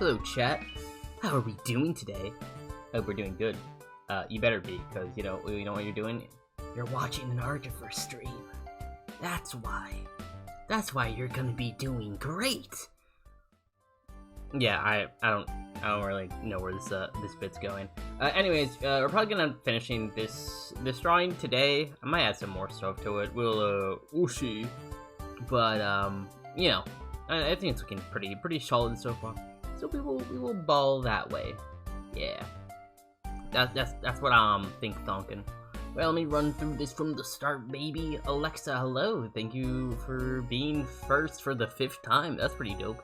Hello, chat. How are we doing today? Hope we're doing good. You better be, because, you know what you're doing? You're watching an Artifer stream. That's why. That's why you're gonna be doing great. Yeah, I don't really know where this bit's going. Anyways, we're probably gonna finishing this drawing today. I might add some more stuff to it. We'll see. But you know, I think it's looking pretty solid so far. So we will ball that way. Yeah. That's what I'm thinking. Well, let me run through this from the start, baby. Alexa, hello. Thank you for being first for the 5th time. That's pretty dope.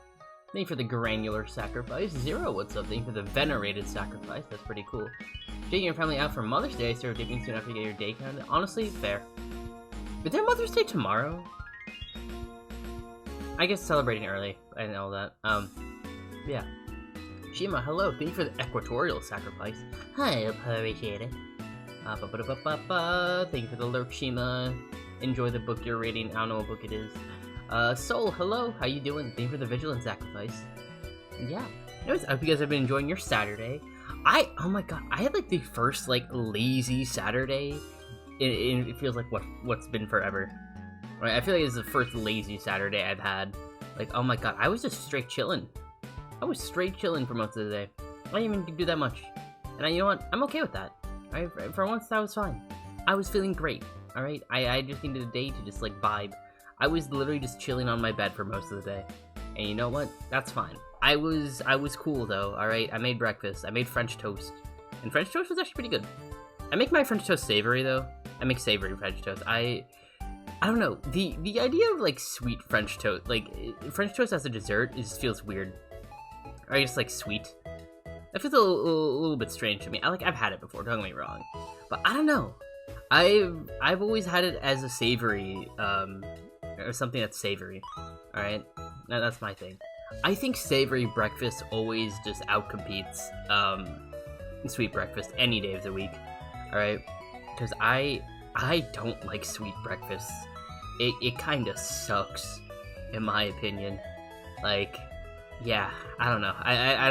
Thank you for the granular sacrifice. Zero, what's up? Thank you for the venerated sacrifice. That's pretty cool. Taking your family out for Mother's Day, so dipping soon after you get your day counted. Honestly, fair. Is there Mother's Day tomorrow? I guess celebrating early. I know that. Yeah. Shima, hello. Thank you for the equatorial sacrifice. I appreciate it. Thank you for the lurk, Shima. Enjoy the book you're reading. I don't know what book it is. Soul, hello. How you doing? Thank you for the vigilant sacrifice. Yeah. Anyways, I hope you guys have been enjoying your Saturday. Oh my god, I had like the first like lazy Saturday. It feels like what's been forever. Right? I feel like it's the first lazy Saturday I've had. Like, oh my god, I was just straight chilling. I was straight chilling for most of the day. I didn't even do that much. And you know what? I'm okay with that. Right? For once, that was fine. I was feeling great. Alright? I just needed a day to just, like, vibe. I was literally just chilling on my bed for most of the day. And you know what? That's fine. I was cool, though. Alright? I made breakfast. I made French toast. And French toast was actually pretty good. I make my French toast savory, though. I make savory French toast. I don't know. The idea of, like, sweet French toast, like, French toast as a dessert feels weird. Or I guess, like, sweet. That feels a little bit strange to me. I've had it before, don't get me wrong. But I don't know. I've always had it as a savory, or something that's savory. Alright? That's my thing. I think savory breakfast always just outcompetes, sweet breakfast any day of the week. Alright? Because I don't like sweet breakfasts. It kinda sucks, in my opinion. Like, yeah, I don't know. I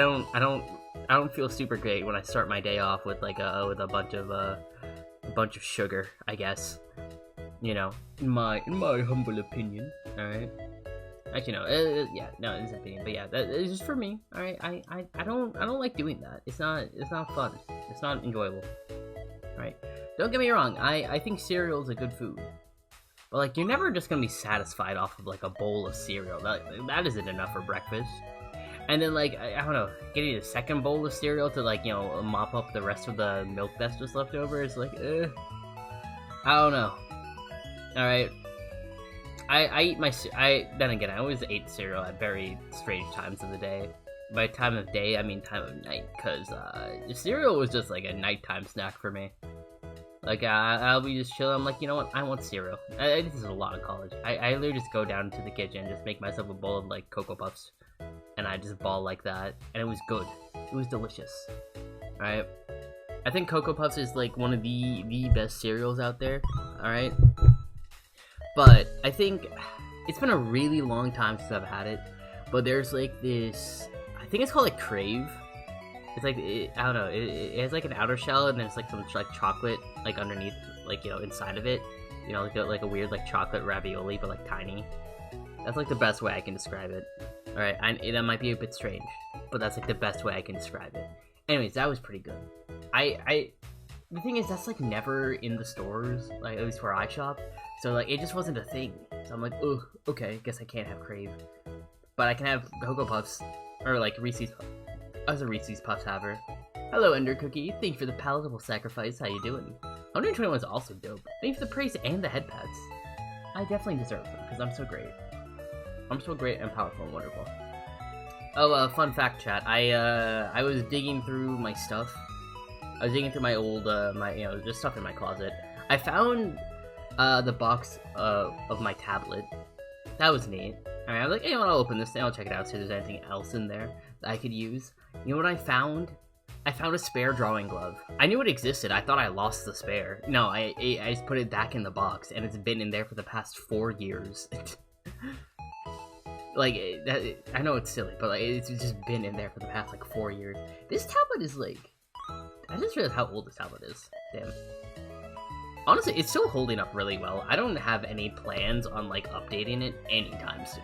don't feel super great when I start my day off with like a bunch of sugar, I guess. You know, in my humble opinion. All right. Actually, no. Yeah, no, it's an opinion. But yeah, that is just for me. All right. I don't like doing that. It's not fun. It's not enjoyable. All right. Don't get me wrong. I think cereal is a good food. But like, you're never just gonna be satisfied off of like a bowl of cereal. That isn't enough for breakfast. And then, like, I don't know, getting a second bowl of cereal to, like, you know, mop up the rest of the milk that's just left over is, like, I don't know. Alright. I eat then again, I always ate cereal at very strange times of the day. By time of day, I mean time of night, because, cereal was just, like, a nighttime snack for me. Like, I'll be just chilling, I'm like, you know what, I want cereal. I did this a lot in college. I literally just go down to the kitchen and just make myself a bowl of, like, Cocoa Puffs. And I just ball like that, and it was good. It was delicious. Alright? I think Cocoa Puffs is like one of the best cereals out there. Alright? But I think it's been a really long time since I've had it. But there's like this, I think it's called like Crave. It's like, I don't know, it has like an outer shell and there's like some like chocolate like underneath, like, you know, inside of it. You know, like a weird like chocolate ravioli, but like tiny. That's like the best way I can describe it. Alright, that might be a bit strange, but that's like the best way I can describe it. Anyways, that was pretty good. The thing is, that's like never in the stores, like at least where I shop, so like it just wasn't a thing. So I'm like, oh, okay, guess I can't have Crave. But I can have Cocoa Puffs, or like Reese's Puffs. I was a Reese's Puffs haver. Hello, Ender Cookie, thank you for the palatable sacrifice, how you doing? 121 is also dope. Thank you for the praise and the head pats. I definitely deserve them, because I'm so great. I'm so great and powerful and wonderful. Oh, fun fact, chat. I was digging through my stuff. I was digging through my old, just stuff in my closet. I found, the box, of my tablet. That was neat. Alright, I was like, hey, I'll open this thing, I'll check it out, see if there's anything else in there that I could use. You know what I found? I found a spare drawing glove. I knew it existed, I thought I lost the spare. No, I just put it back in the box, and it's been in there for the past 4 years. Like, I know it's silly, but like, it's just been in there for the past like 4 years. This tablet is like, I just realized how old this tablet is. Damn. Honestly, it's still holding up really well. I don't have any plans on like updating it anytime soon.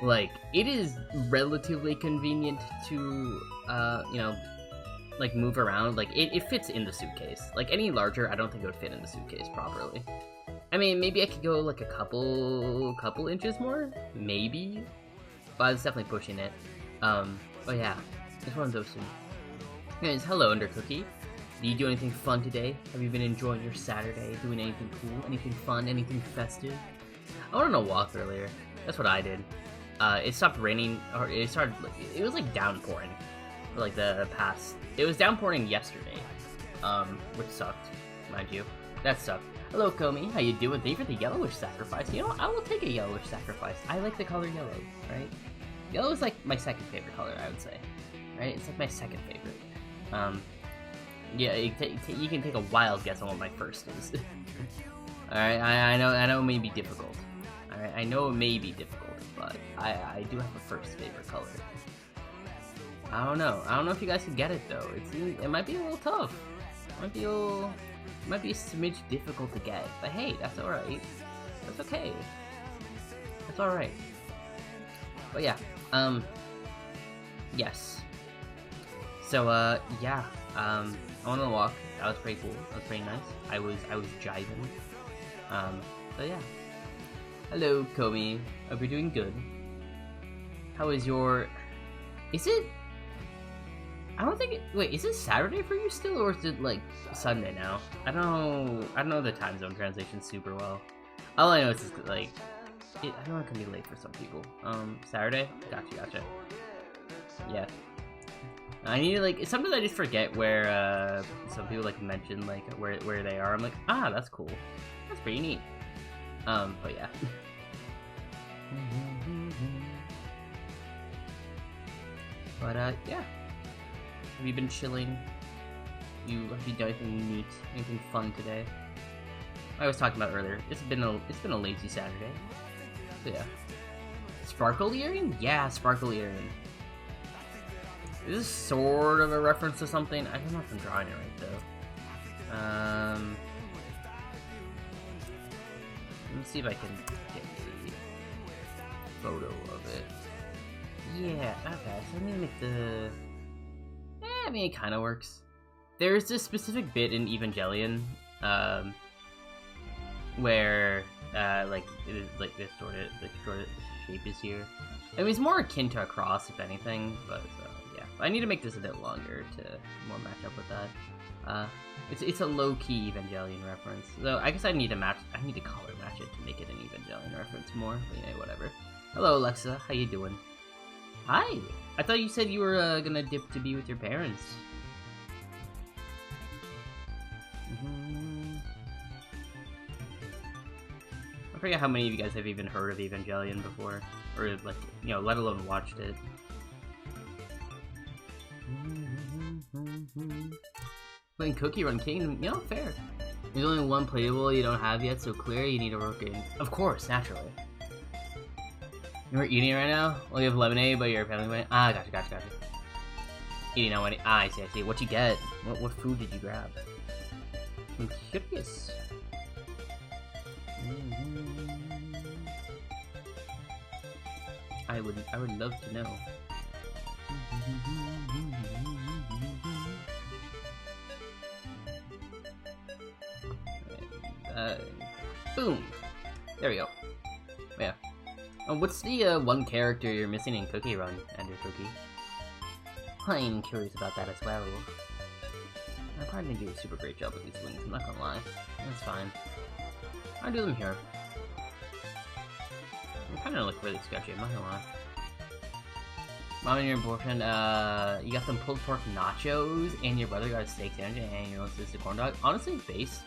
Like, it is relatively convenient to, you know, like move around. Like, it fits in the suitcase. Like, any larger, I don't think it would fit in the suitcase properly. I mean, maybe I could go like a couple inches more, maybe, but it's definitely pushing it. But yeah, it's one of those two. Anyways, hello, Undercookie. Did you do anything fun today? Have you been enjoying your Saturday? Doing anything cool? Anything fun? Anything festive? I went on a walk earlier. That's what I did. It stopped raining, or it started. It was like downpouring for like the past. It was downpouring yesterday, which sucked, mind you. That sucked. Hello, Comey. How you doing? Thank you for the yellowish sacrifice. You know, I will take a yellowish sacrifice. I like the color yellow, right? Yellow is like my second favorite color, I would say. Right? It's like my second favorite. Yeah, you can take a wild guess on what my first is. Alright, I know it may be difficult. Alright, I know it may be difficult, but I do have a first favorite color. I don't know if you guys can get it though. It might be a little tough. It might be a smidge difficult to get, but hey, that's alright. That's okay. That's alright. But yeah, yes. So, yeah, I went on a walk. That was pretty cool. That was pretty nice. I was jiving. So yeah. Hello, Kobe. Hope you're doing good. How is your... Is it... I don't think wait, is it Saturday for you still, or is it like Sunday now? I don't know the time zone translation super well. All I know is just, like, I know it can be late for some people. Saturday? Gotcha. Yeah. I need to, like, sometimes I just forget where, some people, like, mention, like, where they are. I'm like, ah, that's cool. That's pretty neat. But yeah. But, yeah. Have you been chilling? Have you done anything neat, anything fun today? I was talking about earlier. It's been a lazy Saturday. So yeah. Sparkle earring? Yeah, sparkle earring. Is this sort of a reference to something? I don't know if I'm drawing it right though. Let me see if I can get a photo of it. Yeah, okay, so I'm gonna make the... I mean, it kind of works. There's this specific bit in Evangelion, where, like, it is, like, this sort of shape is here. I mean, it's more akin to a cross, if anything, but, yeah. I need to make this a bit longer to more match up with that. It's a low-key Evangelion reference, so I guess I need to color match it to make it an Evangelion reference more, but yeah, whatever. Hello, Alexa, how you doing? Hi! I thought you said you were gonna dip to be with your parents. I forget how many of you guys have even heard of Evangelion before, or like, you know, let alone watched it. Playing Cookie Run King, you know, fair. There's only one playable you don't have yet, so clear you need to work in. Of course, naturally. You're eating right now? Well, you have lemonade, but you're family way. Ah, gotcha. Eating now, I see. What'd you get? What food did you grab? I'm curious. I would love to know. Boom. There we go. Yeah. What's the one character you're missing in Cookie Run, Ender Cookie? I'm curious about that as well. I probably didn't do a super great job with these wings, I'm not gonna lie. That's fine. I'll do them here. They kinda look really sketchy, I'm not gonna lie. Mom and your boyfriend, you got some pulled pork nachos, and your brother got a steak sandwich, and your sister corn dog. Honestly, base,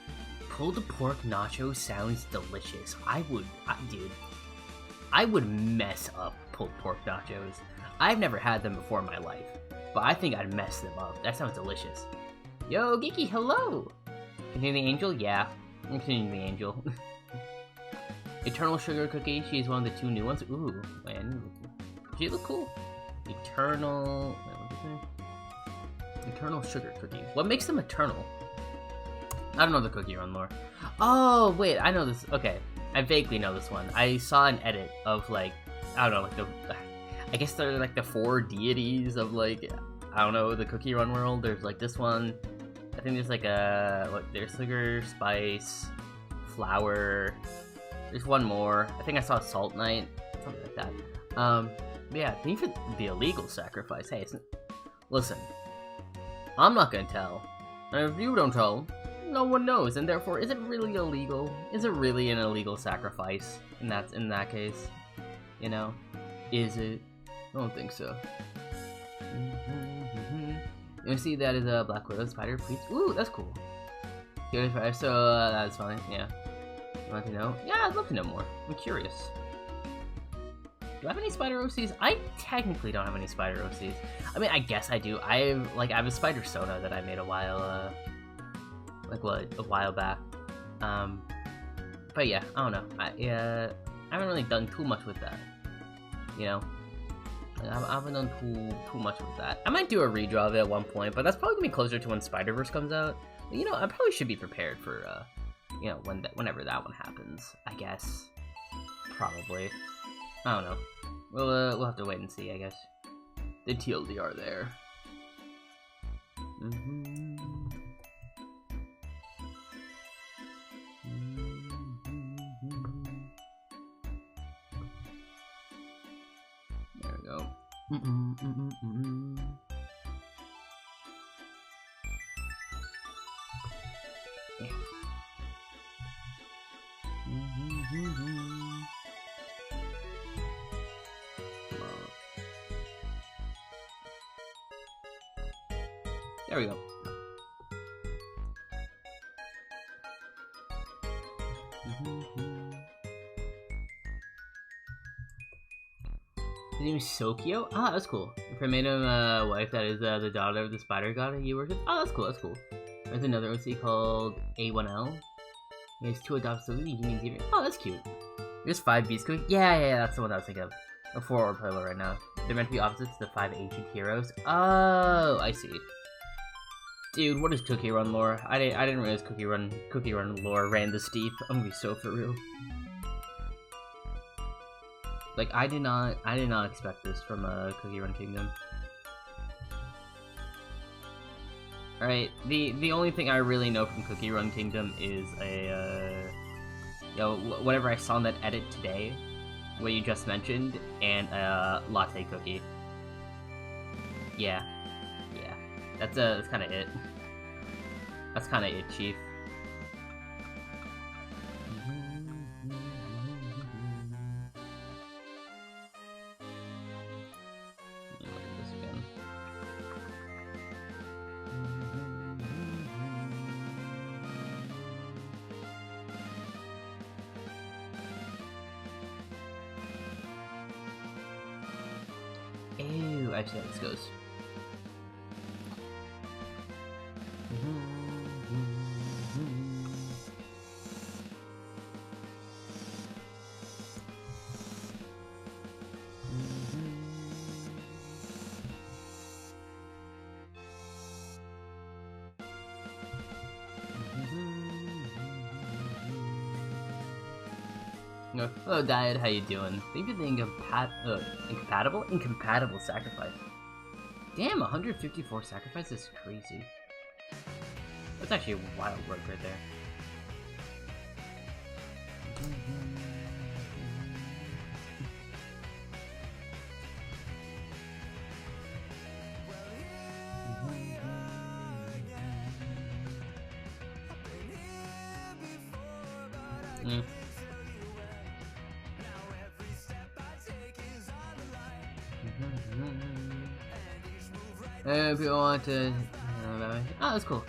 pulled pork nachos sounds delicious. Dude. I would mess up pulled pork nachos. I've never had them before in my life, but I think I'd mess them up. That sounds delicious. Yo, Geeky, hello! Continue the Angel? Yeah. Continue the Angel. Eternal Sugar Cookie. She's one of the 2 new ones. Ooh, man, she look cool. Eternal. Wait, what did it say? Eternal Sugar Cookie. What makes them eternal? I don't know the cookie run lore. Oh wait, I know this. Okay, I vaguely know this one. I saw an edit of like, I don't know, like I guess they're like the 4 deities of like, I don't know, the cookie run world. There's like this one. I think there's like there's sugar, spice, flour. There's one more. I think I saw Salt Knight, something like that. Yeah, even the illegal sacrifice. Hey, listen, I'm not gonna tell. And if you don't tell, no one knows, and therefore, is it really illegal? Is it really an illegal sacrifice? In that case, you know, is it? I don't think so. You see, that is a Black Widow spider, please. Ooh, that's cool. So that's fine. Yeah. You want to know? Yeah, I'd love to know more. I'm curious. Do I have any spider OCs? I technically don't have any spider OCs. I mean, I guess I do. I have a spider soda that I made a while back. But yeah, I don't know. I haven't really done too much with that. You know, I haven't done too much with that. I might do a redraw of it at one point, but that's probably gonna be closer to when Spider-Verse comes out. But, you know, I probably should be prepared for you know, whenever that one happens. I guess, probably. I don't know. We'll have to wait and see, I guess. The TLDR there. There we go. Yeah. There we go. His name is Sokio? Ah, that's cool. If I made him a wife that is the daughter of the spider god you work with. Oh, that's cool, that's cool. There's another OC called A1L. He has 2 adopted siblings. He means even. Oh, that's cute. There's 5 beasts cooking. Yeah, that's the one I was thinking of. A 4 player right now. They're meant to be opposites to the 5 ancient heroes. Oh, I see. Dude, what is Cookie Run lore? I didn't realize Cookie Run lore ran this deep. I'm gonna be so for real. Like, I did not expect this from Cookie Run Kingdom. Alright, the only thing I really know from Cookie Run Kingdom is you know, whatever I saw in that edit today, what you just mentioned, and latte cookie. Yeah. That's kind of it. That's kind of it, Chief. Look at this again. Ew, I see how this goes. Hello, Diet, how you doing? Thank you for the incompatible sacrifice. Damn, 154 sacrifices is crazy. That's actually a wild work right there. If you want to... oh, that's cool.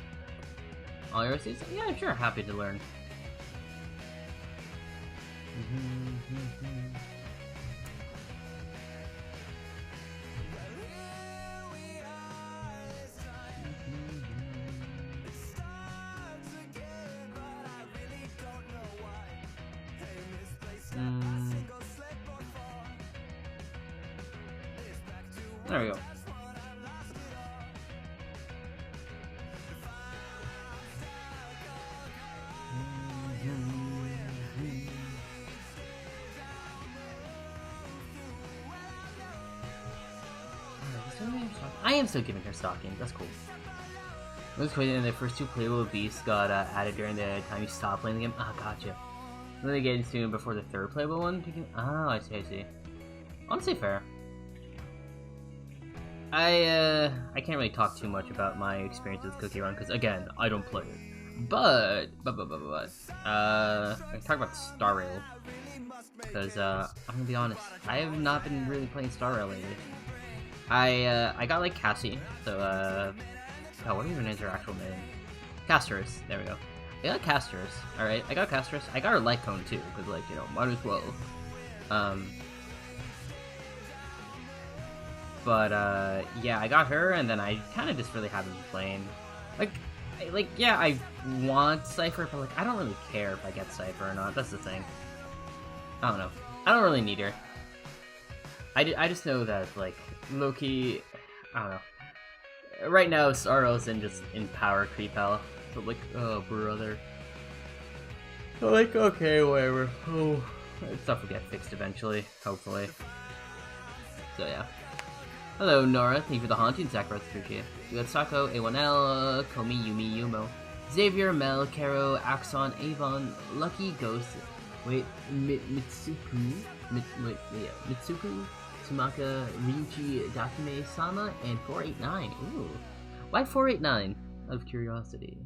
All your seats? Yeah, sure, happy to learn. There we go. I am still giving her stockings. That's cool. It was crazy that the first two playable beasts got added during the time you stopped playing the game. Ah, gotcha. And then they get into before the third playable one. Oh, I see, I see. Honestly, fair. I can't really talk too much about my experience with Cookie Run because again, I don't play it. But I can talk about Star Rail because I'm gonna be honest, I have not been really playing Star Rail lately. I got like Cassie, so oh, what even is her actual name? Casterus. There we go. I got Casterus. All right, I got Casterus. I got her Light Cone too, because like might as well. But yeah, I got her, and then I kind of just really haven't been playing. Like yeah, I want Cypher, but like I don't really care if I get Cypher or not. That's the thing. I don't know. I don't really need her. I just know that like Loki, I don't know. Right now, Starrow's in power creep hell. But like, oh brother. Like, okay, whatever. Oh, stuff will get fixed eventually, hopefully. So yeah. Hello, Nora. Thank you for the haunting sacrifice. Appreciate it. We got Sako, A1L, Komi, Yumi, Yumo, Xavier, Mel, Karo, Axon, Avon, Lucky, Ghost. Wait, Mitsuku. Mitsuku, Sumaka, Ryuchi, Dakume, Sama, and 489. Ooh. Why 489? Out of curiosity.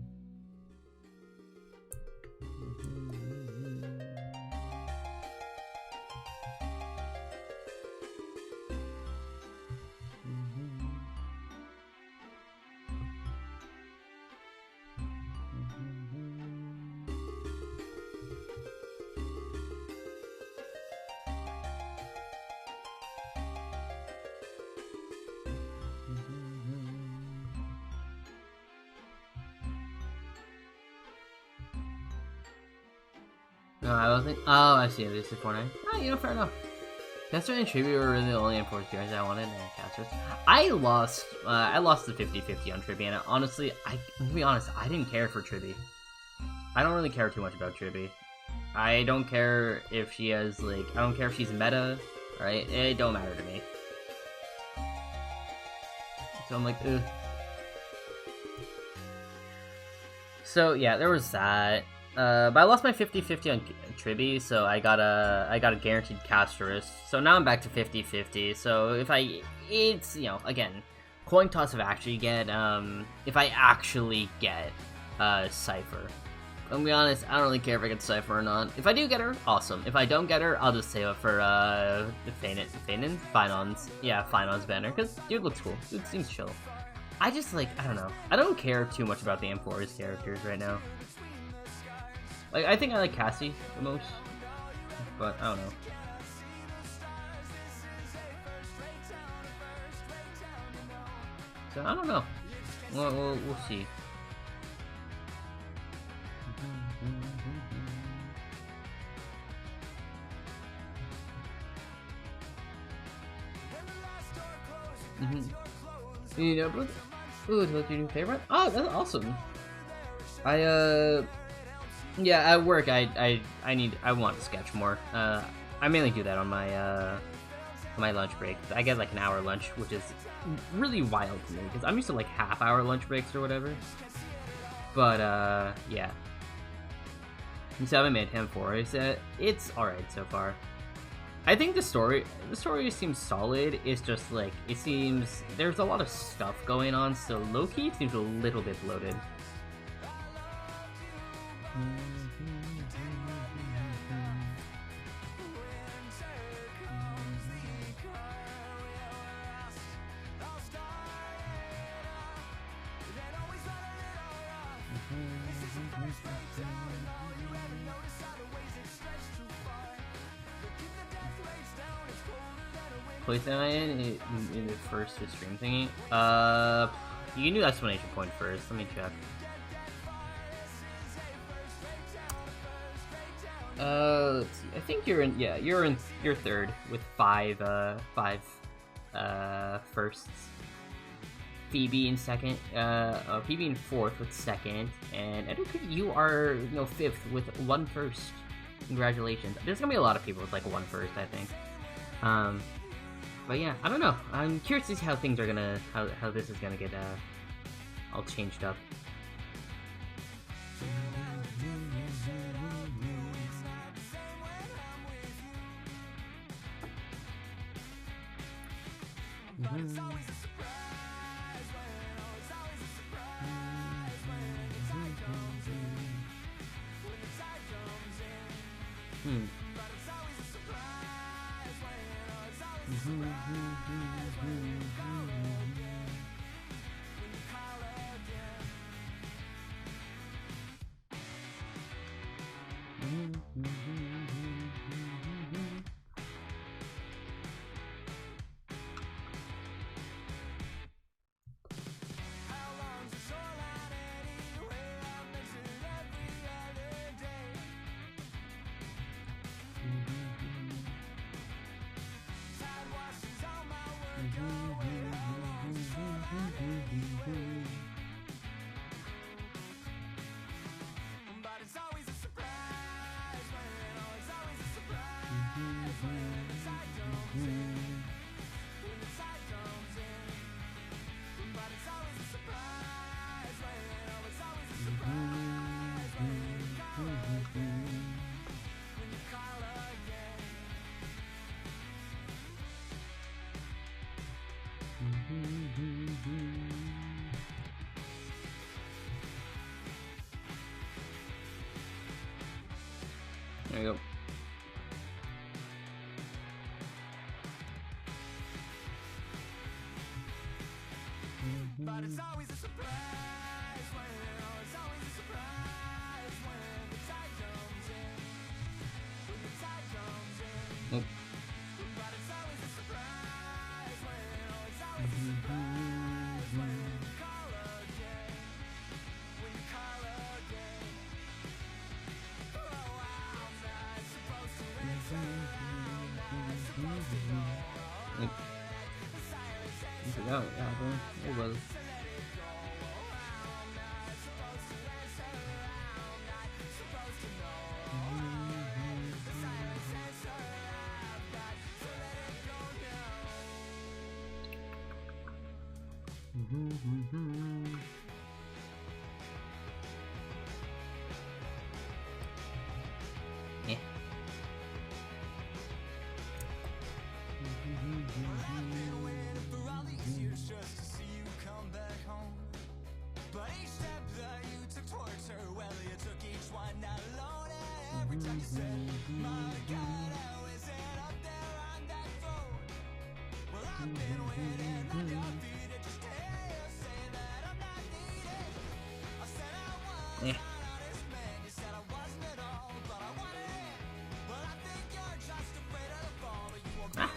No, I don't think. Oh, I see. This is 4-9. Oh, fair enough. Caster and Tribute were really the only enforced heroes I wanted, and Casters. I lost the 50-50 on Tribby, and honestly, to be honest, I didn't care for Tribby. I don't really care too much about Tribby. I don't care if she has, like, I don't care if she's meta, right? It don't matter to me. So I'm like, ugh. So, yeah, there was that. But I lost my 50-50 on Tribby, so I got a guaranteed Casterus. So now I'm back to 50-50. So if it's again, coin toss if I actually get Cypher. I'm gonna be honest, I don't really care if I get Cypher or not. If I do get her, awesome. If I don't get her, I'll just save it for Finons. Yeah, Finons banner, because dude looks cool. Dude seems chill. I just I don't know. I don't care too much about the M4's characters right now. Like, I think I like Cassie the most, but I don't know. So I don't know. We'll see. You know, but ooh, what's your new favorite? Oh, that's awesome. Yeah, at work I want to sketch more. I mainly do that on my lunch break. I get like an hour lunch, which is really wild to me because I'm used to like half-hour lunch breaks or whatever. But yeah. And so I made him for it. It's alright so far. I think the story seems solid. It's just like it seems there's a lot of stuff going on, so low-key seems a little bit bloated. Poison in the first stream thingy. You can do explanation point first. Let me check. Let's see. I think you're in. Yeah, you're third with five firsts. Phoebe in second, Phoebe in fourth with second, and I don't think you are, fifth with 1 first. Congratulations. There's gonna be a lot of people with like 1 first, I think. But yeah, I don't know. I'm curious to see how things are gonna, how this is gonna get all changed up. There you go. But it's always a surprise when it's always a surprise when the tide comes in. When the tide comes in. But it's always a surprise when it's always a surprise when you call again. When you call again. Oh, I'm not supposed to listen. I'm not supposed to go. Oh, yeah, bro. It was. Yeah. Yeah. Ah.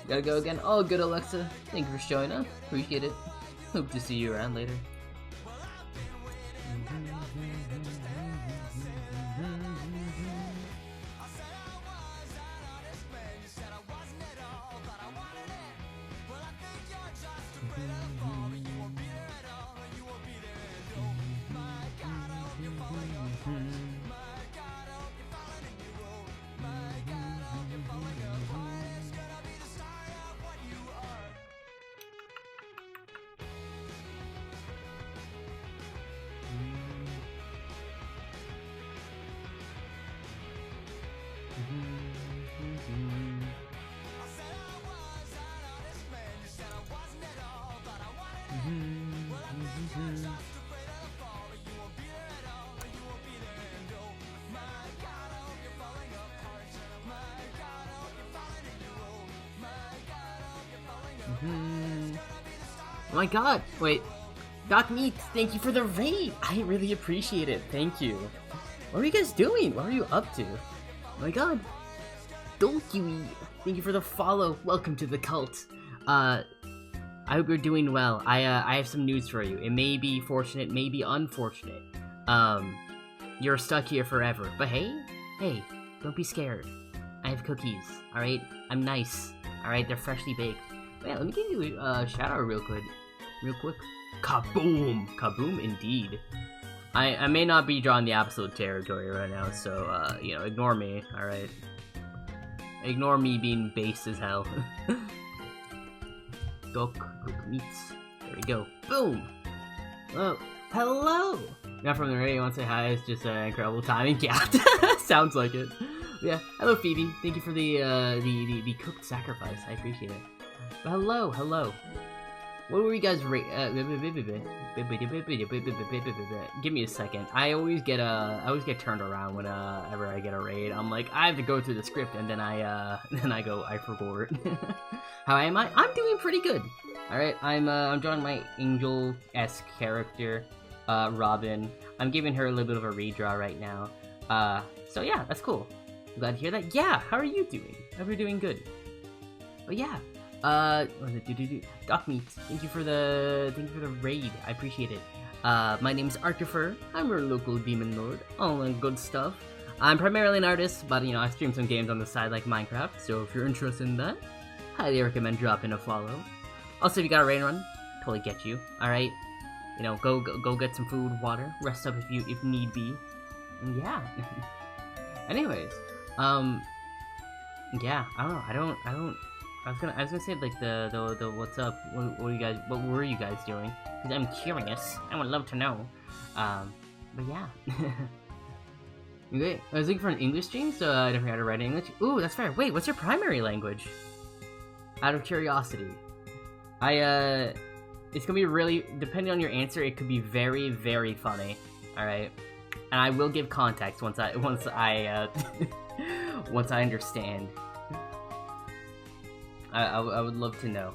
Gotta go again. Oh, good, Alexa. Thank you for showing up. Appreciate it. Hope to see you around later. Oh my god, wait. Doc Meat, thank you for the raid! I really appreciate it, thank you. What are you guys doing? What are you up to? Oh my god. Dolkiwi, thank you for the follow. Welcome to the cult. I hope you're doing well. I have some news for you. It may be fortunate, may be unfortunate. You're stuck here forever. But hey, don't be scared. I have cookies, alright? I'm nice, alright? They're freshly baked. Man, let me give you a shout out real quick. Kaboom! Kaboom indeed. I may not be drawing the absolute territory right now, so, you know, ignore me, alright? Ignore me being base as hell. Duck meats. There we go. Boom! Oh, hello! Not from the radio, I want to say hi, it's just an incredible timing. Yeah, sounds like it. Yeah, hello Phoebe. Thank you for the cooked sacrifice. I appreciate it. But hello. What were you guys give me a second. I always get turned around whenever I get a raid. I'm like, I have to go through the script, and then I forgot. How am I? I'm doing pretty good. All right, I'm drawing my angel-esque character, Robin. I'm giving her a little bit of a redraw right now. So yeah, that's cool. I'm glad to hear that. Yeah, how are you doing? I hope you're doing good. But yeah. Doc Meat, thank you for the raid. I appreciate it. My name's Artifer. I'm your local demon lord. All that good stuff. I'm primarily an artist, but you know I stream some games on the side like Minecraft. So if you're interested in that, highly recommend dropping a follow. Also, if you got a raid run, totally get you. All right, you know, go get some food, water, rest up if need be. And yeah. Anyways, yeah, I don't. I was gonna say like the what's up? What were you guys doing? Because I'm curious. I would love to know. But yeah. Okay, I was looking for an English stream, so I never had to write English. Ooh, that's fair. Wait, what's your primary language? Out of curiosity, it's gonna be really depending on your answer. It could be very, very funny. All right, and I will give context once I once I understand. I would love to know.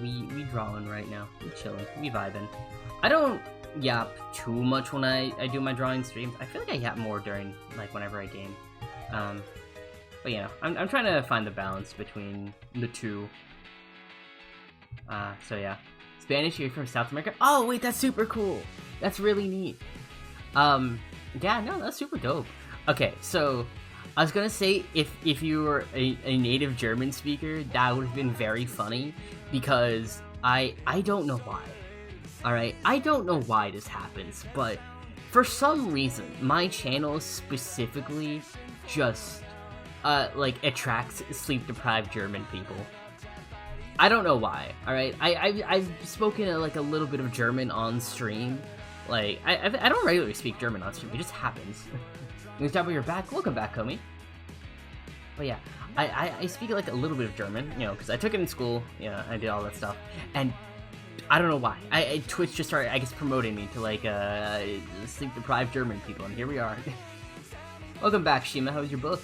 We drawing right now. We chilling. We vibing. I don't yap too much when I do my drawing streams. I feel like I yap more during like whenever I game. But you know, I'm trying to find the balance between the two. So yeah. Spanish, you're from South America? Oh wait, that's super cool. That's really neat. Yeah, no, that's super dope. Okay, so I was gonna say if you were a native German speaker, that would have been very funny because I don't know why. All right, I don't know why this happens, but for some reason my channel specifically just like attracts sleep-deprived German people. I don't know why. All right, I've spoken like a little bit of German on stream. Like, I don't regularly speak German on stream, it just happens. Nice job on your back. Welcome back, Comey. But yeah, I speak like a little bit of German, you know, because I took it in school, you know, I did all that stuff. And I don't know why. Twitch just started, I guess, promoting me to like, sleep-deprived German people, and here we are. Welcome back, Shima. How was your book?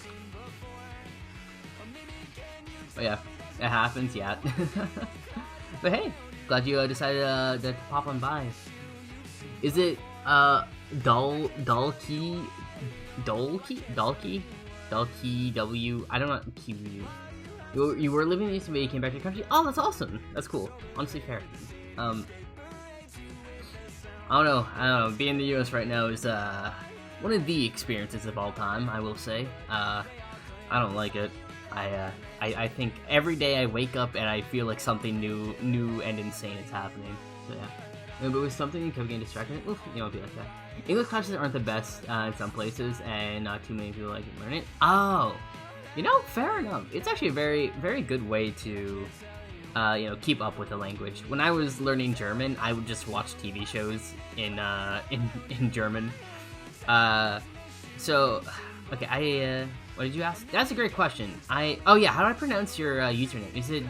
But yeah, it happens, yeah. But hey, glad you decided to pop on by. Is it Dalky W? I don't know. Kiwi. You were living in the East, but you came back to the country. Oh, that's awesome. That's cool. Honestly, fair. I don't know. Being in the U.S. right now is one of the experiences of all time. I will say. I don't like it. I think every day I wake up and I feel like something new and insane is happening. So yeah. But with something you kept getting distracted, oof, you know, be like that. English classes aren't the best in some places, and not too many people like to learn it. Oh, you know, fair enough. It's actually a very, very good way to, you know, keep up with the language. When I was learning German, I would just watch TV shows in German. So, okay, what did you ask? That's a great question. Oh yeah, how do I pronounce your username? Is it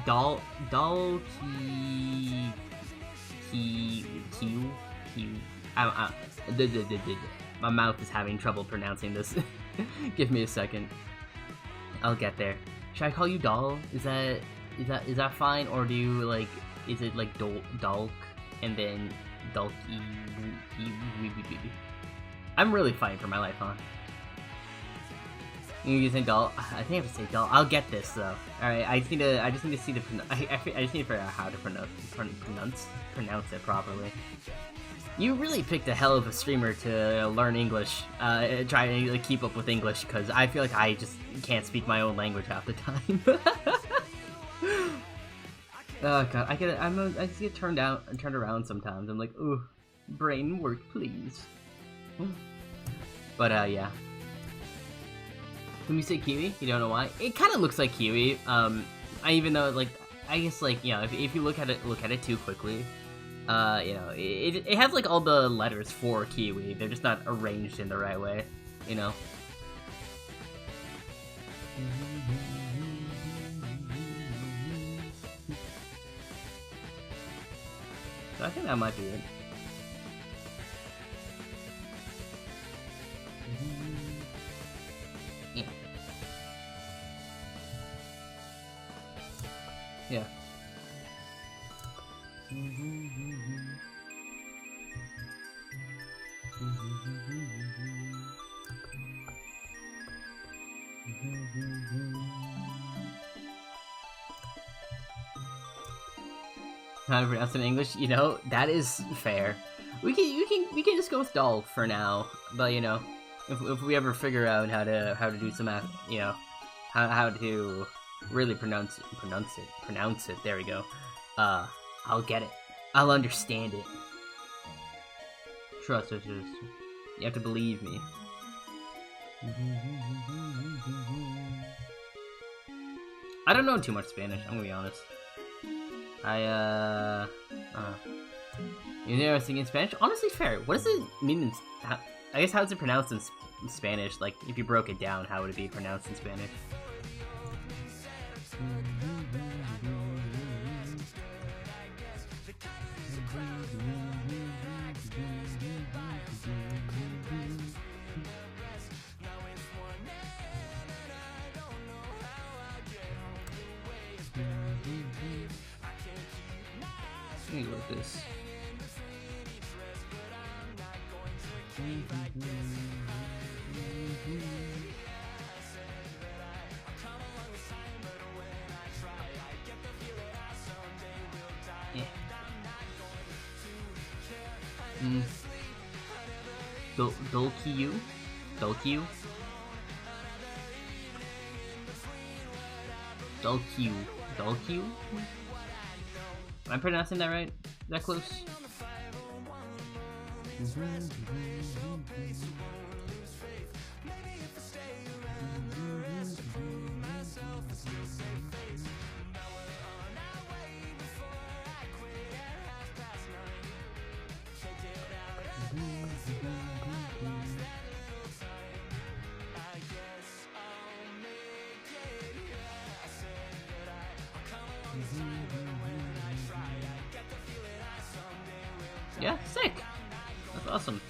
My mouth is having trouble pronouncing this. Give me a second. I'll get there. Should I call you Doll? Is that fine, or do you like? Is it like Dolk and then Dolk? I'm really fighting for my life, huh? You say Doll? I think I have to say Doll. I'll get this though. All right, I just need to see the. I just need to figure out how to pronounce it properly. You really picked a hell of a streamer to learn English, try to like, keep up with English, because I feel like I just can't speak my own language half the time. Oh god, I just get turned around sometimes. I'm like, ooh, brain work, please. But yeah. When you say kiwi, you don't know why. It kind of looks like kiwi. Even though like I guess like if you look at it too quickly. It has like all the letters for kiwi. They're just not arranged in the right way, you know. So I think that might be it. Yeah. How to pronounce it in English? You know, that is fair. We can just go with Doll for now. But you know, if we ever figure out how to do some how to really pronounce it. There we go. I'll get it. I'll understand it. Trust us. You have to believe me. I don't know too much Spanish, I'm gonna be honest. You know, singing Spanish? Honestly, fair. What does it mean in... I guess how is it pronounced in Spanish? Like, if you broke it down, how would it be pronounced in Spanish? Let me go with this. Yeah. Dolkiu? Dolkiu? Dolkiu. Dolkiu? Am I pronouncing that right? That close? Yeah, sick. That's awesome.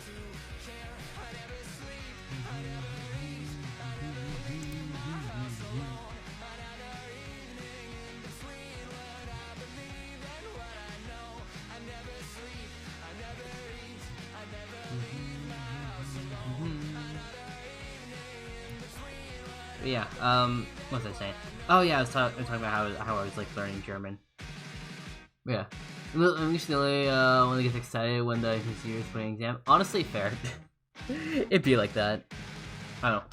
But yeah, what was I saying? Oh yeah, I was talking about how I was like learning German. Yeah. Recently, when I get excited when the serious putting exam. Honestly, fair. It'd be like that. I don't know.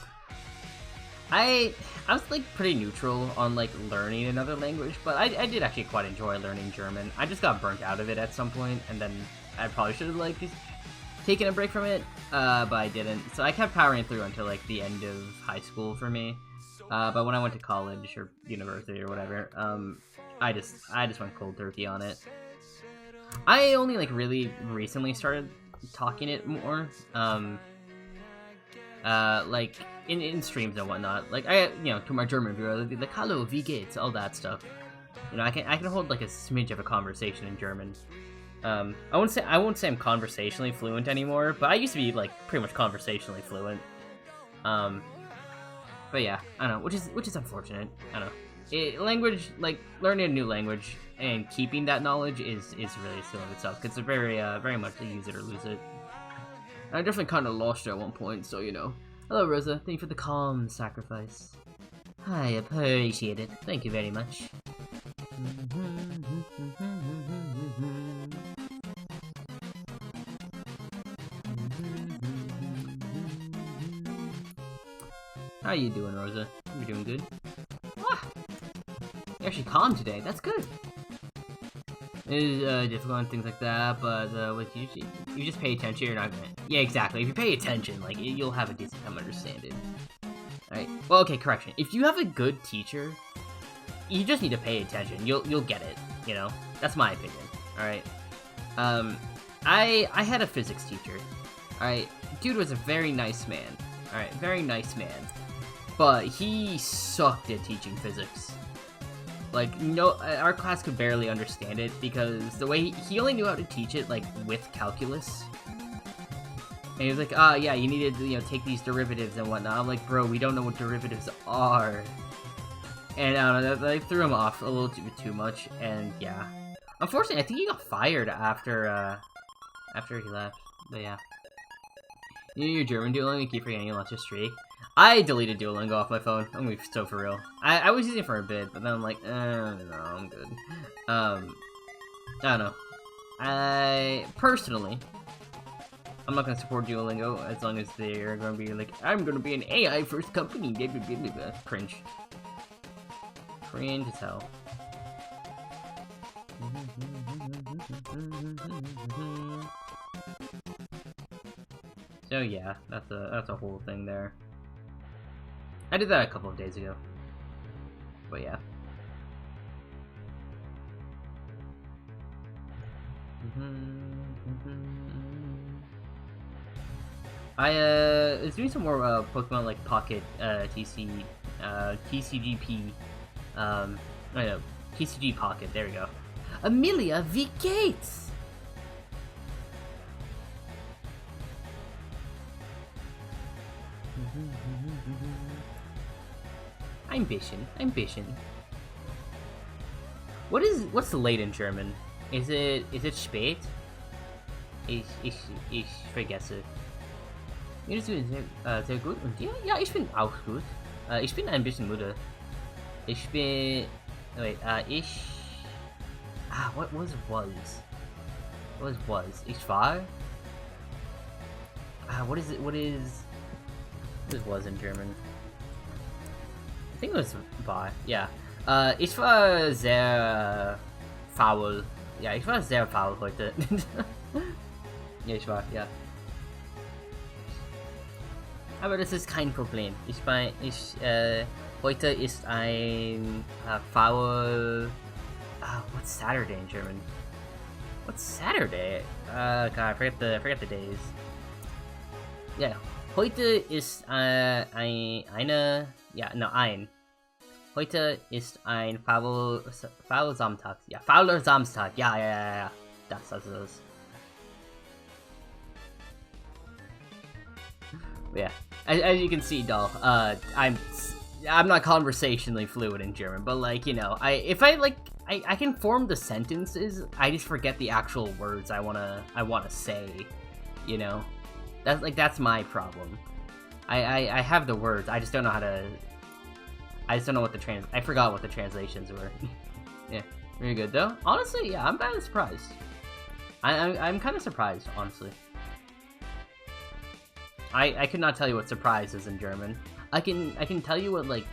I was like pretty neutral on like learning another language, but I did actually quite enjoy learning German. I just got burnt out of it at some point, and then I probably should have like taken a break from it, but I didn't. So I kept powering through until like the end of high school for me. But when I went to college or university or whatever, I just went cold turkey on it. I only like really recently started talking it more, like in streams and whatnot. Like to my German viewer, I'd be like, "Hallo, wie geht's?" all that stuff. You know, I can hold like a smidge of a conversation in German. I won't say I'm conversationally fluent anymore, but I used to be like pretty much conversationally fluent. But yeah, I don't know, which is unfortunate. I don't know. Language, like learning a new language and keeping that knowledge is really a skill in itself. Because it's very much a use it or lose it. I definitely kind of lost it at one point, so you know. Hello, Rosa. Thank you for the calm sacrifice. I appreciate it. Thank you very much. How you doing, Rosa? You doing good? Ah, you're actually calm today. That's good. It is difficult and things like that, but with you just pay attention. You're not gonna. Yeah, exactly. If you pay attention, like you'll have a decent time understanding. All right. Well, okay. Correction. If you have a good teacher, you just need to pay attention. You'll get it. You know. That's my opinion. All right. I had a physics teacher. All right. Dude was a very nice man. All right. Very nice man. But he sucked at teaching physics. Like, no, our class could barely understand it because the way he only knew how to teach it, like, with calculus. And he was like, yeah, you need to, you know, take these derivatives and whatnot. I'm like, bro, we don't know what derivatives are. And I don't know, that threw him off a little too much, and yeah. Unfortunately, I think he got fired after he left, but yeah. You know your German Duolingo, keep forgetting you lost your streak. I deleted Duolingo off my phone. I'm gonna be so for real. I was using it for a bit, but then I'm like, no, I'm good. I don't know. Personally, I'm not gonna support Duolingo as long as they're gonna be like, I'm gonna be an AI first company. Cringe. Cringe as hell. So yeah, that's a whole thing there. I did that a couple of days ago. But yeah. I was doing some more Pokemon like Pocket TCGP I know, TCG Pocket, there we go. Amelia V. Gates! Ambition. What's late in German? Is it spät? Ich vergesse. Mir ist sehr gut und dir? Ja, ich bin auch gut. Ich bin ein bisschen müde. Ich bin what was? Ich war? What is was in German? I think it was war, yeah. Ich war sehr faul. Ja, ich war sehr faul heute. Ja, ich war, ja. Aber das ist kein Problem. Heute ist ein faul... what's Saturday in German? What's Saturday? God, I forget the days. Yeah, heute ist ein. Heute ist ein fauler Samstag. Ja, fauler Samstag. Ja. Das ist. Yeah, as you can see, doll. I'm not conversationally fluent in German, but like, you know, I can form the sentences. I just forget the actual words I wanna say. You know, that's my problem. I have the words. I just don't know how to. I just don't know what I forgot what the translations were. Yeah, very good though. Honestly, yeah, I'm kind of surprised. I'm kind of surprised, honestly. I could not tell you what surprise is in German. I can tell you what, like,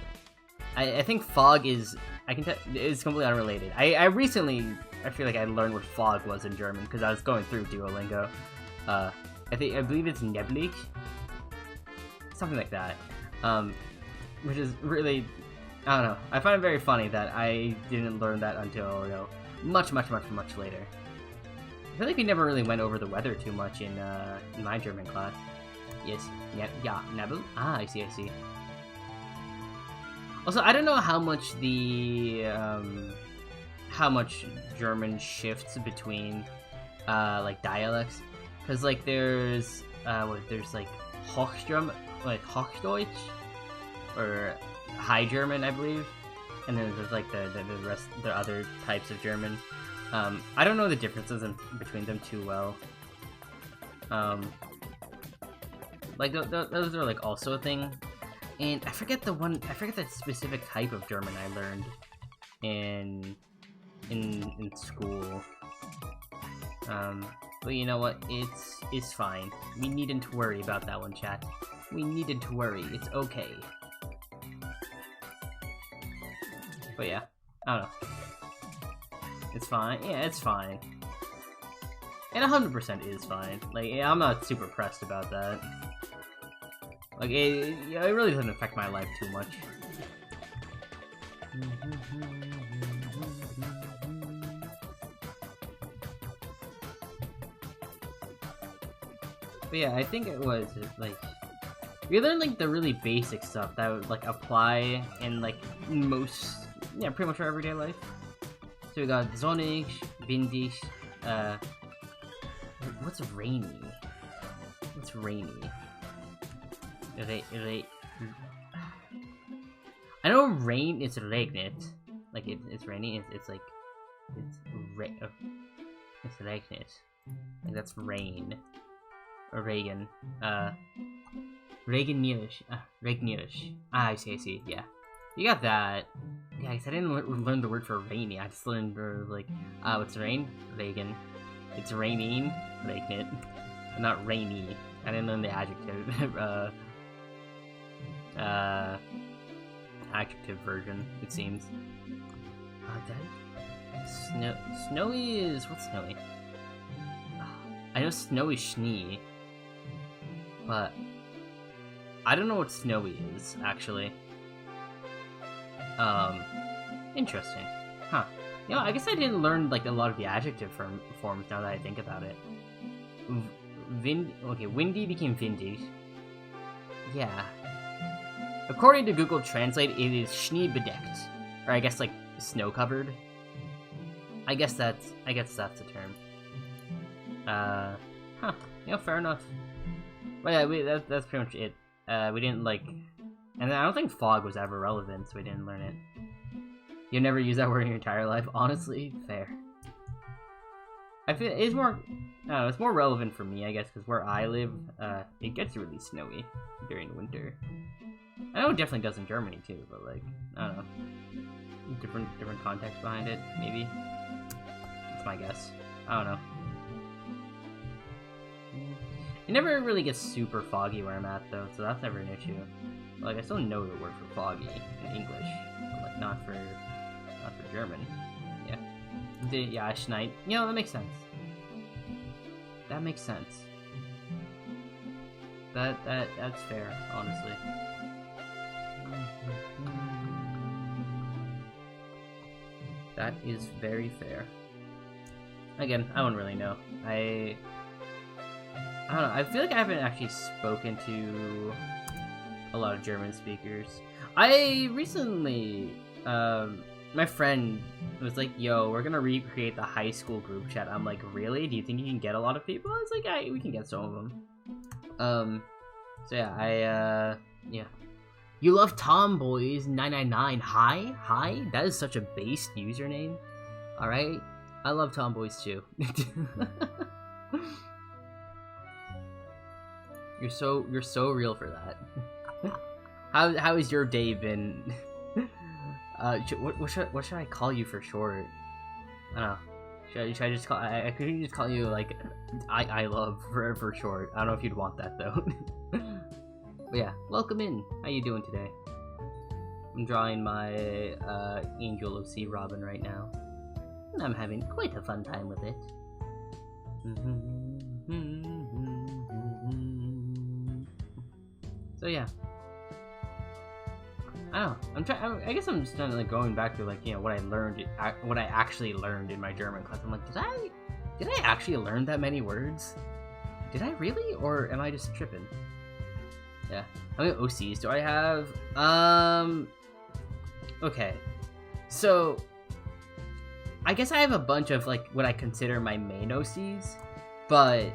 I think fog is. It's completely unrelated. I recently, I feel like I learned what fog was in German because I was going through Duolingo. I believe it's neblig, something like that. Which is really, I don't know. I find it very funny that I didn't learn that until, you know, much later. I feel like we never really went over the weather too much in my German class. Yes, yeah, Nebel. I see. Also, I don't know how much how much German shifts between like dialects, because like there's like Hochgerman, like Hochdeutsch, or High German, I believe, and then there's like the rest, the other types of German. I don't know the differences between them too well. Like those are like also a thing, and I forget the specific type of German I learned in school. But you know what? It's fine. We needn't to worry about that one, chat. We needn't to worry. It's okay. But yeah, I don't know. It's fine. Yeah, it's fine. And 100% is fine. Like, yeah, I'm not super pressed about that. Like, it really doesn't affect my life too much. But yeah, I think it was, like, we learned, like, the really basic stuff that would, like, apply in, like, most, yeah, pretty much our everyday life. So we got sonnig, windig, what's rainy? What's rainy? I know rain is regnet. Like, it's rainy, it's like, it's regnet. Like, that's rain. Or Reagan. Reaganish. Regnerish. I see, yeah. You got that. Yeah, I guess I didn't learn the word for rainy. I just learned like, it's rain? Reagan. It's raining? Regnet. Not rainy. I didn't learn the adjective. Adjective version, it seems. Snowy is... What's snowy? I know snowy schnee. But I don't know what snowy is, actually. Interesting. Huh. You know, I guess I didn't learn, like, a lot of the adjective forms now that I think about it. Okay, windy became vintage. Yeah. According to Google Translate, it is schneebedeckt. Or I guess, like, snow-covered. I guess that's the term. Huh. You know, fair enough. But yeah, that's pretty much it. We didn't, like... And I don't think fog was ever relevant, so we didn't learn it. You never use that word in your entire life? Honestly, fair. I feel it's more... I don't know, it's more relevant for me, I guess, because where I live, it gets really snowy during winter. I know it definitely does in Germany, too, but, like, I don't know. Different context behind it, maybe? That's my guess. I don't know. It never really gets super foggy where I'm at, though, so that's never an issue. Like, I still know the word for foggy in English, but, like, not for German. Yeah. Yeah, Schneid. You know, that makes sense. That makes sense. That's fair, honestly. That is very fair. Again, I don't really know. I don't know, I feel like I haven't actually spoken to a lot of German speakers. I recently, my friend was like, yo, we're gonna recreate the high school group chat. I'm like, really? Do you think you can get a lot of people? I was like, yeah, we can get some of them. So yeah, yeah. You love tomboys 999. Hi? That is such a based username. Alright? I love tomboys too. You're so real for that. How has your day been? What should I call you for short? I don't know. Should I just call? I could just call you like I love for short. I don't know if you'd want that though. But yeah, welcome in. How you doing today? I'm drawing my Angel of Sea Robin right now, and I'm having quite a fun time with it. So yeah, I don't know. I guess I'm just kind of like going back to like, you know, what I actually learned in my German class. I'm like, did I actually learn that many words? Did I really, or am I just tripping? Yeah. How many OCs do I have? Okay. So I guess I have a bunch of like what I consider my main OCs, but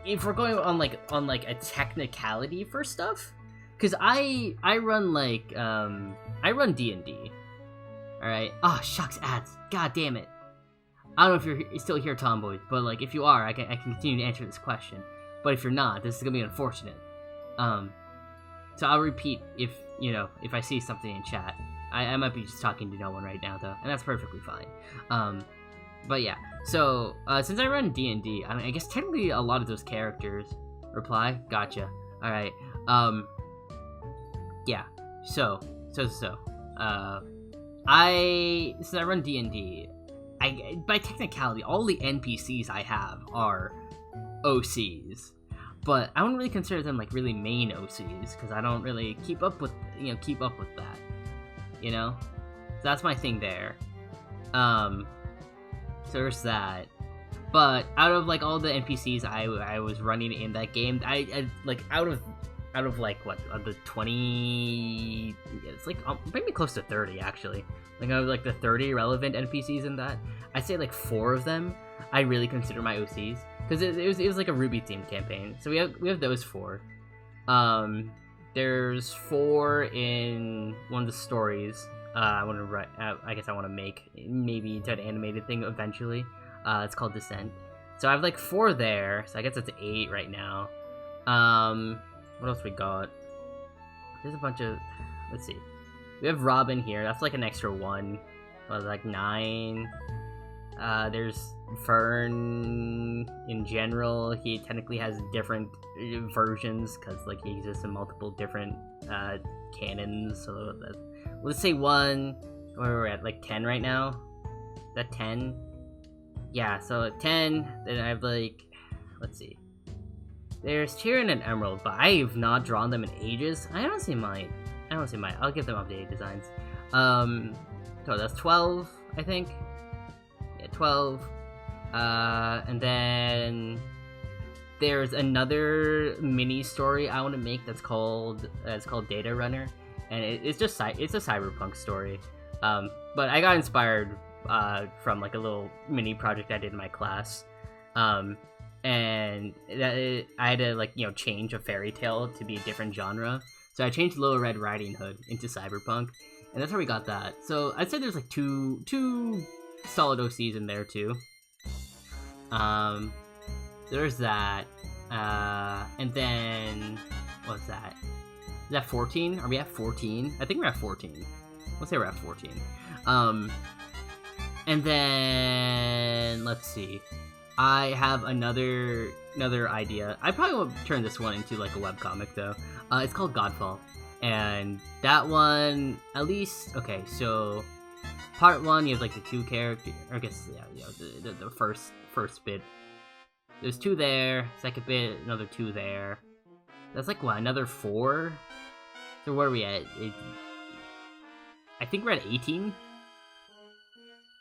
if we're going on like a technicality for stuff, because I run like I run D&D. All right. Oh shucks, ads. God damn it. I don't know if you're still here, Tomboy, but like if you are, I can continue to answer this question. But if you're not, this is gonna be unfortunate. So I'll repeat if I see something in chat. I might be just talking to no one right now though, and that's perfectly fine. But yeah. So since I run D&D, I mean, I guess technically a lot of those characters reply. Gotcha. All right. Yeah. So. Since I run D&D, by technicality, all the NPCs I have are OCs, but I wouldn't really consider them like really main OCs because I don't really keep up with that, So that's my thing there. So there's that. But out of like all the NPCs I was running in that game, I like out of like what the 20, it's like maybe close to 30 actually. Like out of like the 30 relevant NPCs in that, I'd say like 4 of them I really consider my OCs because it was like a Ruby themed campaign. So we have those 4. There's 4 in one of the stories I want to write. I guess I want to make maybe into an animated thing eventually. It's called Descent. So I have like 4 there. So I guess it's 8 right now. What else we got? There's a bunch of. Let's see. We have Robin here. That's like an extra 1. Like 9. There's Fern in general. He technically has different versions because like he exists in multiple different canons. So let's say 1. Where we're at, like 10 right now. Is that 10? Yeah. So 10. Then I have like. Let's see. There's Tyrion and Emerald, but I have not drawn them in ages. I don't see mine. I'll give them updated designs. So that's 12, I think. Yeah, 12. And then there's another mini story I want to make that's called Data Runner, and it's a cyberpunk story. But I got inspired from like a little mini project I did in my class. And I had to change a fairy tale to be a different genre. So I changed Little Red Riding Hood into cyberpunk, and that's where we got that. So I'd say there's like two solid OCs in there too. There's that, and then what's that? Is that 14? Are we at 14? I think we're at 14. Let's say we're at 14. And then let's see. I have another idea. I probably won't turn this one into like a webcomic though. It's called Godfall, and that one at least okay. So part 1, you have like the 2 characters. I guess the first bit. There's 2 there. Second bit, another 2 there. That's like what, another 4. So where are we at? I think we're at 18.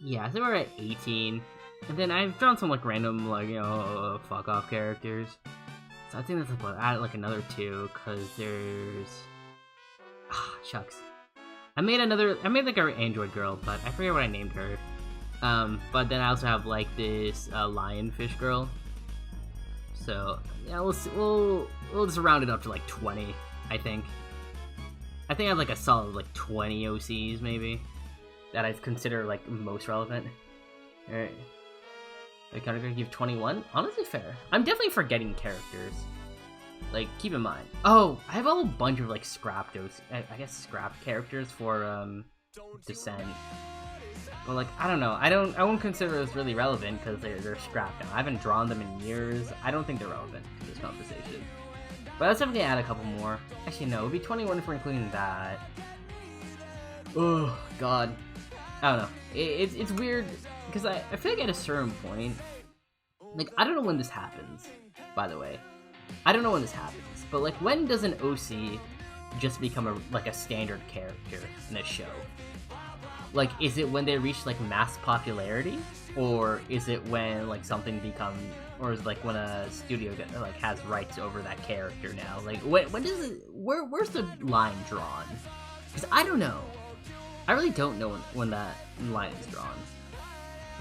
Yeah, I think we're at 18. And then I've drawn some like random fuck off characters. So I think that's like add like another 2 because there's shucks. I made like an android girl, but I forget what I named her. But then I also have like this lionfish girl. So yeah, we'll just round it up to like 20. I think I have like a solid like 20 OCs maybe that I consider like most relevant. All right. I kind of gonna give 21. Honestly, fair. I'm definitely forgetting characters. Like, keep in mind. Oh, I have a whole bunch of like scrapped I guess scrapped characters for Descent. But like, I don't know. I won't consider those really relevant because they're scrapped now. I haven't drawn them in years. I don't think they're relevant to this conversation. But let's definitely add a couple more. Actually, no, it would be 21 for including that. Oh God, I don't know. It's weird. Because I feel like at a certain point, like, I don't know when this happens, by the way. I don't know when this happens, but, like, when does an OC just become a standard character in a show? Like, is it when they reach, like, mass popularity? Or is it when, like, something becomes... Or is it, like, when a studio, like, has rights over that character now? Like, when does it... Where's the line drawn? Because I don't know. I really don't know when that line is drawn.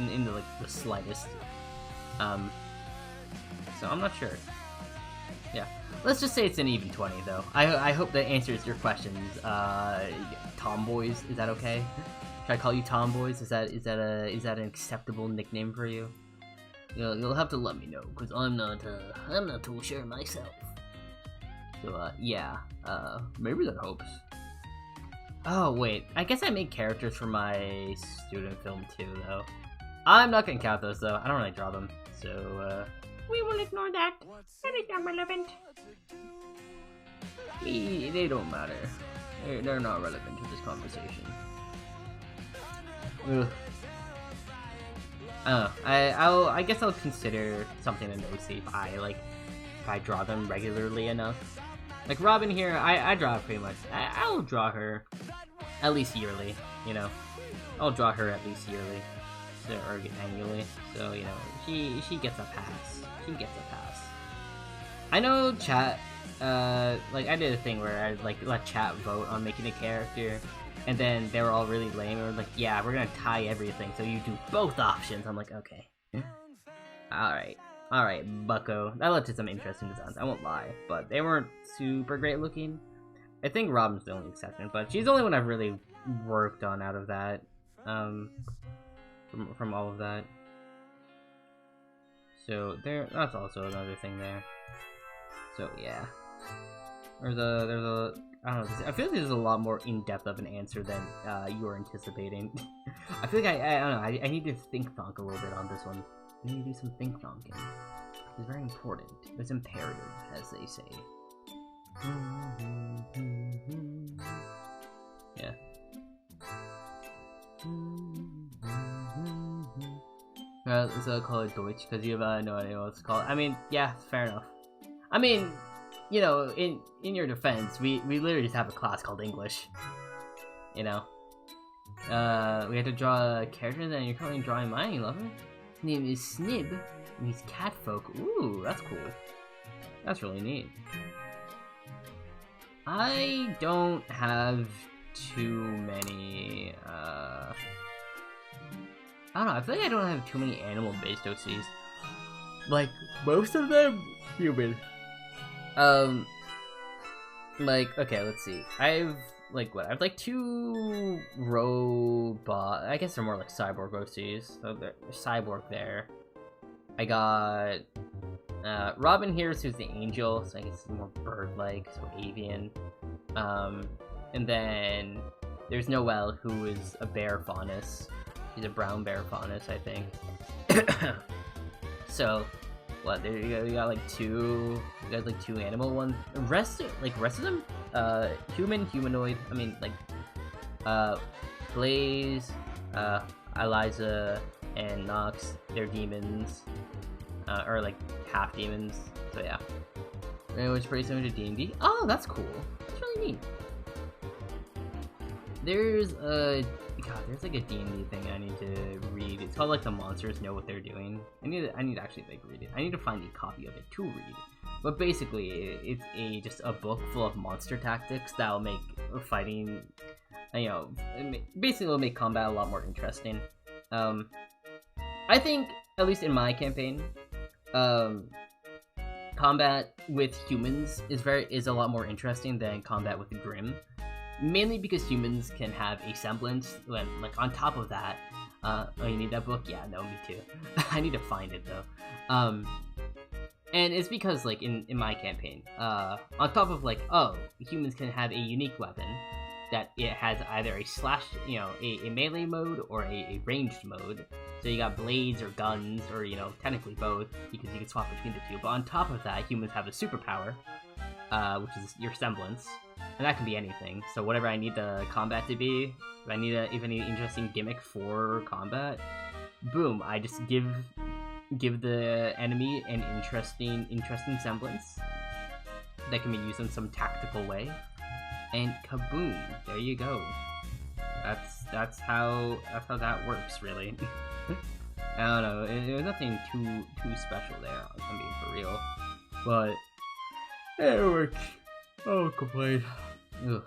in the, like, the slightest. So I'm not sure. Yeah, let's just say it's an even 20 though. I hope that answers your questions. Tomboys, is that okay? Should I call you Tomboys? Is that an acceptable nickname for you? You'll have to let me know, cause I'm not too sure myself. So yeah, maybe that helps. Oh wait, I guess I made characters for my student film too, though. I'm not gonna count those though. I don't really draw them, so we will ignore that. That is not relevant. They don't matter. They're not relevant to this conversation. Ugh. I guess I'll consider something a no-see if I draw them regularly enough. Like Robin here, I draw pretty much. I'll draw her at least yearly, you know. I'll draw her at least yearly, so, or annually. So you know, she gets a pass. She gets a pass. I know chat. Like I did a thing where I like let chat vote on making a character, and then they were all really lame. They were like, "Yeah, we're gonna tie everything, so you do both options." I'm like, "Okay, all right, Bucko." That led to some interesting designs. I won't lie, but they weren't super great looking. I think Robin's the only exception, but she's the only one I've really worked on out of that. From all of that. So that's also another thing there. So yeah. There's a I don't know. I feel like there's a lot more in depth of an answer than you were anticipating. I feel like I don't know. I need to think thonk a little bit on this one. I need to do some think thonking. It's very important. It's imperative, as they say. Yeah. So call it Deutsch because you have no idea what it's called. I mean, yeah, fair enough. I mean, you know, in your defense, we literally just have a class called English. You know, we had to draw characters, and you're currently drawing mine. You love it. His name is Snib, and he's catfolk. Ooh, that's cool. That's really neat. I don't have too many. I don't know. I feel like I don't have too many animal-based OCs. Like most of them, human. Like, okay, let's see. I've like 2 robot. I guess they're more like cyborg OCs. So there's cyborg there. I got Robin here, who's the angel, so I guess it's more bird-like, so avian. And then there's Noelle, who is a bear faunus. She's a brown bear faunus, I think. So, what? There you got like 2. You got like 2 animal ones. Rest of them, human, humanoid. I mean, like, Blaze, Eliza, and Nox. They're demons, or like half demons. So yeah, it was pretty similar to D&D. Oh, that's cool. That's really neat. There's like a D&D thing I need to read. It's called like the monsters know what they're doing. I need to actually like read it. I need to find a copy of it to read. But basically, it's just a book full of monster tactics that'll make fighting, you know, basically it'll make combat a lot more interesting. I think, at least in my campaign, combat with humans is a lot more interesting than combat with the Grimm. Mainly because humans can have a semblance, when, like, on top of that, oh, you need that book? Yeah, no, me too. I need to find it, though. And it's because, like, in my campaign, on top of, like, oh, humans can have a unique weapon, that it has either a slash, you know, a melee mode or a ranged mode. So you got blades or guns, or, you know, technically both, because you can swap between the two. But on top of that, humans have a superpower, which is your semblance. And that can be anything. So whatever I need the combat to be, if I need an interesting gimmick for combat, boom! I just give the enemy an interesting semblance that can be used in some tactical way, and kaboom! There you go. That's how that works, really. I don't know. It was nothing too special there. I'm being for real, but it works. Oh, complain. Ugh.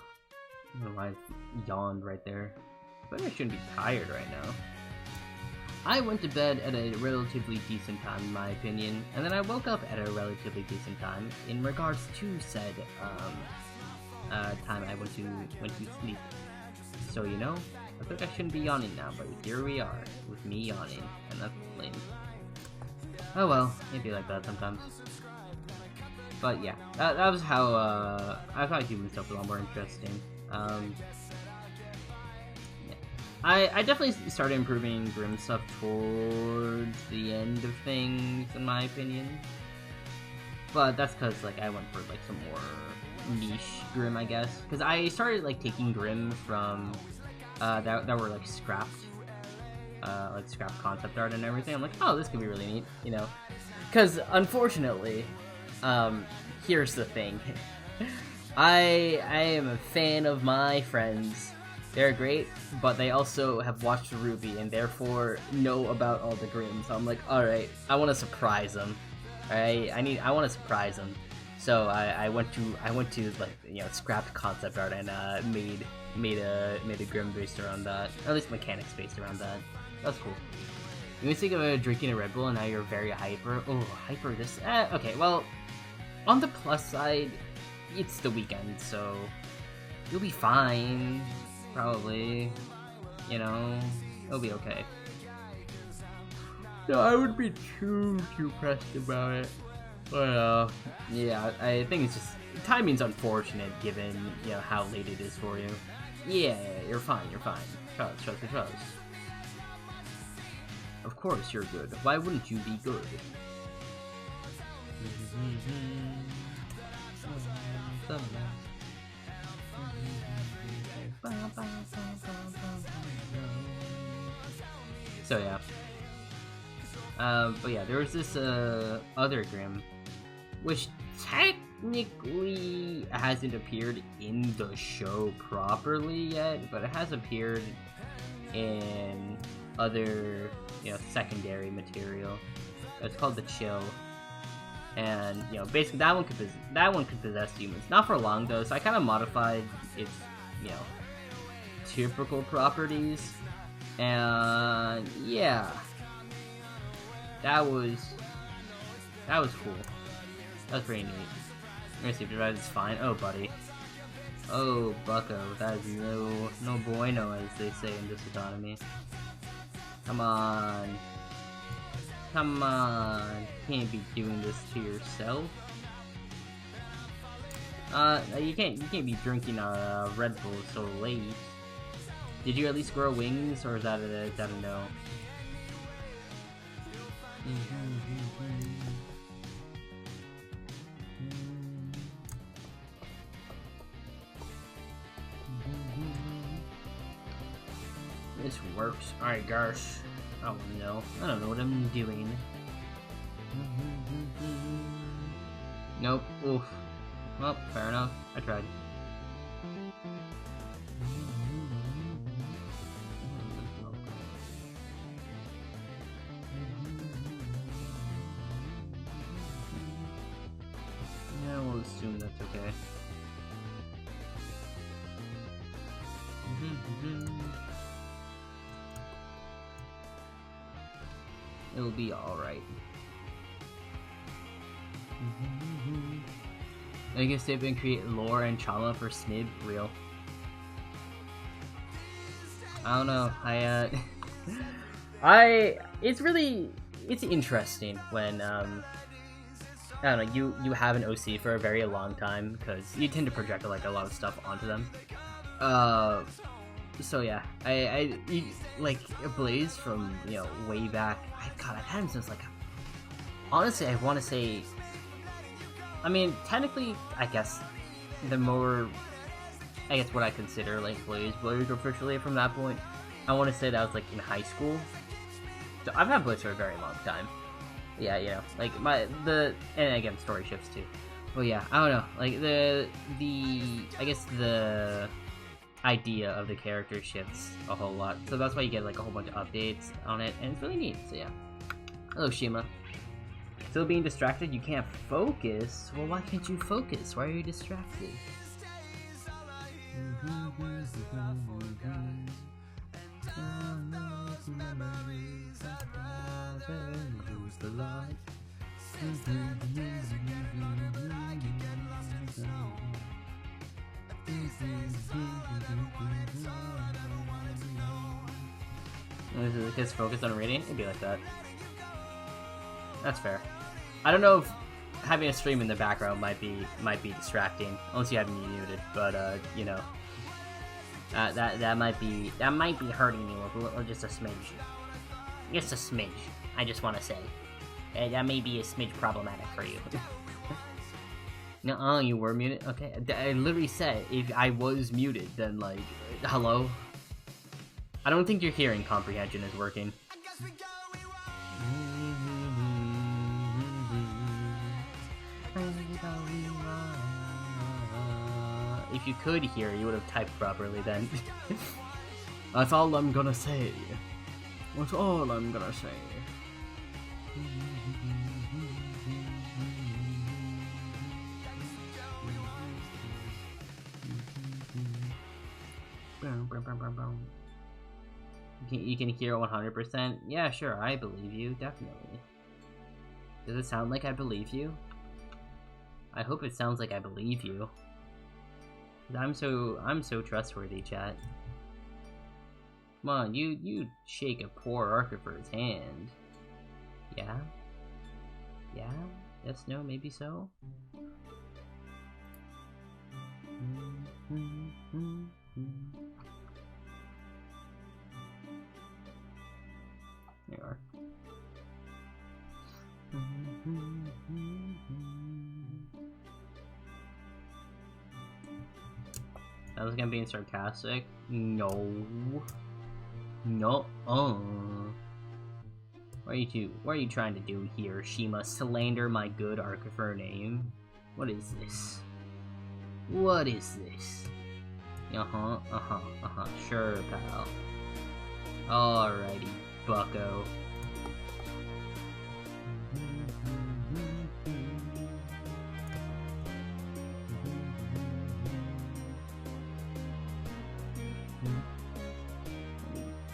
I yawned right there. But I shouldn't be tired right now. I went to bed at a relatively decent time, in my opinion, and then I woke up at a relatively decent time in regards to said time I went to sleep. So you know, I think I shouldn't be yawning now, but here we are with me yawning, and that's lame. Oh well, it'd be like that sometimes. But yeah, that was how I thought human stuff was a lot more interesting. I definitely started improving Grim stuff towards the end of things, in my opinion. But that's because like I went for like some more niche Grim, I guess. Because I started like taking Grim from that were like scrapped concept art and everything. I'm like, oh, this could be really neat, you know. Because unfortunately, here's the thing. I am a fan of my friends. They're great, but they also have watched Ruby and therefore know about all the Grimm. So I'm like, all right, I want to surprise them. All right, I want to surprise them. So I went to like, you know, scrapped concept art and made a Grimm based around that, or at least mechanics based around that. That's cool. You may think of drinking a Red Bull and now you're very hyper. Oh, hyper this. Okay, well, on the plus side, it's the weekend, so you'll be fine. Probably, you know, it'll be okay. No, I wouldn't be too pressed about it. But yeah, I think it's just timing's unfortunate given, you know, how late it is for you. Yeah, you're fine. Trust. Of course you're good. Why wouldn't you be good? So yeah. But yeah, there was this other Grimm, which technically hasn't appeared in the show properly yet, but it has appeared in other, you know, secondary material. It's called the Chill, and you know, basically that one could possess humans. Not for long though, so I kind of modified its, you know, typical properties, and yeah, that was cool. That was pretty neat. Let me see if the ride is fine. Oh, buddy. Oh, bucko. That is no bueno, as they say in this economy. Come on. You can't be doing this to yourself. You can't be drinking a Red Bull so late. Did you at least grow wings, or is that a no? This works. Alright, gosh. I don't know. I don't know what I'm doing. Nope. Oof. Well, fair enough. I tried. Yeah, we'll assume that's okay. It'll be alright. I guess they've been creating lore and trauma for Snib. Real. I don't know. It's interesting when I don't know, you have an OC for a very long time because you tend to project like a lot of stuff onto them. So yeah, I like Blaze from, you know, way back. God, I've had him since like, honestly, I want to say, I mean, technically, I guess what I consider like Blaze officially from that point, I want to say that was like in high school. So I've had Blaze for a very long time. Yeah, you know, like and again, story shifts too. Well, yeah, I don't know, like I guess the idea of the character shifts a whole lot, so that's why you get like a whole bunch of updates on it, and it's really neat. So yeah. Hello, Shima. Still being distracted? You can't focus? Well, why can't you focus? Why are you distracted? Because focused on reading, it'd be like that. That's fair. I don't know if having a stream in the background might be distracting, unless you have me muted. But you know, that might be hurting you or just a smidge. Just a smidge. I just want to say that may be a smidge problematic for you. No, you were muted. Okay, I literally said if I was muted, then like, hello. I don't think your hearing comprehension is working. If you could hear, you would have typed properly then. That's all I'm gonna say. That's all I'm gonna say. You can hear 100%? Yeah, sure, I believe you, definitely. Does it sound like I believe you? I hope it sounds like I believe you. I'm so trustworthy, chat. Come on, you shake a poor Archifer's hand. Yeah? Yeah? Yes, no, maybe so? There you are. That was gonna be sarcastic? No. No. What are you trying to do here, Shima? Slander my good Archifer name? What is this? What is this? Sure, pal. Alrighty, bucko.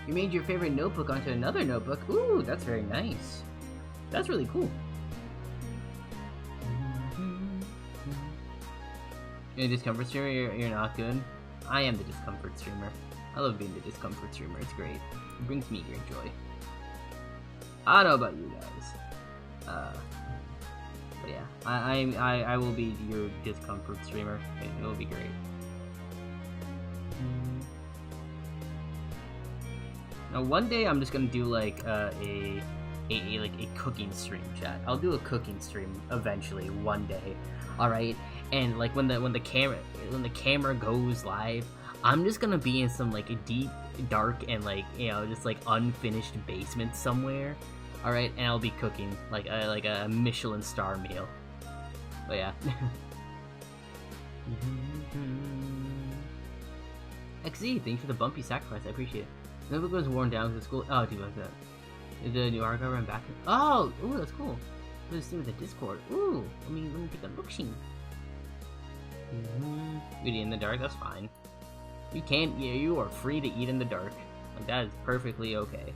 You made your favorite notebook onto another notebook. Ooh, that's very nice. That's really cool. You're a discomfort streamer? You're not good? I am the discomfort streamer. I love being the discomfort streamer. It's great. It brings me great joy. I don't know about you guys. But yeah, I will be your discomfort streamer. It will be great. Now one day I'm just gonna do like a cooking stream, chat. I'll do a cooking stream eventually one day. All right, and like when the camera goes live, I'm just gonna be in some like a deep, dark, and like, you know, just like unfinished basement somewhere. All right, and I'll be cooking like a Michelin star meal. But yeah. XZ, thanks for the bumpy sacrifice. I appreciate it. The notebook was worn down to school. Oh, do you like that? Is the new archive run back? Oh, ooh, that's cool. Let's see with the Discord. Ooh, let me take a look. Eat in the dark. That's fine. You can. Yeah, you are free to eat in the dark. Like, that is perfectly okay.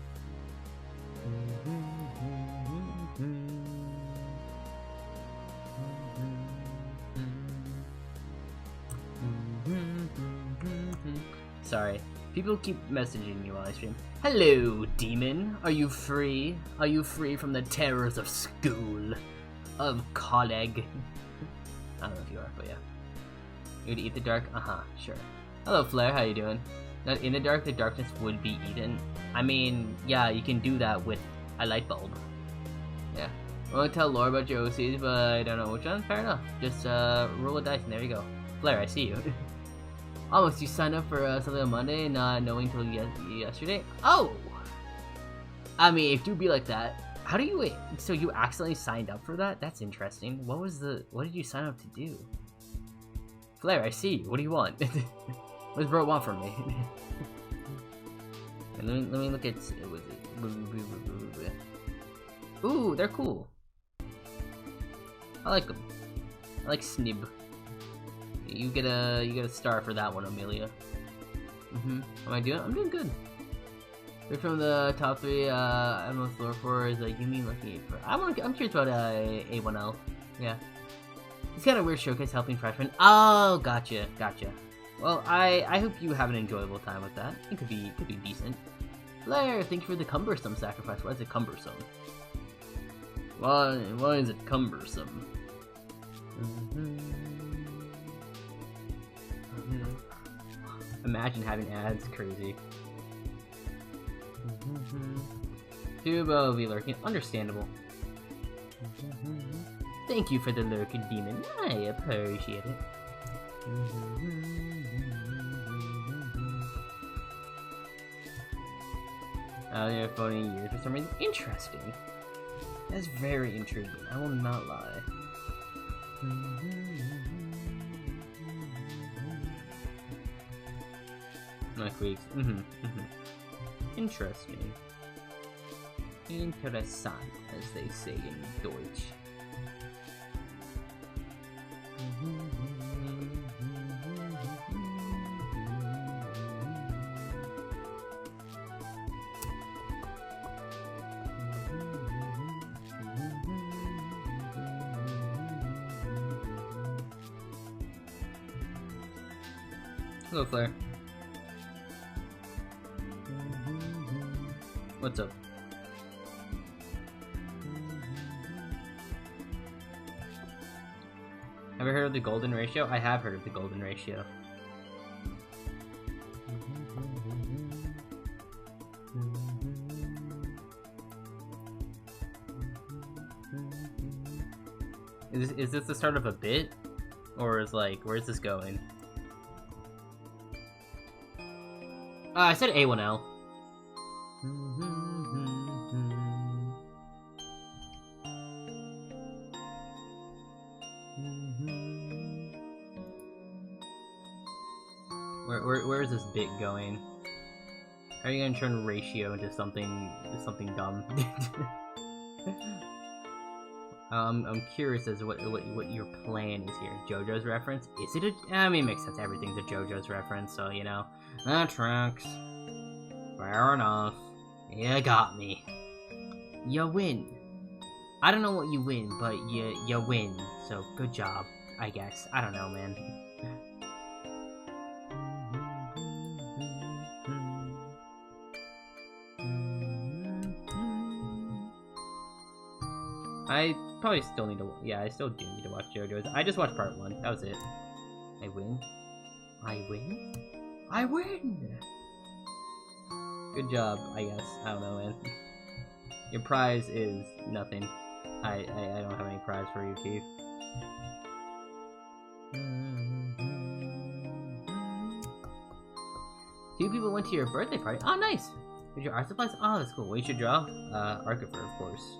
Sorry. People keep messaging me while I stream. Hello, demon. Are you free? Are you free from the terrors of school? Of college? I don't know if you are, but yeah. You would eat the dark? Sure. Hello, Flair. How you doing? Not in the dark, the darkness would be eaten. I mean, yeah, you can do that with a light bulb. Yeah. I want to tell Laura about your OCs, but I don't know which one. Fair enough. Just roll a dice and there you go. Flair, I see you. Almost, you signed up for something on Monday, not knowing till yesterday? Oh! I mean, if you be like that, how do you wait? So you accidentally signed up for that? That's interesting. What did you sign up to do? Flair, I see you. What do you want? What does bro want from me? And let me look at... Ooh, they're cool. I like them. I like Snib. You get a star for that one, Amelia. Am I doing? I'm doing good. Which from the top 3 I'm most lore for is Yumi looking for. I'm curious about A1L. Yeah. It's kind of weird showcase helping freshmen. Oh, gotcha. Well, I hope you have an enjoyable time with that. It could be decent. Blair, thank you for the cumbersome sacrifice. Why is it cumbersome? Why is it cumbersome? Imagine having ads, crazy. Tubo will be lurking, understandable. Thank you for the lurking demon, I appreciate it. Oh, you're voting years for some reason. Interesting. That's very intriguing, I will not lie. Like weeks. Interesting. Interessant, as they say in Deutsch. Hello, Flair. What's up? Have you heard of the golden ratio? I have heard of the golden ratio. Is this the start of a bit? Or is where's this going? I said A1L. Where is this bit going? How are you gonna turn ratio into something dumb? I'm curious as to what your plan is here. JoJo's reference? Is it I mean, it makes sense. Everything's a JoJo's reference, so you know. That tracks. Fair enough. You got me. You win. I don't know what you win, but you win. So good job, I guess. I don't know, man. I probably still need to. Yeah, I still do need to watch JoJo's. I just watched part 1. That was it. I win. I win. I win. Good job, I guess. I don't know, man. Your prize is nothing. I don't have any prize for you, Chief. 2 people went to your birthday party. Oh, nice. Did your art supplies? Oh, that's cool. What you should draw? Archifer, of course.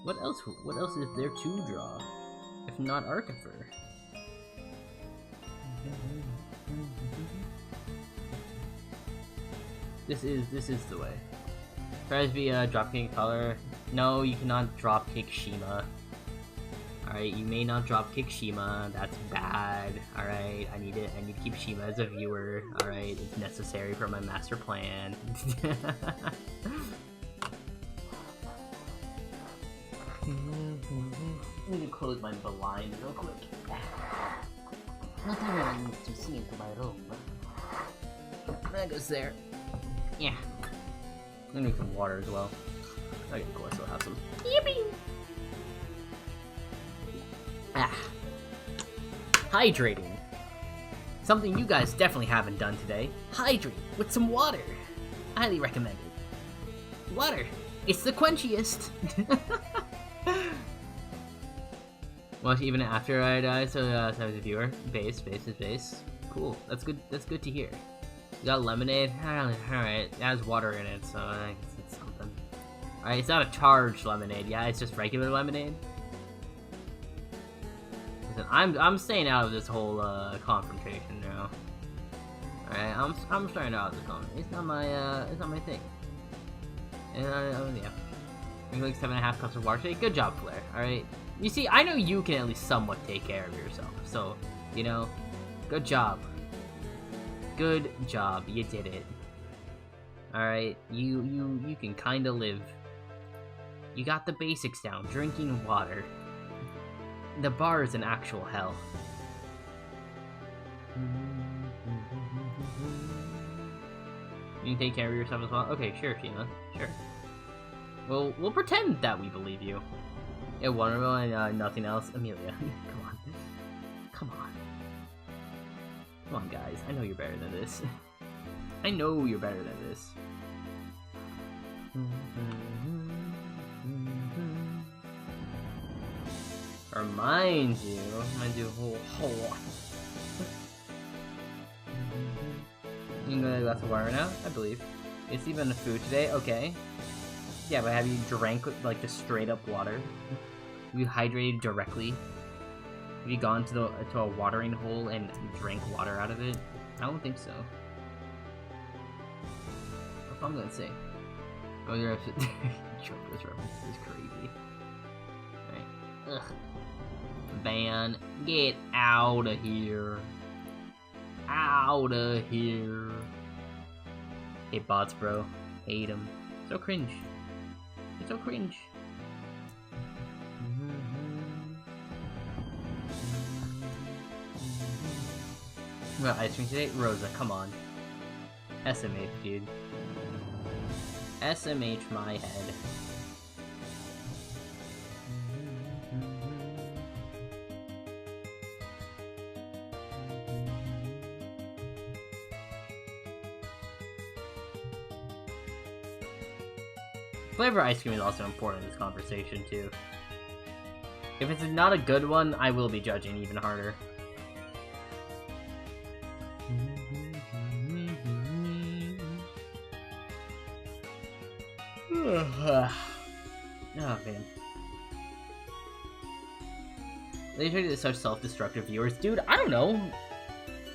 What else is there to draw, if not Archifer? This is the way. Tries to be a dropkick color. No, you cannot dropkick Shima. Alright, you may not dropkick Shima. That's bad. Alright, I need to keep Shima as a viewer. Alright, it's necessary for my master plan. Let me close my blind real quick. Not everyone needs to see into my room. That goes there. Yeah. I'm gonna need some water as well. Okay, cool, I still have some. Yippee! Hydrating. Something you guys definitely haven't done today. Hydrate with some water. Highly recommended. Water. It's the quenchiest. Watch even after I die, so as a viewer. Base is base. Cool. That's good to hear. You got lemonade? Alright, it has water in it, so I guess it's something. Alright, it's not a charged lemonade, yeah, it's just regular lemonade. Listen, I'm staying out of this whole confrontation now. Alright, I'm staying out of this confrontation. It's not my thing. And yeah. Drink like 7.5 cups of water today. Good job, Flair. Alright. You see, I know you can at least somewhat take care of yourself, so, you know, good job. Good job, you did it. Alright, you can kinda live. You got the basics down, drinking water. The bar is an actual hell. You can take care of yourself as well? Okay, sure, Sheena. Sure. We'll pretend that we believe you. Yeah, Wonderful and nothing else. Amelia, come on. Come on. Come on, guys. I know you're better than this. I know you're better than this. Remind you. Remind you a whole lot. You can go to a glass of water now, I believe. It's even the food today, okay. Yeah, but have you drank, like, the straight-up water? Have you hydrated directly? Have you gone to a watering hole and drank water out of it? I don't think so. That's all I'm gonna say. Oh, you're this reference is crazy. Alright. Ugh. Van, get out of here. Out of here. Hate bots, bro. Hate them. So cringe. It's so cringe. We got ice cream today? Rosa, come on. SMH, dude. SMH my head. Flavor ice cream is also important in this conversation, too. If it's not a good one, I will be judging even harder. Oh, man. They treated as such self-destructive viewers. Dude, I don't know.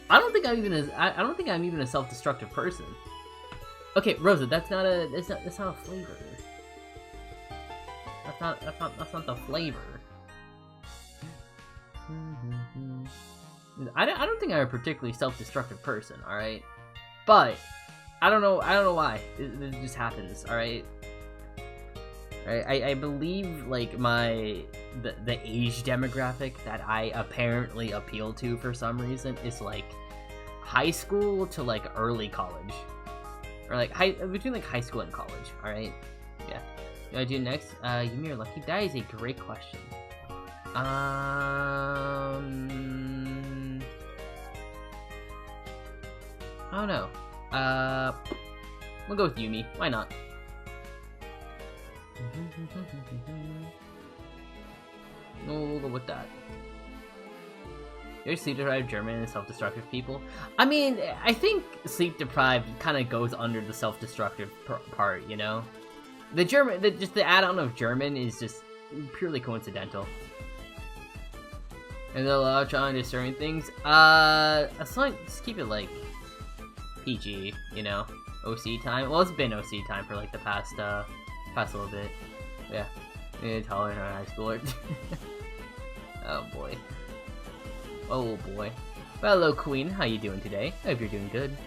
I don't think I'm even a self-destructive person. Okay, Rosa, that's not a flavor. That's not the flavor. I don't think I'm a particularly self-destructive person, alright? But I don't know why. It just happens, alright? I believe, like, the age demographic that I apparently appeal to for some reason is, like, high school to, like, early college. Or, like, between, like, high school and college, alright? Yeah. What do I do next? Ymir Lucky, that is a great question. I don't know. We'll go with Yumi. Why not? We'll go with that. You're sleep-deprived German and self-destructive people? I mean, I think sleep-deprived kind of goes under the self-destructive part, you know? The German, just the add-on of German is just purely coincidental. And they'll allow trying to certain things. Just keep it like PG, you know, OC time. Well, it's been OC time for like the past little bit. Yeah, maybe taller than a high schooler. Oh boy. Oh boy. Well, hello, Queen. How you doing today? I hope you're doing good.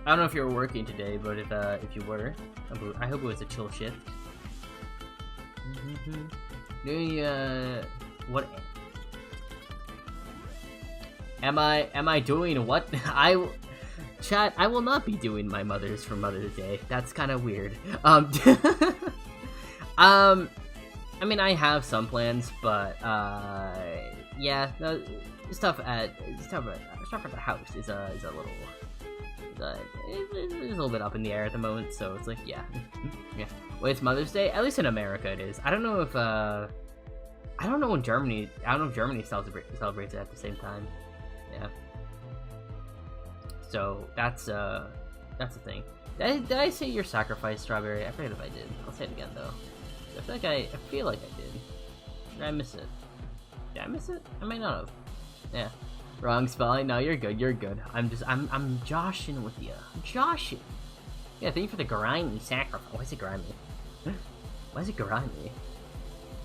I don't know if you were working today, but if you were, I hope it was a chill shift. What? Am I doing what? Chat, I will not be doing my mother's for Mother's Day. That's kind of weird. I mean, I have some plans, but yeah, no, stuff at the house is a little bit up in the air at the moment. So it's like, yeah, yeah. Well, it's Mother's Day. At least in America, it is. I don't know if I don't know in Germany. I don't know if Germany celebrates it at the same time. Yeah. So that's the thing. Did I say your sacrifice, Strawberry? I forget if I did. I'll say it again though. I feel like I did. Did I miss it? Did I miss it? I might not have. Yeah. Wrong spelling. No, you're good. You're good. I'm joshing with you. I'm joshing. Yeah, thank you for the grimy sacrifice. Why is it grimy? Why is it grimy?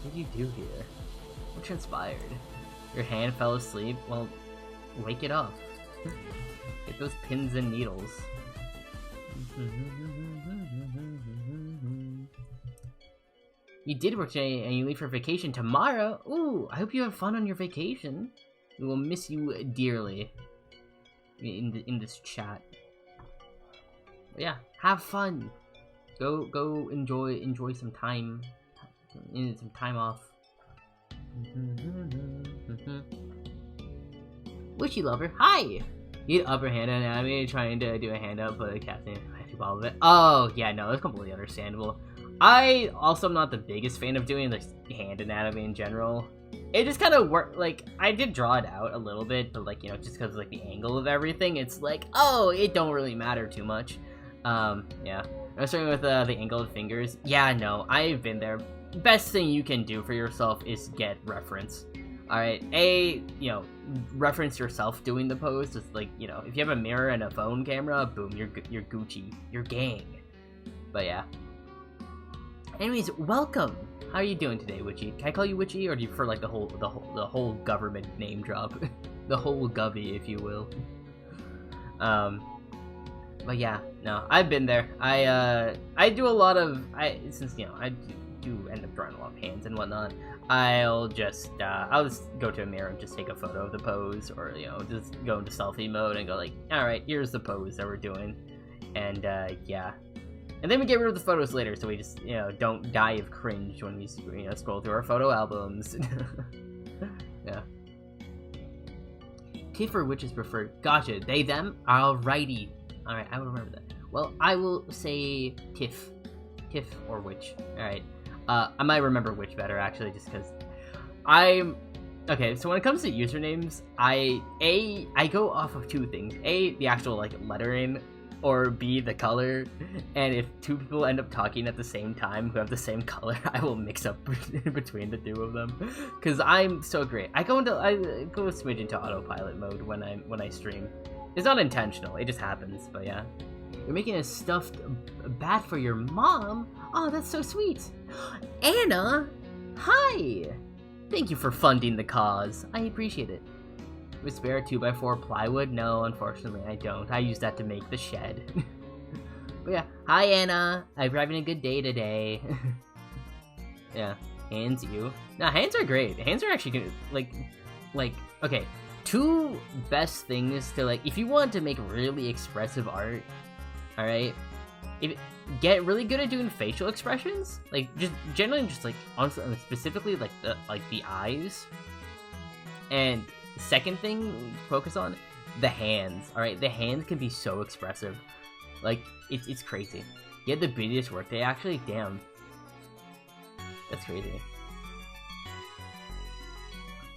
What did you do here? What transpired? Your hand fell asleep? Well, rake it off. Get those pins and needles. You did work today and you leave for vacation tomorrow? Ooh, I hope you have fun on your vacation. We will miss you dearly in this chat. But yeah, have fun. Go enjoy some time. Some time off. Wishy lover, hi! You had upper hand anatomy trying to do a hand up, but casting all of it. Oh, yeah, no, that's completely understandable. I also am not the biggest fan of doing the hand anatomy in general. It just kind of worked, like, I did draw it out a little bit, but, like, you know, just because of, like, the angle of everything, it's like, oh, it don't really matter too much. Yeah. I'm starting with, the angled fingers. Yeah, no, I've been there. Best thing you can do for yourself is get reference. Alright, you know, reference yourself doing the pose. Just, like, you know, if you have a mirror and a phone camera, boom, you're Gucci. You're gang. But, yeah. Anyways, welcome! How are you doing today, Witchy? Can I call you Witchy, or do you prefer like the whole government name drop? The whole govy, if you will. But yeah, no, I've been there. I do a lot of, since, you know, I do end up drawing a lot of hands and whatnot, I'll just go to a mirror and just take a photo of the pose, or, you know, just go into selfie mode and go like, alright, here's the pose that we're doing. And, yeah. And then we get rid of the photos later, so we just, you know, don't die of cringe when we, you know, scroll through our photo albums. Yeah. Tiff or which is preferred? Gotcha. They, them? Alrighty. Alright, I will remember that. Well, I will say Tiff. Tiff or which. Alright. I might remember which better, actually, just because okay, so when it comes to usernames, I go off of two things. A, the actual, like, lettering, or B, the color, and if two people end up talking at the same time who have the same color, I will mix up between the two of them, because I'm so great. I go a smidge into autopilot mode when I stream. It's not intentional, it just happens, but yeah. You're making a stuffed bat for your mom? Oh, that's so sweet. Anna, hi! Thank you for funding the cause. I appreciate it. With spare 2x4 plywood? No, unfortunately I don't. I use that to make the shed. But yeah, hi Anna. I'm having a good day today. Yeah, hands you. Nah, hands are great. Hands are actually good. Like, okay. Two best things to, like, if you want to make really expressive art, alright? Get really good at doing facial expressions. Like, just generally just, like, honestly, specifically, like, the eyes. And second thing, focus on the hands. All right, the hands can be so expressive, like it's crazy. You had the busiest workday, actually. Damn, that's crazy.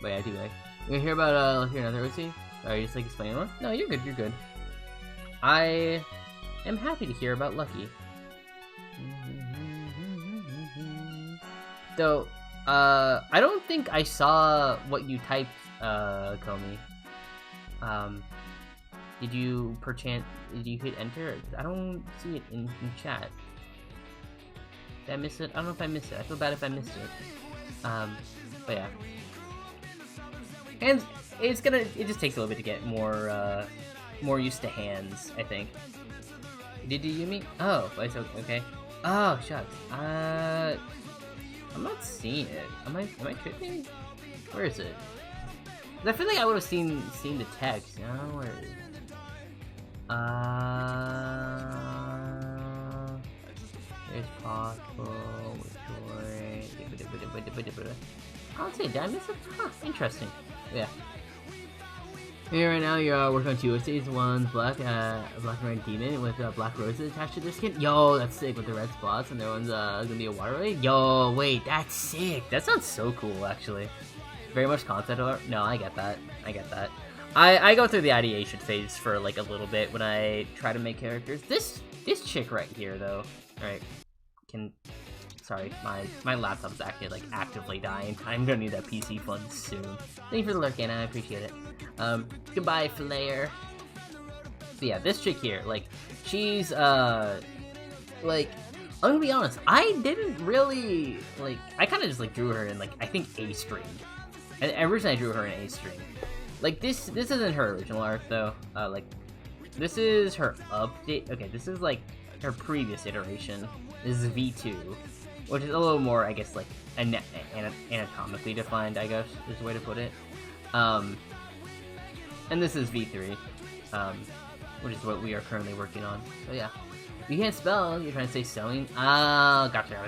But yeah, I do like. You wanna hear about hear another OC? Are you just like explaining more? No, you're good. You're good. I am happy to hear about Lucky. Though, I don't think I saw what you typed. Komi. Did you hit enter? I don't see it in chat. Did I miss it? I don't know if I missed it. I feel bad if I missed it. But yeah. Hands, it just takes a little bit to get more used to hands, I think. Did you me? Oh, it's okay. Oh, shucks. I'm not seeing it. Am I tripping? Where is it? I feel like I would have seen the text. Oh, where is it? It's possible. I'll say, did I miss it? Huh, interesting. Yeah. Here right now, you're working on two OCs. One's black and red demon with black roses attached to their skin. Yo, that's sick with the red spots, and the one's gonna be a water lily. Yo, wait, that's sick. That sounds so cool, actually. Very much concept art. No, I get that. I go through the ideation phase for like a little bit when I try to make characters. This chick right here, though. All right, sorry, my laptop's actually like actively dying. I'm gonna need that PC fund soon. Thank you for the lurk, Anna. I appreciate it. Goodbye, Flair. But yeah, this chick here, like, she's like, I'm gonna be honest. I didn't really like. I kind of just like drew her in like I think A string. And originally I drew her in A string. Like, this isn't her original art, though. Like, this is her update. Okay, this is, like, her previous iteration. This is V2, which is a little more, I guess, like, anatomically defined, I guess, is the way to put it. And this is V3, which is what we are currently working on. So, yeah. You can't spell, you're trying to say sewing? Oh, gotcha.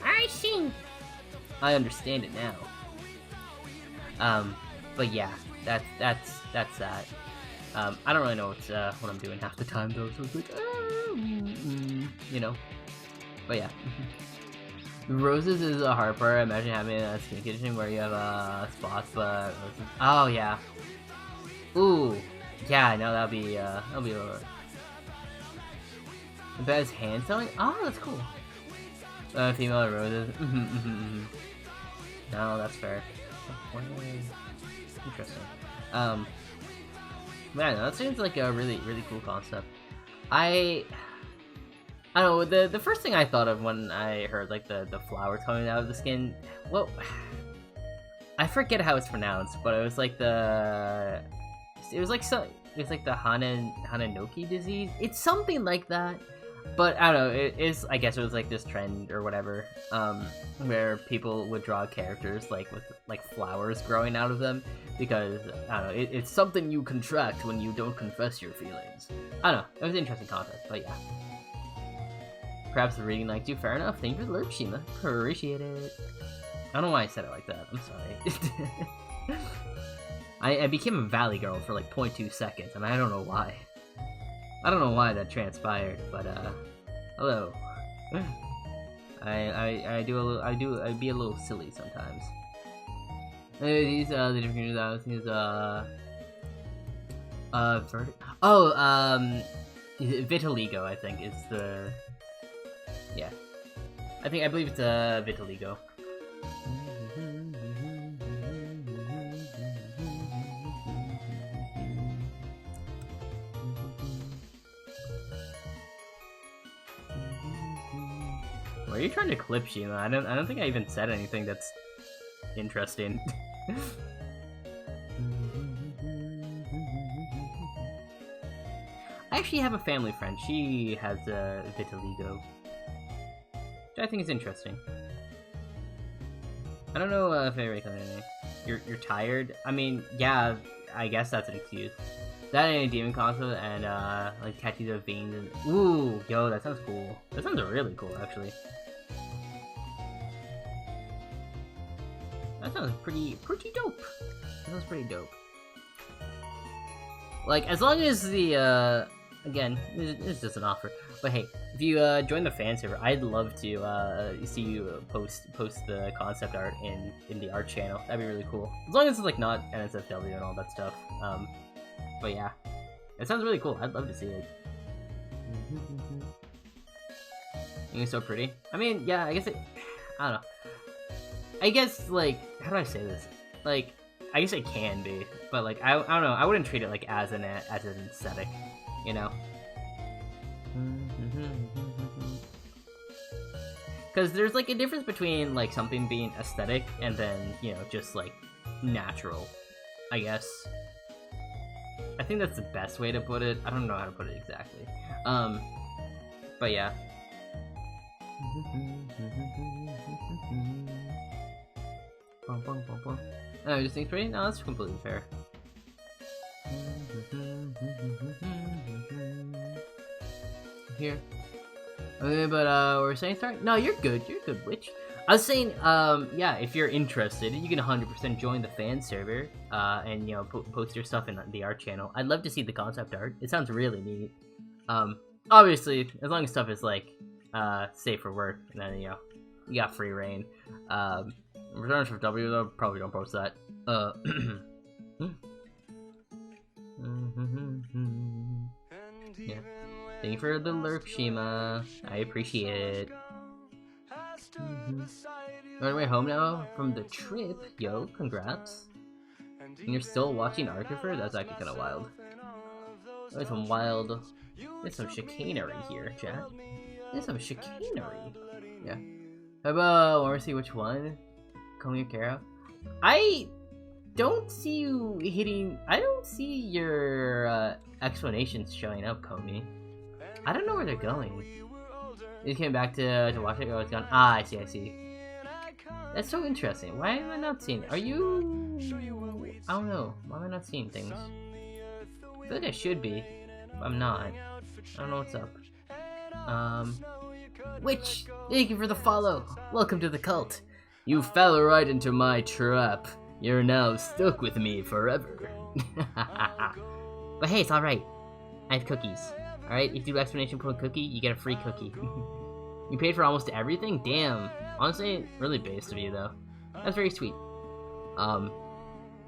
I see. I understand it now. But yeah, that's that. I don't really know what I'm doing half the time though, so it's like, you know. But yeah. Roses is a hard part. Imagine having a skin condition where you have spots, but roses. Oh yeah. Ooh, yeah. No, that'll be a little. The best hand sewing? Oh, that's cool. Female roses. No, that's fair. Interesting. Man, that seems like a really cool concept. I don't know, the first thing I thought of when I heard like the flowers coming out of the skin, well, I forget how it's pronounced, but it was like the Hananoki disease. It's something like that. But I don't know, I guess it was like this trend or whatever, where people would draw characters like with like flowers growing out of them, because I don't know, it's something you contract when you don't confess your feelings. I don't know, it was an interesting concept, but yeah. Perhaps the reading liked you, fair enough. Thank you for the lurk, Shima. Appreciate it. I don't know why I said it like that. I'm sorry. I became a Valley Girl for like 0.2 seconds, and I don't know why. I don't know why that transpired, but hello. I'd be a little silly sometimes. These the different things Vitiligo, I think is the, yeah. I believe it's Vitiligo. Why are you trying to clip, Shima? I don't think I even said anything that's interesting. I actually have a family friend. She has vitiligo, which I think is interesting. I don't know if I recommend anything. You're tired? I mean, yeah, I guess that's an excuse. That ain't a demon console, and like tattoos of veins and ooh, yo, that sounds cool. That sounds really cool, actually. That sounds pretty dope. That sounds pretty dope. Like, as long as the again, it's just an offer. But hey, if you join the fan server, I'd love to see you post the concept art in the art channel. That'd be really cool. As long as it's like not NSFW and all that stuff. But yeah, it sounds really cool. I'd love to see it. It's so pretty. I mean, yeah, I guess I don't know. I guess, like, how do I say this? Like, I guess it can be, but like, I don't know. I wouldn't treat it like as an aesthetic, you know? Because there's like a difference between like something being aesthetic and then, you know, just like natural, I guess. I think that's the best way to put it. I don't know how to put it exactly. But yeah. Oh, you just think pretty? No, that's completely fair. Here. Okay, but we're saying start? No, you're good, witch. I was saying, yeah, if you're interested, you can 100% join the fan server, and, you know, post your stuff in the art channel. I'd love to see the concept art. It sounds really neat. Obviously, as long as stuff is, like, safe for work, and then, you know, you got free reign. Returns for W, though, probably don't post that. Yeah. Thank you for the lurk, Shima. I appreciate it. On your way home now from the trip, yo, congrats. And you're still watching Archifer? That's actually kind of wild. There's some wild... There's some chicanery here, chat. There's some chicanery. Yeah. How about... want to see which one? Komi or Kara? don't see you hitting. I don't see your explanations showing up, Comey. I don't know where they're going. You came back to watch it. Oh, it's gone. Ah, I see. I see. That's so interesting. Why am I not seeing it? Are you? I don't know. Why am I not seeing things? I feel like I should be, but I'm not. I don't know what's up. Witch, thank you for the follow. Welcome to the cult. You fell right into my trap. You're now stuck with me forever. But hey, it's alright. I have cookies. Alright, if you do explanation point cookie, you get a free cookie. You paid for almost everything? Damn. Honestly, really based of you, though. That's very sweet.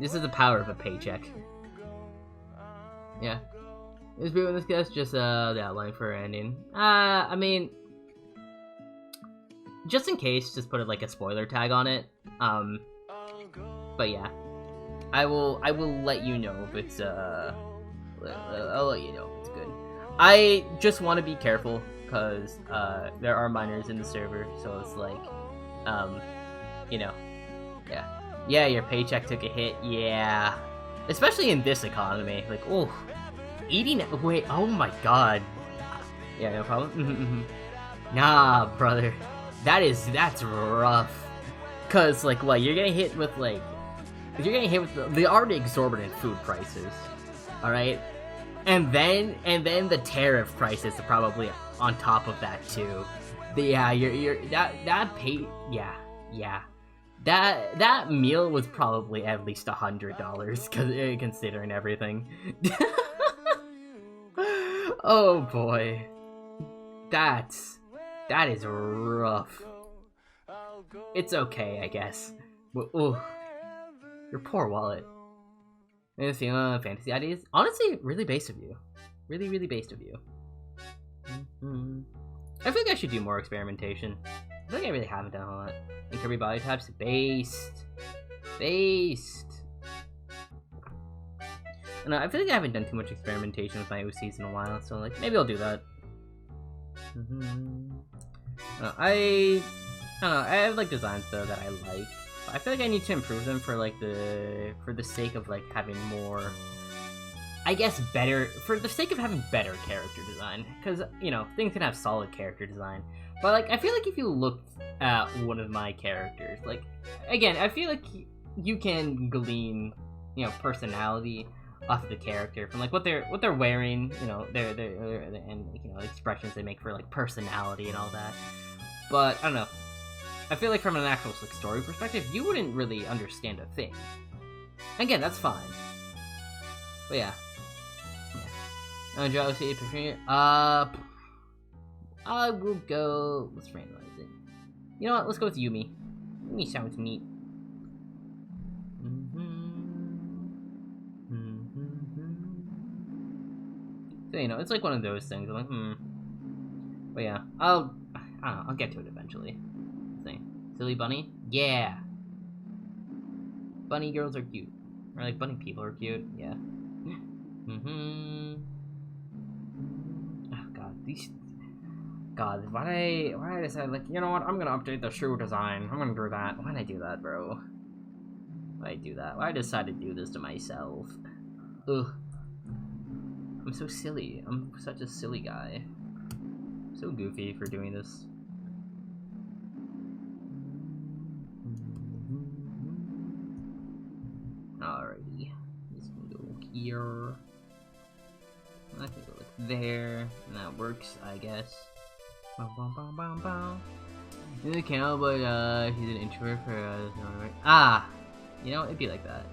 This is the power of a paycheck. Yeah. This video in this case, just the outline for ending. I mean, just in case, just put it like a spoiler tag on it. But yeah, I will let you know if it's I'll let you know if it's good. I just want to be careful because there are minors in the server, so it's like, you know, yeah, your paycheck took a hit, yeah, especially in this economy, like, oh. Eating. Wait. Oh my god. Yeah, no problem. Nah, brother. That's rough. Cause like, what you're getting hit with the already exorbitant food prices. All right, and then the tariff prices are probably on top of that too. Yeah, that pay. Yeah. That meal was probably at least $100 considering everything. Oh boy, that is rough. It's okay, I guess. But, oh, your poor wallet. Anything fantasy ideas? Honestly, really based of you. Really based of you. I feel like I should do more experimentation. I feel like I really haven't done a lot. And Kirby body types, based. And I feel like I haven't done too much experimentation with my OCs in a while, so like maybe I'll do that. I don't know. I have like designs though that I like. But I feel like I need to improve them for like for the sake of like having more. I guess for the sake of having better character design, because you know things can have solid character design, but like I feel like if you looked at one of my characters, like again, I feel like you can glean, you know, personality off of the character from like what they're wearing, you know, their and you know expressions they make for like personality and all that. But I don't know. I feel like from an actual like story perspective, you wouldn't really understand a thing. Again, that's fine. But yeah. Jealousy, I will go. Let's randomize it. You know what? Let's go with Yumi. Yumi sounds neat. So you know, it's like one of those things. I'm like, But yeah, I don't know. I'll get to it eventually. Let's see. Silly bunny? Yeah. Bunny girls are cute. Or like bunny people are cute. Yeah. Oh god, God, why did I decide, like, you know what, I'm gonna update the shoe design. I'm gonna do that. Why did I do that, bro? Why did I do that? Why did I decide to do this to myself? Ugh. I'm so silly. I'm such a silly guy. I'm so goofy for doing this. Alrighty. Just gonna go here. I can go like there. And that works, I guess. In the camera, but he's an introvert for right? Ah! You know, it'd be like that.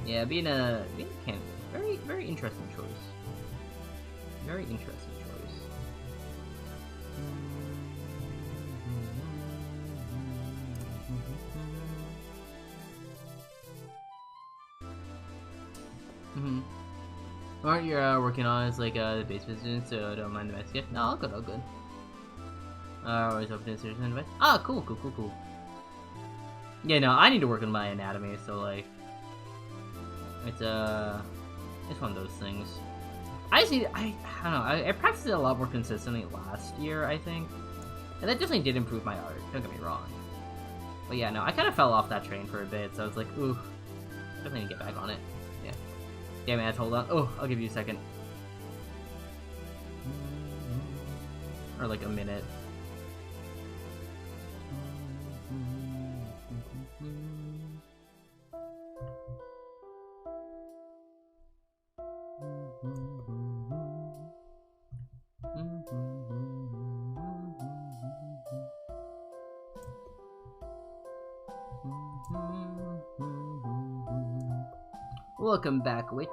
Yeah, being a candidate. Very interesting choice. Very interesting choice. Aren't you working on is like the base business, so don't mind the mess gift? No, all good, all good. Always open to citizen advice. Ah, cool, cool, cool, cool. Yeah, no, I need to work on my anatomy, so like, it's one of those things. I don't know, I practiced it a lot more consistently last year, I think, and that definitely did improve my art. Don't get me wrong. But yeah, no, I kind of fell off that train for a bit, so I was like, ooh, definitely need to get back on it. Yeah. Damn it, hold on. Oh, I'll give you a second. Or like a minute. Welcome back, witch.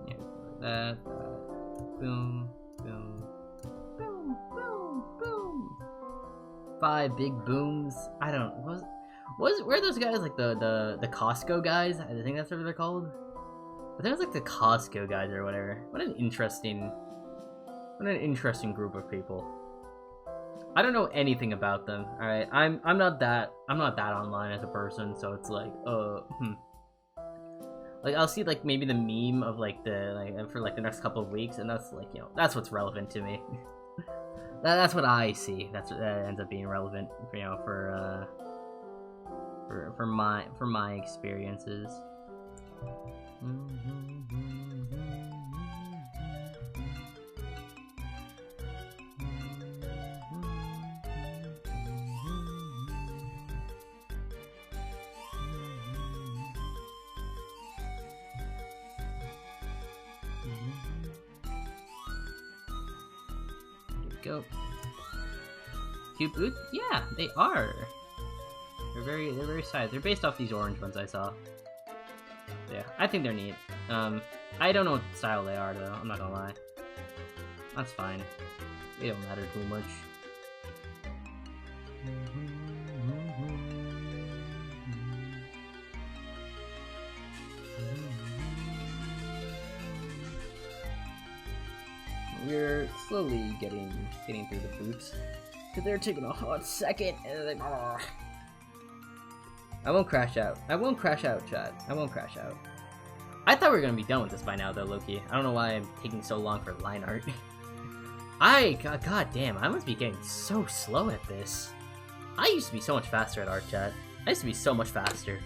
Yeah, that. Boom, boom, boom, boom, boom. 5 big booms. I don't. Where are those guys, like the Costco guys? I think that's what they're called. I think it's like the Costco guys or whatever. What an interesting group of people. I don't know anything about them. All right, I'm not that online as a person, so it's like like I'll see like maybe the meme of like for like the next couple of weeks, and that's like, you know, that's what's relevant to me. That's what I see. That ends up being relevant, you know, for my experiences. Go. Cute boots? Yeah, they are. They're very sized. They're based off these orange ones I saw. Yeah, I think they're neat. I don't know what style they are though, I'm not gonna lie. That's fine. They don't matter too much. We're slowly getting through the boots. Cause they're taking a hot second and like, oh. I won't crash out. I won't crash out, chat. I won't crash out. I thought we were gonna be done with this by now though, Loki. I don't know why I'm taking so long for line art. God damn, I must be getting so slow at this. I used to be so much faster at art, chat. I used to be so much faster.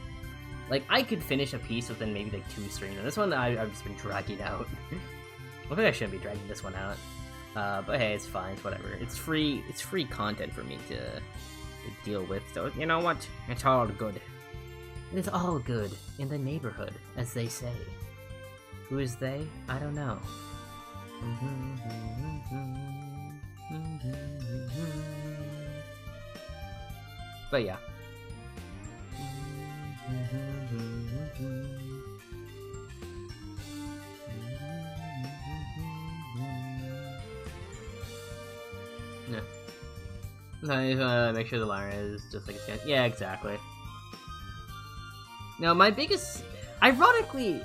Like, I could finish a piece within maybe like 2 streams, and this one I've just been dragging out. Well, maybe I shouldn't be dragging this one out. But hey, it's fine, it's whatever. It's free content for me to deal with, so you know what? It's all good. It is all good in the neighborhood, as they say. Who is they? I don't know. But yeah. Yeah. I just wanna make sure the liner is just like it's gonna. Yeah, exactly. No, my biggest, ironically,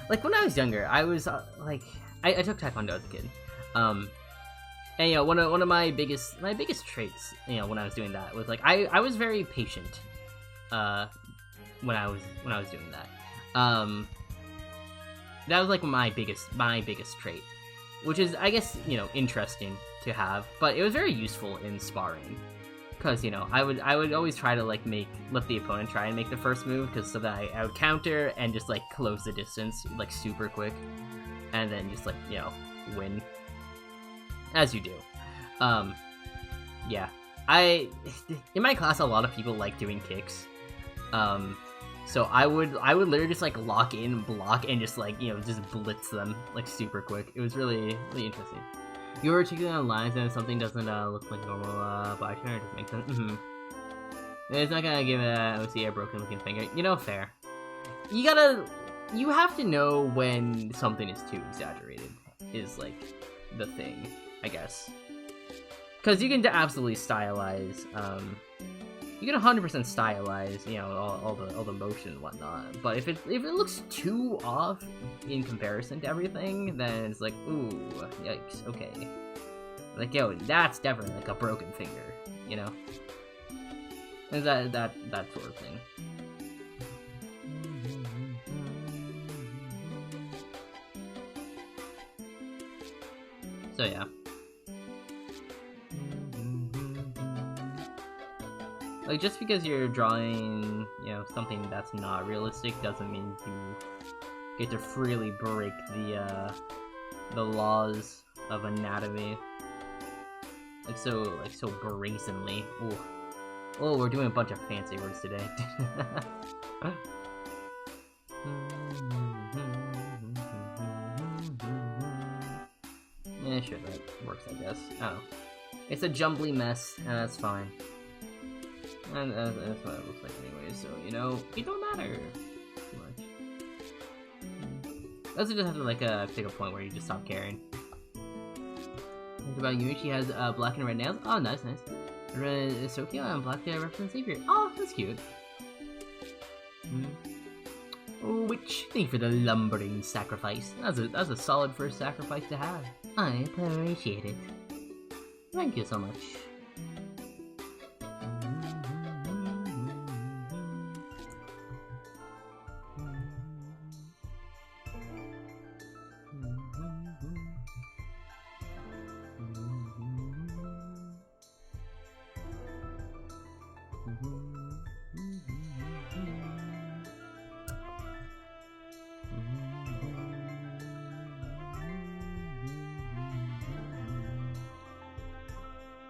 like when I was younger, I was like, I took Taekwondo as a kid, and you know, one of my biggest traits, you know, when I was doing that was like I was very patient, when I was doing that, that was like my biggest trait, which is, I guess, you know, interesting to have, but it was very useful in sparring. Because, you know, I would always try to, like, let the opponent try and make the first move, because so that I would counter and just, like, close the distance, like, super quick. And then just, like, you know, win. As you do. Yeah. In my class, a lot of people like doing kicks. So I would literally just, like, lock in, block, and just, like, you know, just blitz them, like, super quick. It was really, really interesting. You were checking on lines and if something doesn't look like normal body turn, it just makes sense. It's not gonna give OC a broken looking finger. You know, fair. You gotta you have to know when something is too exaggerated, is like the thing, I guess. Because you can absolutely stylize, you can 100% stylize, you know, all the motion and whatnot. But if it looks too off in comparison to everything, then it's like, ooh, yikes, okay. Like, yo, that's definitely like a broken finger, you know? And that sort of thing. So yeah. Like, just because you're drawing, you know, something that's not realistic doesn't mean you get to freely break the laws of anatomy. Like so brazenly. Ooh. Oh, we're doing a bunch of fancy words today. Yeah, sure, that works, I guess. Oh. It's a jumbly mess, and that's fine. And that's what it looks like anyway, so, you know, it don't matter too much. I also just have to, like, pick a point where you just stop caring. Think about Yumi, she has black and red nails. Oh, nice. Red is so cute, and black there represents Xavier. Oh, that's cute. Oh, which, thank you for the lumbering sacrifice. That's a solid first sacrifice to have. I appreciate it. Thank you so much.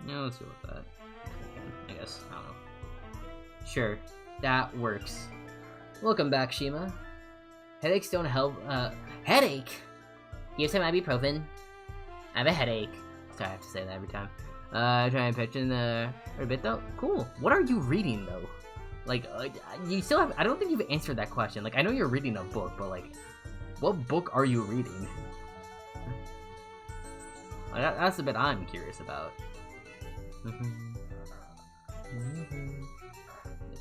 Yeah, let's go with that. I guess. I don't know. Sure, that works. Welcome back, Shima. Headaches don't help. Headache? You have some ibuprofen? I have a headache. Sorry, I have to say that every time. Try and pitch in a bit though. Cool. What are you reading though? Like, you still have. I don't think you've answered that question. Like, I know you're reading a book, but like, what book are you reading? That's the bit I'm curious about. So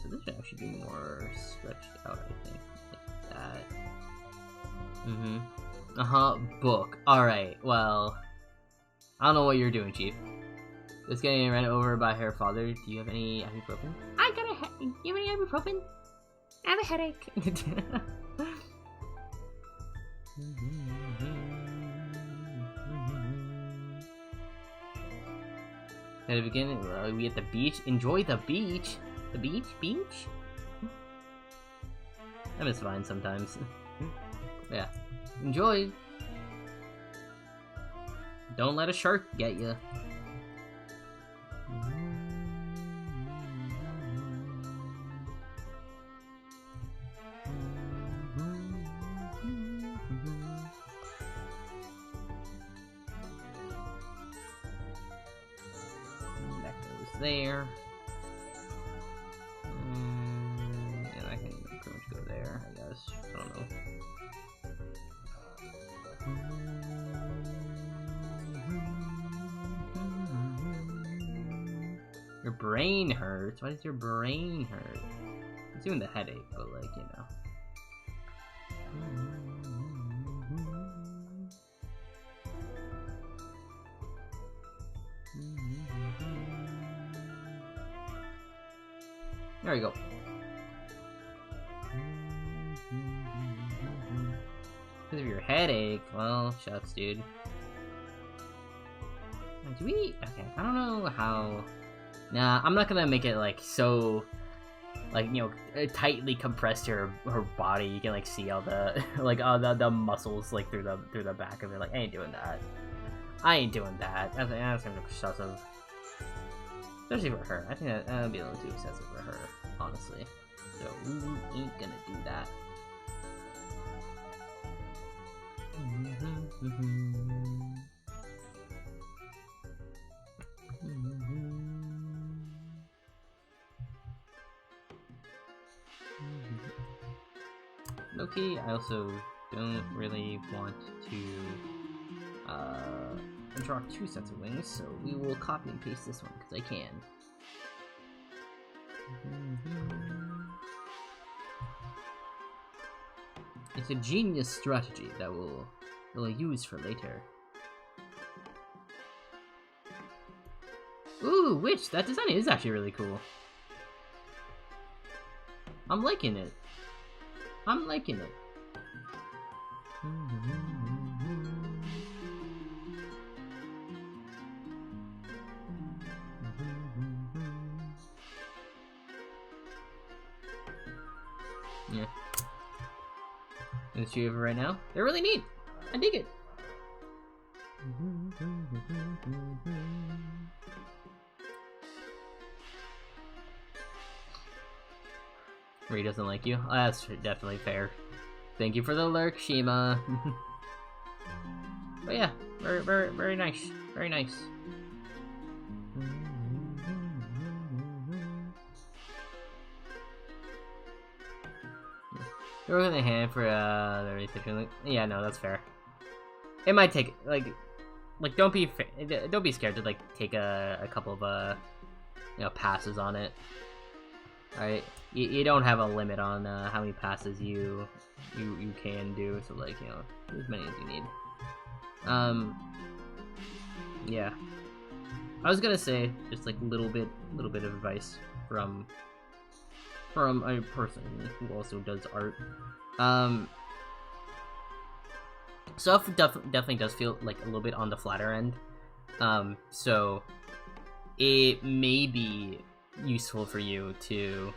this should actually be more stretched out, I think. Like that. Book. Alright, well, I don't know what you're doing, Chief. Just getting ran over by her father. Do you have any ibuprofen? I got a headache. You have any ibuprofen? I have a headache. At the beginning, we at the beach. Enjoy the beach. The beach? Beach? That is fine sometimes. Yeah. Enjoy. Don't let a shark get you. There. And I can pretty much go there, I guess. I don't know. Your brain hurts? Why does your brain hurt? It's doing the headache, but like, you know. There we go. Because of your headache. Well, shucks, dude. Do we? Okay, I don't know how. Nah, I'm not gonna make it like so, like, you know, tightly compressed her body. You can like see all the like all the muscles like through the back of it. Like, I ain't doing that. I ain't doing that. That's kind of excessive. Especially for her. I think that would be a little too excessive for her, honestly. So, we ain't gonna do that. low-key, I also don't really want to draw 2 sets of wings, so we will copy and paste this one, because I can. It's a genius strategy that we'll use for later. Ooh, witch! That design is actually really cool. I'm liking it. I'm liking it. Yeah. There's 2 of it right now. They're really neat. I dig it. Ray doesn't like you. Oh, that's definitely fair. Thank you for the lurk, Shima. But yeah, very nice. Very nice. We're gonna hand for the research. Yeah, no, that's fair. It might take like don't be scared to like take a couple of passes on it. All right, you don't have a limit on how many passes you can do, so like as many as you need. Yeah, I was gonna say just like little bit of advice from a person who also does art. Stuff definitely does feel like a little bit on the flatter end. So it may be useful for you to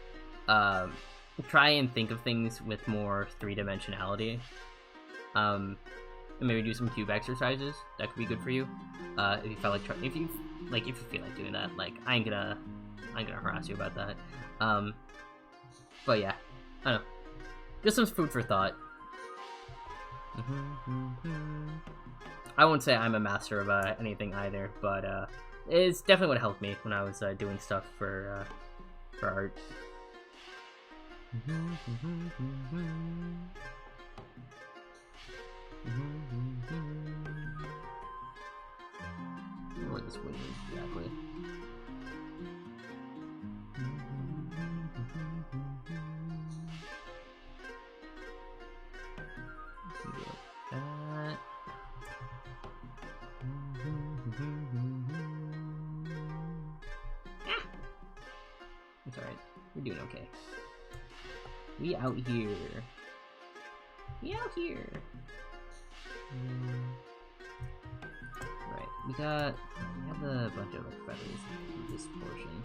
try and think of things with more 3-dimensionality. And maybe do some cube exercises. That could be good for you. If you feel like doing that, like I ain't gonna harass you about that. But yeah, I don't know. Just some food for thought. I won't say I'm a master of anything either, but it's definitely what helped me when I was doing stuff for art. Where this wing is exactly. It's alright. We're doing okay. We out here. We out here. Right. We have a bunch of like feathers in this portion.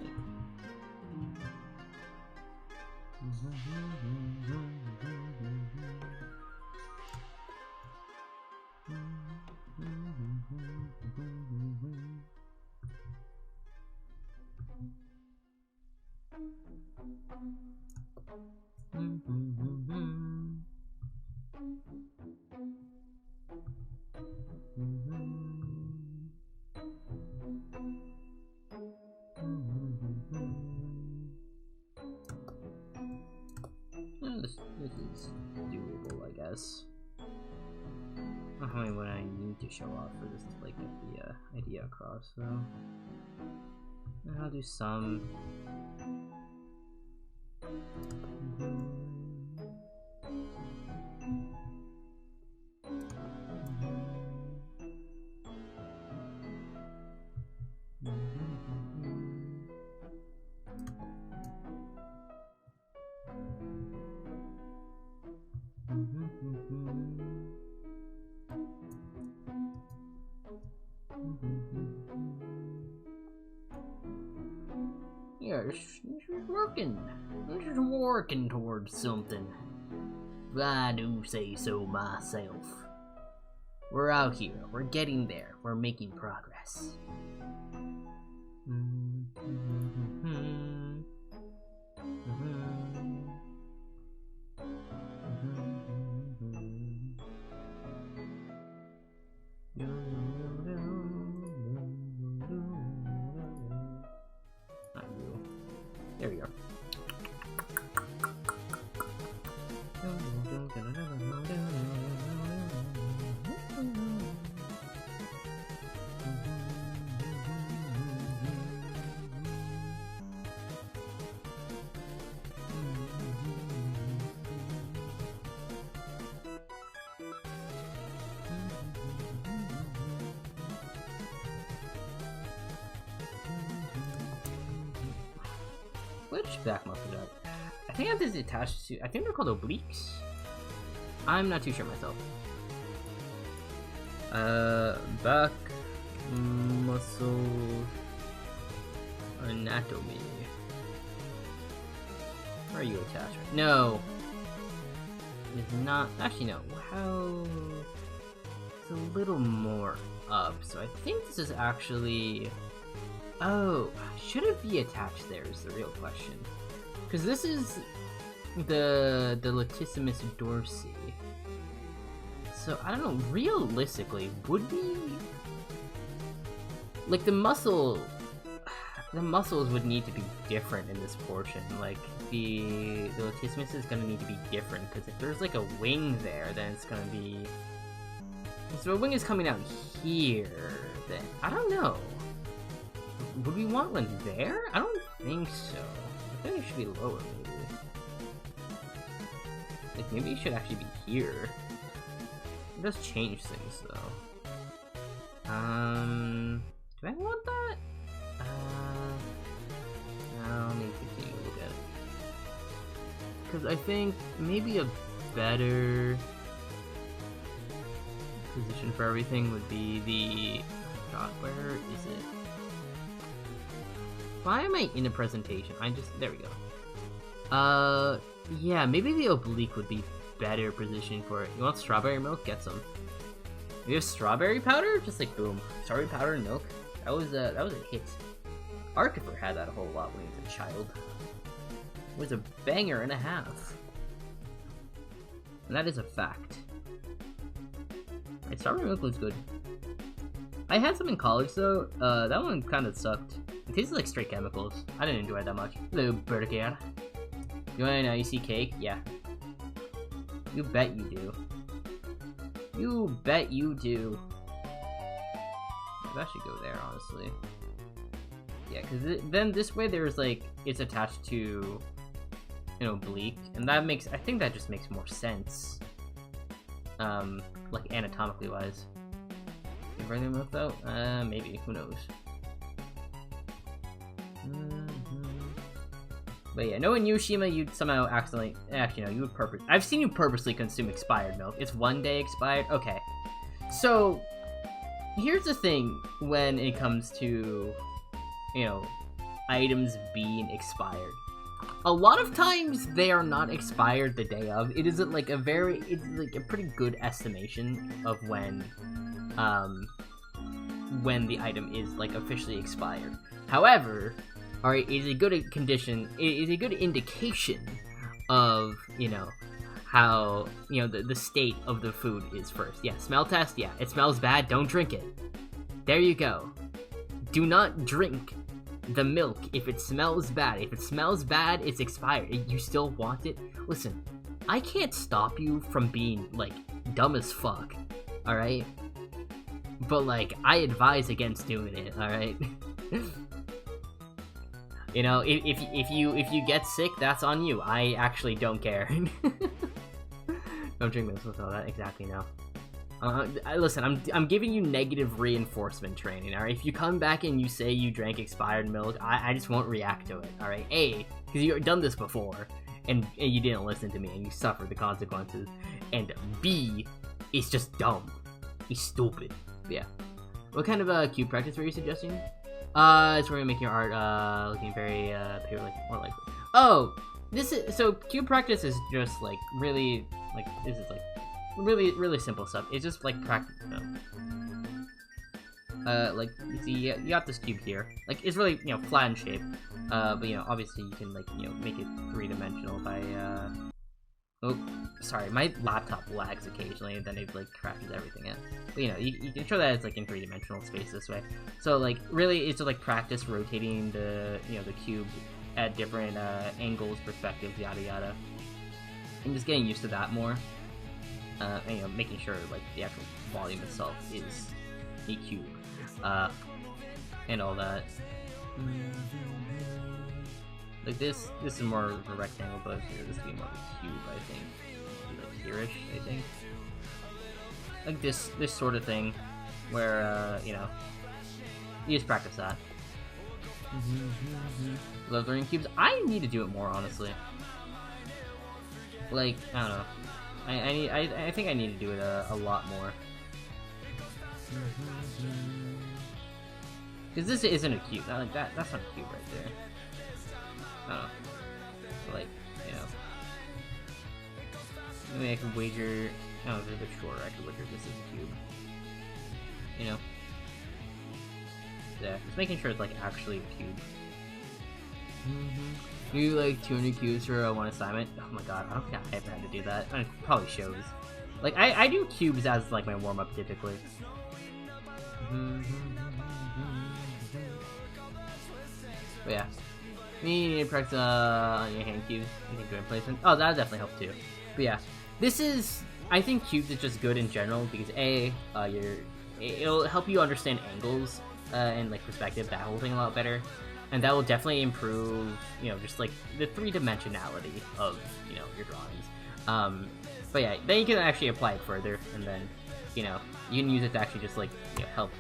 Like. This is doable, I guess. I don't know what I need to show off for this to like get the idea across, though. I'll do some. Yeah, it's working. It's working towards something. I do say so myself. We're out here. We're getting there. We're making progress. There we go. which back muscle do I think I have this attached to, I think they're called obliques? I'm not too sure myself. Back muscle anatomy. Where are you attached? No! It's not, actually no, how... It's a little more up, so I think this is actually... Oh, should it be attached there is the real question. Because this is the latissimus dorsi. So, I don't know, realistically, would we... Like, the muscles would need to be different in this portion. Like, the latissimus is gonna need to be different, because if there's, like, a wing there, then it's gonna be... So a wing is coming out here, then... I don't know. Would we want one there? I don't think so. I think it should be lower, maybe. Like, maybe it should actually be here. It does change things, though. Do I want that? No, let me continue to look at it. Because I think maybe a better position for everything would be the... God, where is it? Why am I in a presentation? There we go. Yeah, maybe the oblique would be better positioning for it. You want strawberry milk? Get some. You have strawberry powder? Just like boom. Strawberry powder and milk? That was a hit. Arkifer had that a whole lot when he was a child. It was a banger and a half. And that is a fact. Right, strawberry milk looks good. I had some in college though. That one kind of sucked. It tasted like straight chemicals. I didn't enjoy it that much. Hello, Burger. You want an icy cake? Yeah. You bet you do. You bet you do. That should go there, honestly. Yeah, because then this way there's like, it's attached to an oblique, and that makes, I think that just makes more sense. Like anatomically wise. Can regular milk though? Maybe, who knows. But yeah, knowing you, Shima, you'd somehow accidentally... Actually, no, you would purpose... I've seen you purposely consume expired milk. It's 1 day expired? Okay. So, here's the thing when it comes to, you know, items being expired. A lot of times, they are not expired the day of. It isn't like a very... It's like a pretty good estimation of when the item is, like, officially expired. However... Alright, is a good condition, is a good indication of, you know, how, you know, the state of the food is first. Yeah, smell test, yeah, it smells bad, don't drink it. There you go. Do not drink the milk if it smells bad. If it smells bad, it's expired. You still want it? Listen, I can't stop you from being, like, dumb as fuck, alright? But, like, I advise against doing it, alright? You know, if you get sick, that's on you. I actually don't care. Don't drink this with all that. Exactly, no. Listen, I'm giving you negative reinforcement training, alright? If you come back and you say you drank expired milk, I just won't react to it, alright? A, because you've done this before, and you didn't listen to me, and you suffered the consequences. And B, it's just dumb. It's stupid. Yeah. What kind of cube practice were you suggesting? It's where you make your art, looking very, paper-like, more likely. Oh! This is, so, cube practice is just, like, really, like, this is, like, really simple stuff. It's just, like, practice, like, you see, you got this cube here. Like, it's really, you know, flat in shape. But, you know, obviously you can, like, you know, make it three-dimensional by, oh, sorry, my laptop lags occasionally, and then it, like, crashes everything in. But, you know, you can show that it's, like, in three-dimensional space this way. So, like, really, it's just, like, practice rotating the, you know, the cube at different, angles, perspectives, yada yada. And just getting used to that more. And, you know, making sure, like, the actual volume itself is a cube. And all that. Like, this is more of a rectangle, but here, this would be more of a cube, I think. Like, here-ish, I think. Like, this sort of thing, where, you know, you just practice that. Love learning cubes. I need to do it more, honestly. Like, I don't know. I think I need to do it a lot more. Because this isn't a cube. Like that's not a cube right there. I don't know. Like, you know. Maybe I could wager. No, it's a bit shorter. I could wager this is a cube. You know. Yeah, just making sure it's like actually a cube. You like 200 cubes for one assignment? Oh my god, I don't think I ever had to do that. I mean, it probably shows. Like, I do cubes as like my warm-up typically. But yeah. You need to practice on your hand cubes. I think doing placement. Oh, that'll definitely help too. But yeah. This is, I think cubes is just good in general because it'll help you understand angles and like perspective, that whole thing a lot better. And that will definitely improve, you know, just like the three-dimensionality of, you know, your drawings. But yeah, then you can actually apply it further, and then, you know, you can use it to actually just like, you know, help,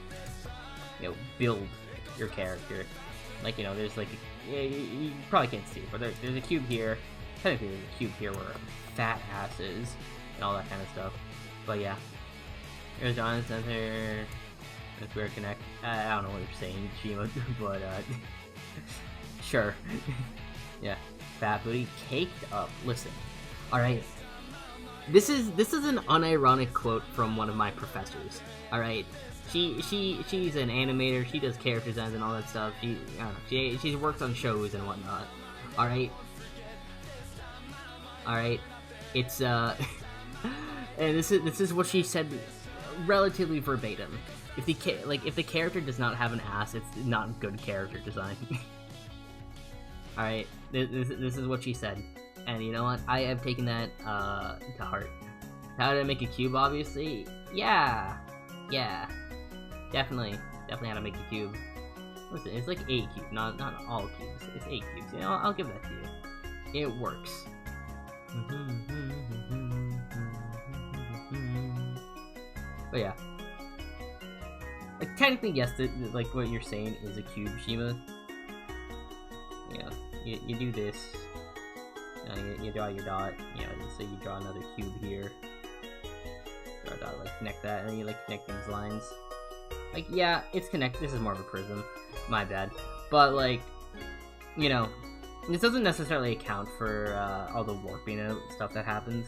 you know, build your character. Like, you know, there's like, you probably can't see, but there's a cube here. Technically, there's a cube here where fat ass is, and all that kind of stuff. But yeah, here's John's center. Square connect. I don't know what you're saying, Shima, but sure. Yeah, fat booty caked up. Listen, all right. This is an unironic quote from one of my professors. All right, she's an animator. She does character designs and all that stuff. I don't know. She works on shows and whatnot. All right. It's and this is what she said, relatively verbatim. If the character does not have an ass, it's not good character design. Alright, this is what she said. And you know what? I have taken that to heart. How to make a cube, obviously? Yeah. Definitely how to make a cube. Listen, it's like 8 cubes, not all cubes. It's 8 cubes. You know, I'll give that to you. It works. But yeah. Like, technically, yes, like what you're saying is a cube, Shima. Yeah, you do this. You draw your dot. You know, so you draw another cube here. Draw a dot, like connect that, and then you like connect these lines. Like, yeah, it's connect. This is more of a prism. My bad. But like, you know, this doesn't necessarily account for all the warping and stuff that happens.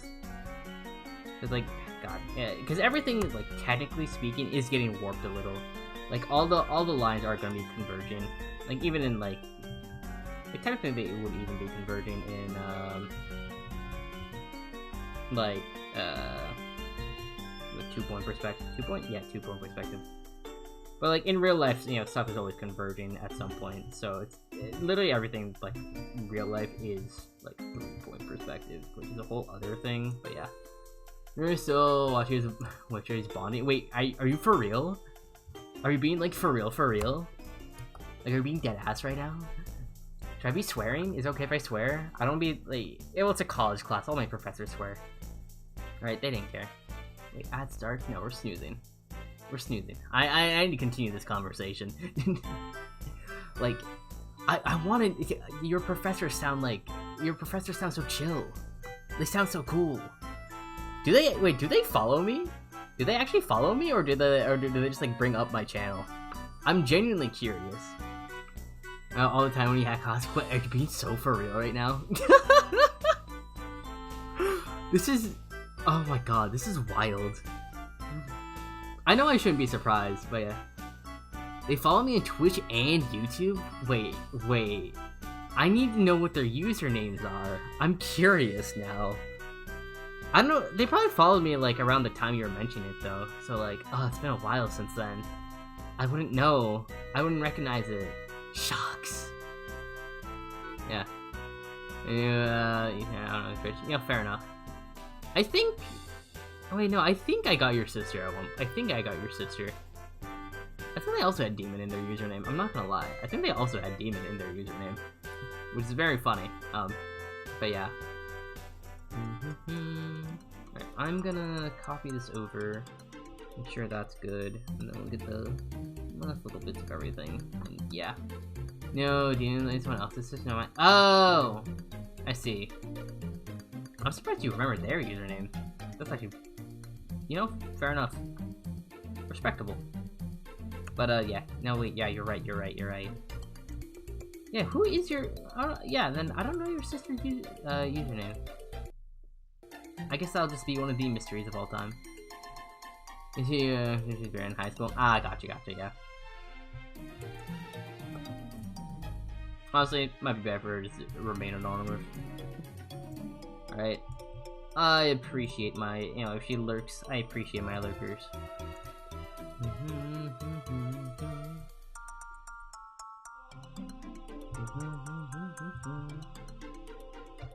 Cause like, God, yeah, because everything, like technically speaking, is getting warped a little. Like all the lines are gonna be converging. Like even in like technically they would even be converging in like with 2-point perspective. 2-point, yeah, 2-point perspective. But like in real life, you know, stuff is always converging at some point. So literally everything like in real life is like 3-point perspective, which is a whole other thing. But yeah. You're still watching his bonding. Wait, are you for real? Are you being like for real? Like, are you being dead ass right now? Should I be swearing? Is it okay if I swear? I don't be like. Well, it's a college class. All my professors swear. Alright, they didn't care. Wait, ad starts? No, we're snoozing. We're snoozing. I need to continue this conversation. Like, I wanted your professors sound so chill. They sound so cool. Do they follow me? Do they actually follow me, or do they just like bring up my channel? I'm genuinely curious. All the time when you have cosplay, are you being so for real right now? This is, oh my god, this is wild. I know I shouldn't be surprised, but yeah. They follow me on Twitch and YouTube? Wait. I need to know what their usernames are. I'm curious now. I don't know, they probably followed me like around the time you were mentioning it though. So like, oh, it's been a while since then. I wouldn't know. I wouldn't recognize it. Shucks. Yeah. Yeah, I don't know, Twitch. Yeah, fair enough. I think... Oh wait, no, I think I got your sister at one... I think I got your sister. I think they also had Demon in their username. I'm not gonna lie. I think they also had Demon in their username. Which is very funny. But yeah. Right, I'm gonna copy this over. I'm sure that's good. And then we'll get the last little bits of everything. And yeah. No, do you know someone else's system? Oh! I see. I'm surprised you remember their username. That's actually, you know, fair enough. Respectable. But, yeah. No, wait, yeah, you're right. Yeah, who is your... yeah, then I don't know your sister's username. I guess that'll just be one of the mysteries of all time. Is she, she's in high school? Ah, gotcha, yeah. Honestly, might be better for her to just remain anonymous. Alright. I appreciate my, you know, if she lurks, I appreciate my lurkers.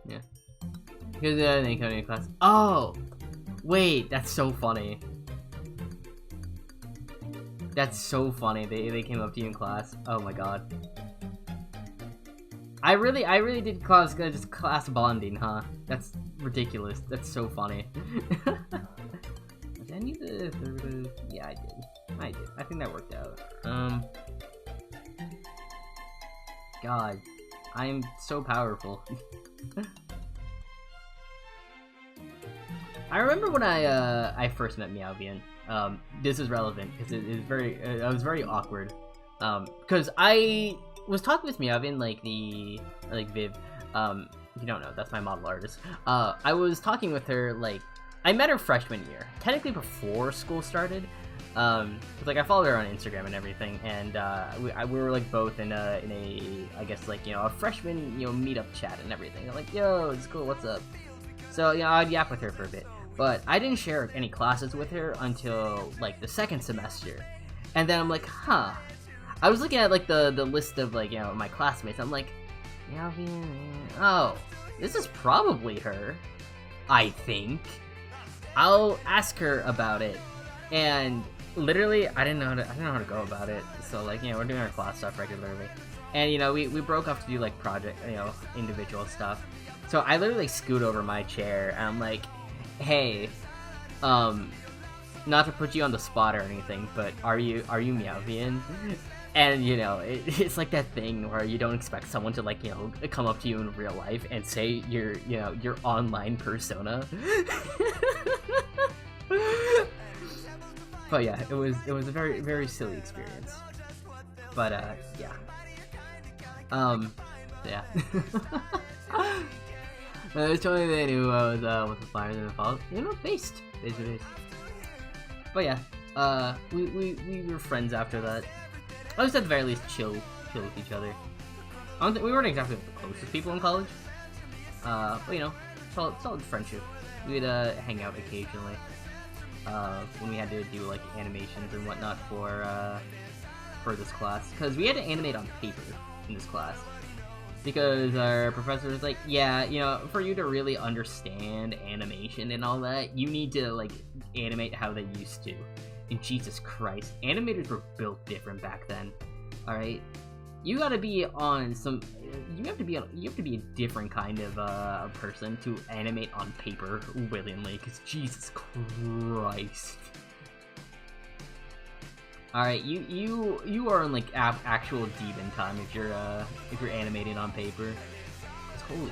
Yeah. Because they come in class. Oh! Wait, that's so funny. That's so funny. They came up to you in class. Oh my god. I really did cause just class bonding, huh? That's ridiculous. That's so funny. Did I need the yeah, I did. I think that worked out. God, I'm so powerful. I remember when I first met Meowvian. This is relevant because it is very. I was very awkward. Because I was talking with Meowvian, like Viv. If you don't know, that's my model artist. I was talking with her, like, I met her freshman year, technically before school started. Like, I followed her on Instagram and everything, and we were like both in a I guess, like, you know, a freshman, you know, meetup chat and everything. I'm like, yo, it's cool, what's up? So, you know, I'd yap with her for a bit, but I didn't share any classes with her until like the second semester, and then I'm like, huh. I was looking at like the list of, like, you know, my classmates. I'm like, yeah, oh, this is probably her. I think I'll ask her about it, and literally, I didn't know how to go about it. So, like, you know, we're doing our class stuff regularly, and, you know, we broke off to do like project, you know, individual stuff. So I literally scoot over my chair, and I'm like, hey, not to put you on the spot or anything, but are you Meowvian? And, you know, it's like that thing where you don't expect someone to, like, you know, come up to you in real life and say your online persona. But yeah, it was a very, very silly experience. But yeah. Yeah. It's totally they knew I was with the flyers in the fall. You know, based. But yeah, we were friends after that. At least at the very least, chill with each other. I don't think we weren't exactly the closest people in college. But, you know, solid friendship. We'd hang out occasionally. When we had to do, like, animations and whatnot for this class, because we had to animate on paper in this class. Because our professor was like, yeah, you know, for you to really understand animation and all that, you need to, like, animate how they used to. And Jesus Christ, animators were built different back then. All right, you gotta be on some. You have to be a different kind of person to animate on paper willingly. Cause Jesus Christ. All right, you are in, like, actual demon time if you're animating on paper. Holy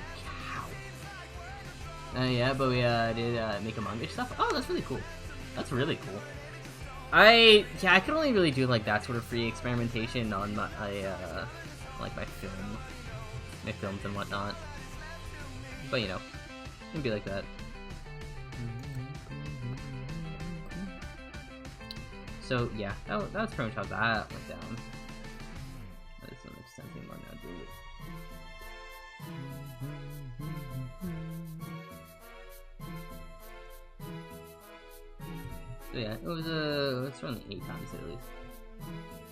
cow. Yeah, but we did make Among Us stuff. Oh, that's really cool. That's really cool. I can only really do, like, that sort of free experimentation on my like my films and whatnot. But, you know, it can be like that. So yeah, that was pretty much how that went down. That is something I'm not doing it. So yeah, it was around the 8 times at least.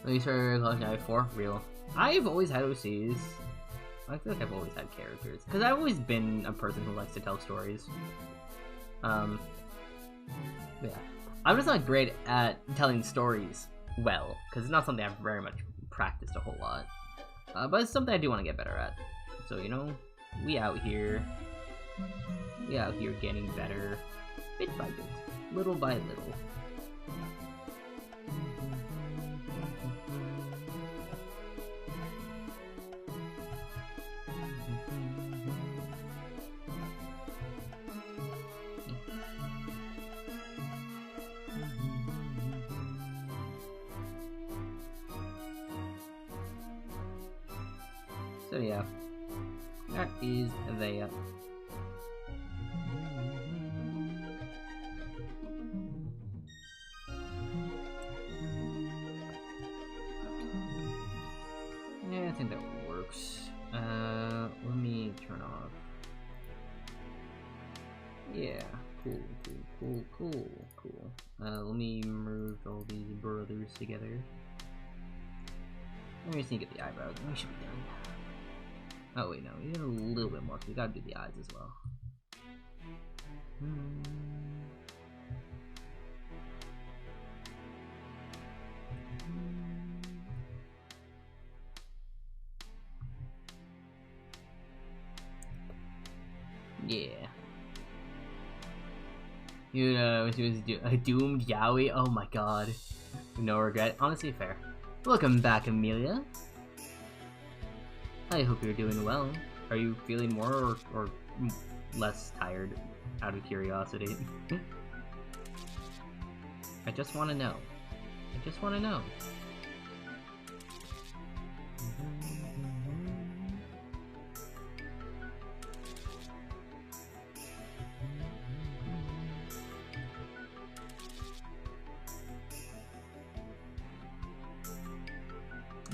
When you started college in I4, real. I've always had OCs. I feel like I've always had characters. Because I've always been a person who likes to tell stories. Yeah. I'm just not great at telling stories well, because it's not something I've very much practiced a whole lot. But it's something I do want to get better at. So, you know, we out here getting better, bit by bit, little by little. So yeah, that is that. Yeah, I think that works. Let me turn off. Yeah, cool. Let me merge all these brothers together. Let me just need to get the eyebrows, and we should be done. Oh wait, no, we need a little bit more, because we gotta do the eyes as well. Yeah. You know, she was a doomed yaoi. Oh my god. No regret. Honestly, fair. Welcome back, Amelia. I hope you're doing well. Are you feeling more or less tired, out of curiosity? I just want to know. I just want to know.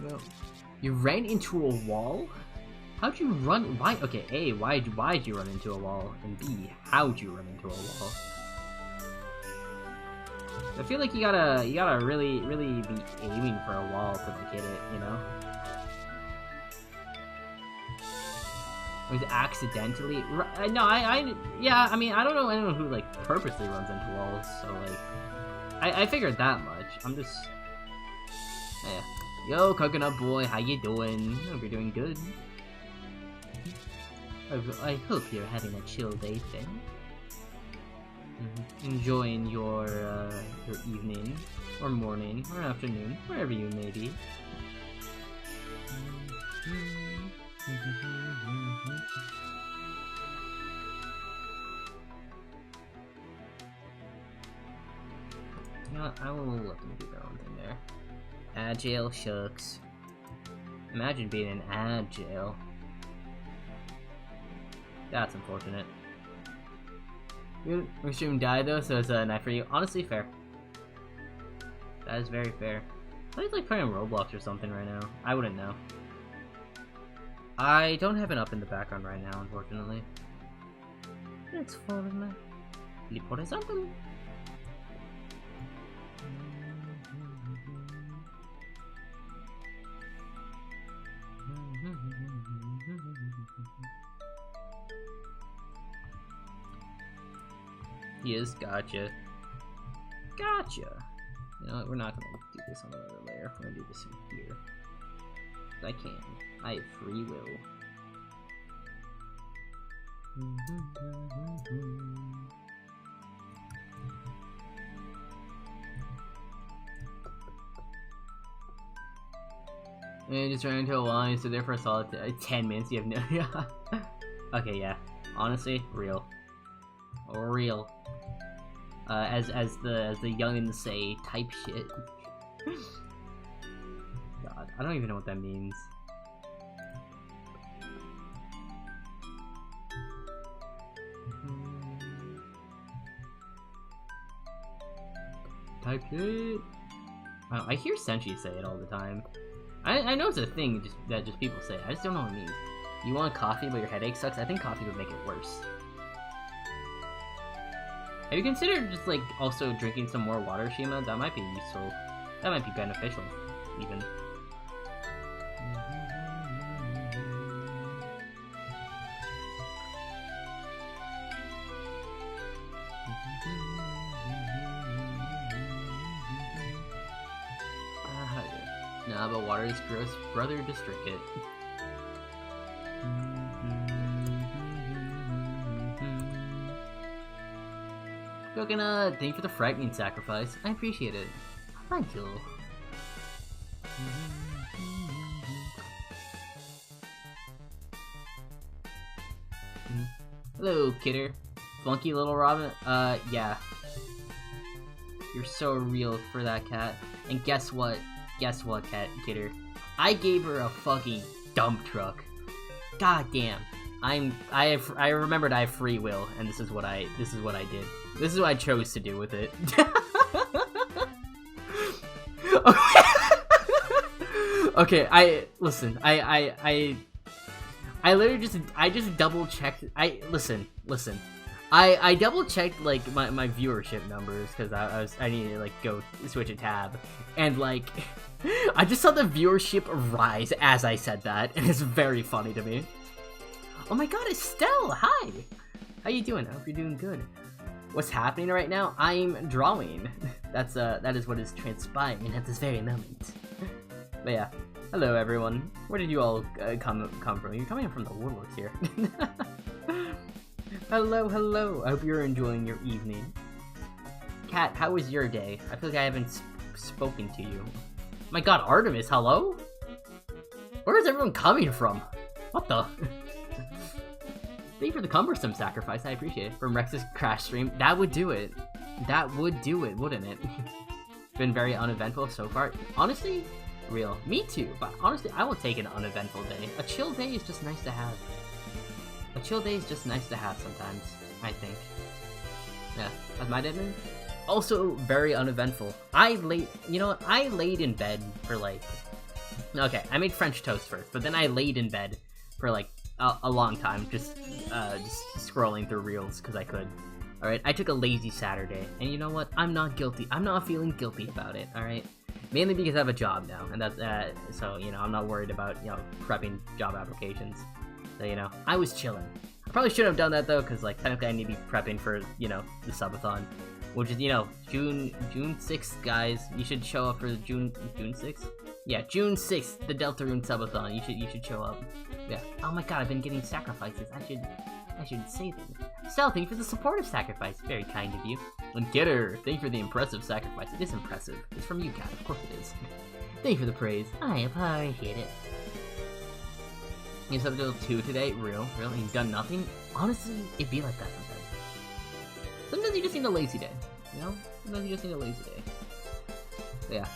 No. You ran into a wall? How'd you run? Why? Okay, A, why'd you run into a wall? And B, how'd you run into a wall? I feel like you gotta really be aiming for a wall to like hit it, you know? It was accidentally. No, yeah. I mean, I don't know anyone who like purposely runs into walls. So like, I figured that much. I'm just, yeah. Yo, coconut boy, how you doing? Hope you're doing good. I hope you're having a chill day then. Enjoying your evening, or morning, or afternoon, wherever you may be. You know what, I will let them do their own thing there. Agile shucks. Imagine being in agile. That's unfortunate. Your stream died though, so it's a night for you. Honestly, fair. That is very fair. I think like playing Roblox or something right now. I wouldn't know. I don't have it up in the background right now, unfortunately. It's fine. Por example. Yes, gotcha. Gotcha! You know what, we're not gonna do this on another layer. We're gonna do this here. I can. I have free will. And just ran into a wall and you stood there for a solid 10 minutes. You have no. Okay, yeah. Honestly, real. Real. As the youngins say, type shit. God, I don't even know what that means. Type shit. I hear Senshi say it all the time. I know it's a thing that just people say. I just don't know what it means. You want coffee but your headache sucks? I think coffee would make it worse. Have you considered just like also drinking some more water, Shima? That might be useful. That might be beneficial, even. Nah, but water is gross. Brother, just drink it. Coconut, thank you for the frightening sacrifice. I appreciate it. Thank you. Hello, Kidder. Funky little Robin? Yeah. You're so real for that cat. And guess what? Guess what, Kidder? I gave her a fucking dump truck. God damn. I remembered I have free will, and this is what I did. This is what I chose to do with it. Okay, I literally just double checked. I double checked like my viewership numbers because I needed to like go switch a tab, and like I just saw the viewership rise as I said that, and it's very funny to me. Oh my god, Estelle, hi! How you doing? I hope you're doing good. What's happening right now? I'm drawing. That is what is transpiring at this very moment. But yeah, hello everyone. Where did you all come from? You're coming from the woodworks here. Hello. I hope you're enjoying your evening. Kat, how was your day? I feel like I haven't spoken to you. My god, Artemis, hello? Where is everyone coming from? What the? Thank you for the cumbersome sacrifice, I appreciate it. From Rex's crash stream, that would do it. That would do it, wouldn't it? Been very uneventful so far. Honestly, real. Me too, but honestly, I will take an uneventful day. A chill day is just nice to have. A chill day is just nice to have sometimes, I think. Yeah, how's my day been? Also, very uneventful. I laid in bed for like... Okay, I made French toast first, but then I laid in bed for like a long time, just scrolling through reels because I could. Alright, I took a lazy Saturday, and you know what? I'm not guilty. I'm not feeling guilty about it, alright? Mainly because I have a job now, and that's, so, you know, I'm not worried about, you know, prepping job applications. So, you know, I was chilling. I probably shouldn't have done that, though, because, like, technically I need to be prepping for, you know, the subathon, which is, you know, June 6th, guys. You should show up for the June 6th? Yeah, June 6th, the Deltarune subathon. You should show up. Yeah. Oh my god, I've been getting sacrifices. I should say them. Sal, thank you for the supportive sacrifice. Very kind of you. And Getter, thank you for the impressive sacrifice. It is impressive. It's from you, Kat. Of course it is. Thank you for the praise. I appreciate it. You have to 2 today? Real? Really? You've done nothing? Honestly, it'd be like that sometimes. Sometimes you just need a lazy day. You know? Sometimes you just need a lazy day. But yeah.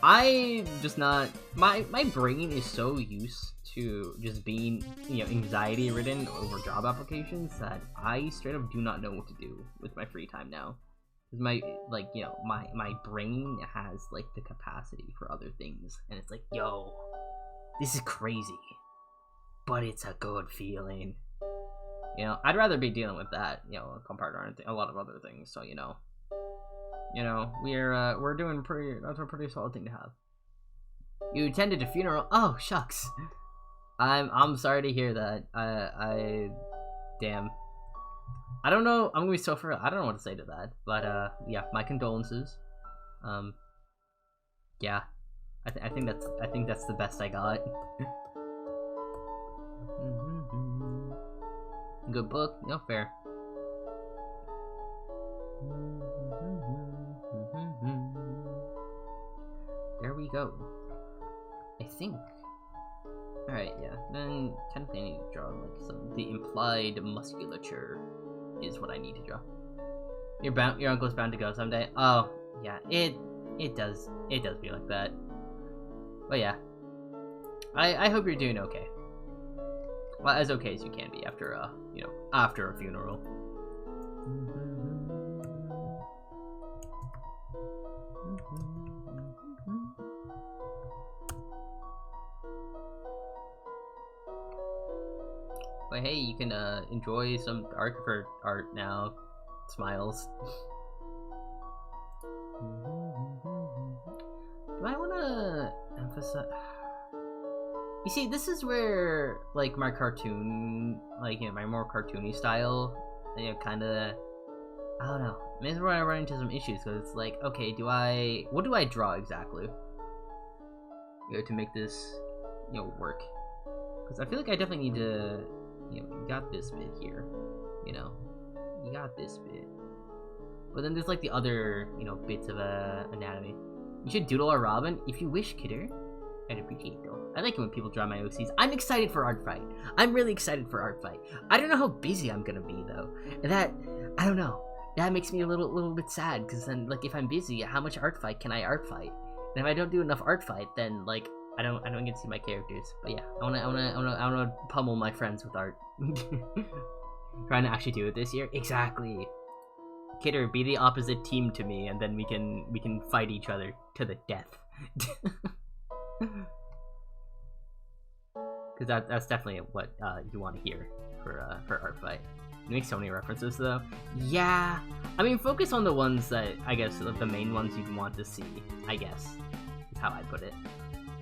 I just not... My brain is so used to just being, you know, anxiety ridden over job applications that I straight up do not know what to do with my free time now. Because my, like, you know, my brain has, like, the capacity for other things. And it's like, yo, this is crazy. But it's a good feeling. You know, I'd rather be dealing with that, you know, compared to a lot of other things. So, you know, we're doing that's a pretty solid thing to have. You attended a funeral? Oh, shucks. I'm sorry to hear that. Damn. I don't know. I'm gonna be so for. I don't know what to say to that. But yeah, my condolences. Yeah, I think that's the best I got. Good book. No fair. There we go. I think. Alright, yeah. Then technically I need to draw like the implied musculature is what I need to draw. Your uncle's bound to go someday. Oh, yeah. It does be like that. But yeah. I hope you're doing okay. Well, as okay as you can be after after a funeral. But hey, you can enjoy some art now. Smiles. Do I want to emphasize? You see, this is where like my cartoon, like, you know, my more cartoony style, you know, kind of, I don't know. Maybe where I run into some issues because it's like, okay, what do I draw exactly? You know, to make this, you know, work? Because I feel like I definitely need to, you know, you got this bit here, you know, you got this bit, but then there's like the other, you know, bits of anatomy. You should doodle a Robin if you wish, kidder. I'd appreciate it though. I like it when people draw my OCs. I'm excited for Art Fight. I'm really excited for Art Fight. I don't know how busy I'm gonna be though. That, I don't know. That makes me a little bit sad because then, like, if I'm busy, how much Art Fight can I Art Fight? And if I don't do enough Art Fight, then like I don't get to see my characters, but yeah, I wanna pummel my friends with art. Trying to actually do it this year. Exactly. Kidder, be the opposite team to me, and then we can fight each other to the death. Because that's definitely what you want to hear for art fight. You make so many references though. Yeah, I mean, focus on the ones that I guess the main ones you'd want to see. I guess is how I put it.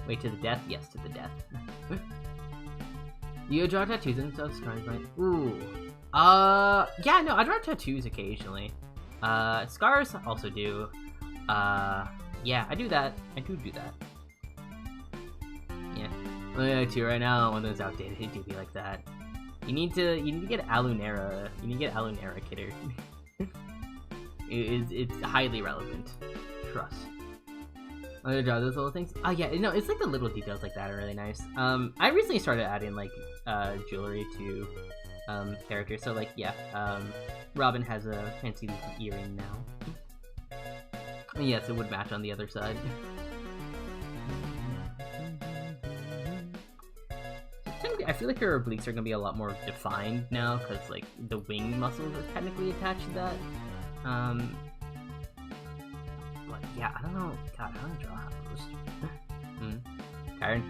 Wait, to the death? Yes, to the death. You draw tattoos and stuff, scars, right? Ooh. Yeah, no, I draw tattoos occasionally. Scars also do. Yeah, I do that. I do that. Yeah. Oh yeah, too right now, one of those outdated, it do be like that. You need to get Alunera. You need to get Alunera, Kidder. It's highly relevant. Trust. I'm gonna draw those little things. Oh yeah, no, it's like the little details like that are really nice. I recently started adding like jewelry to characters. So like yeah, Robin has a fancy earring now. And yes, it would match on the other side. I feel like her obliques are gonna be a lot more defined now because like the wing muscles are technically attached to that. But yeah, I don't know. God, I don't draw those. Karen,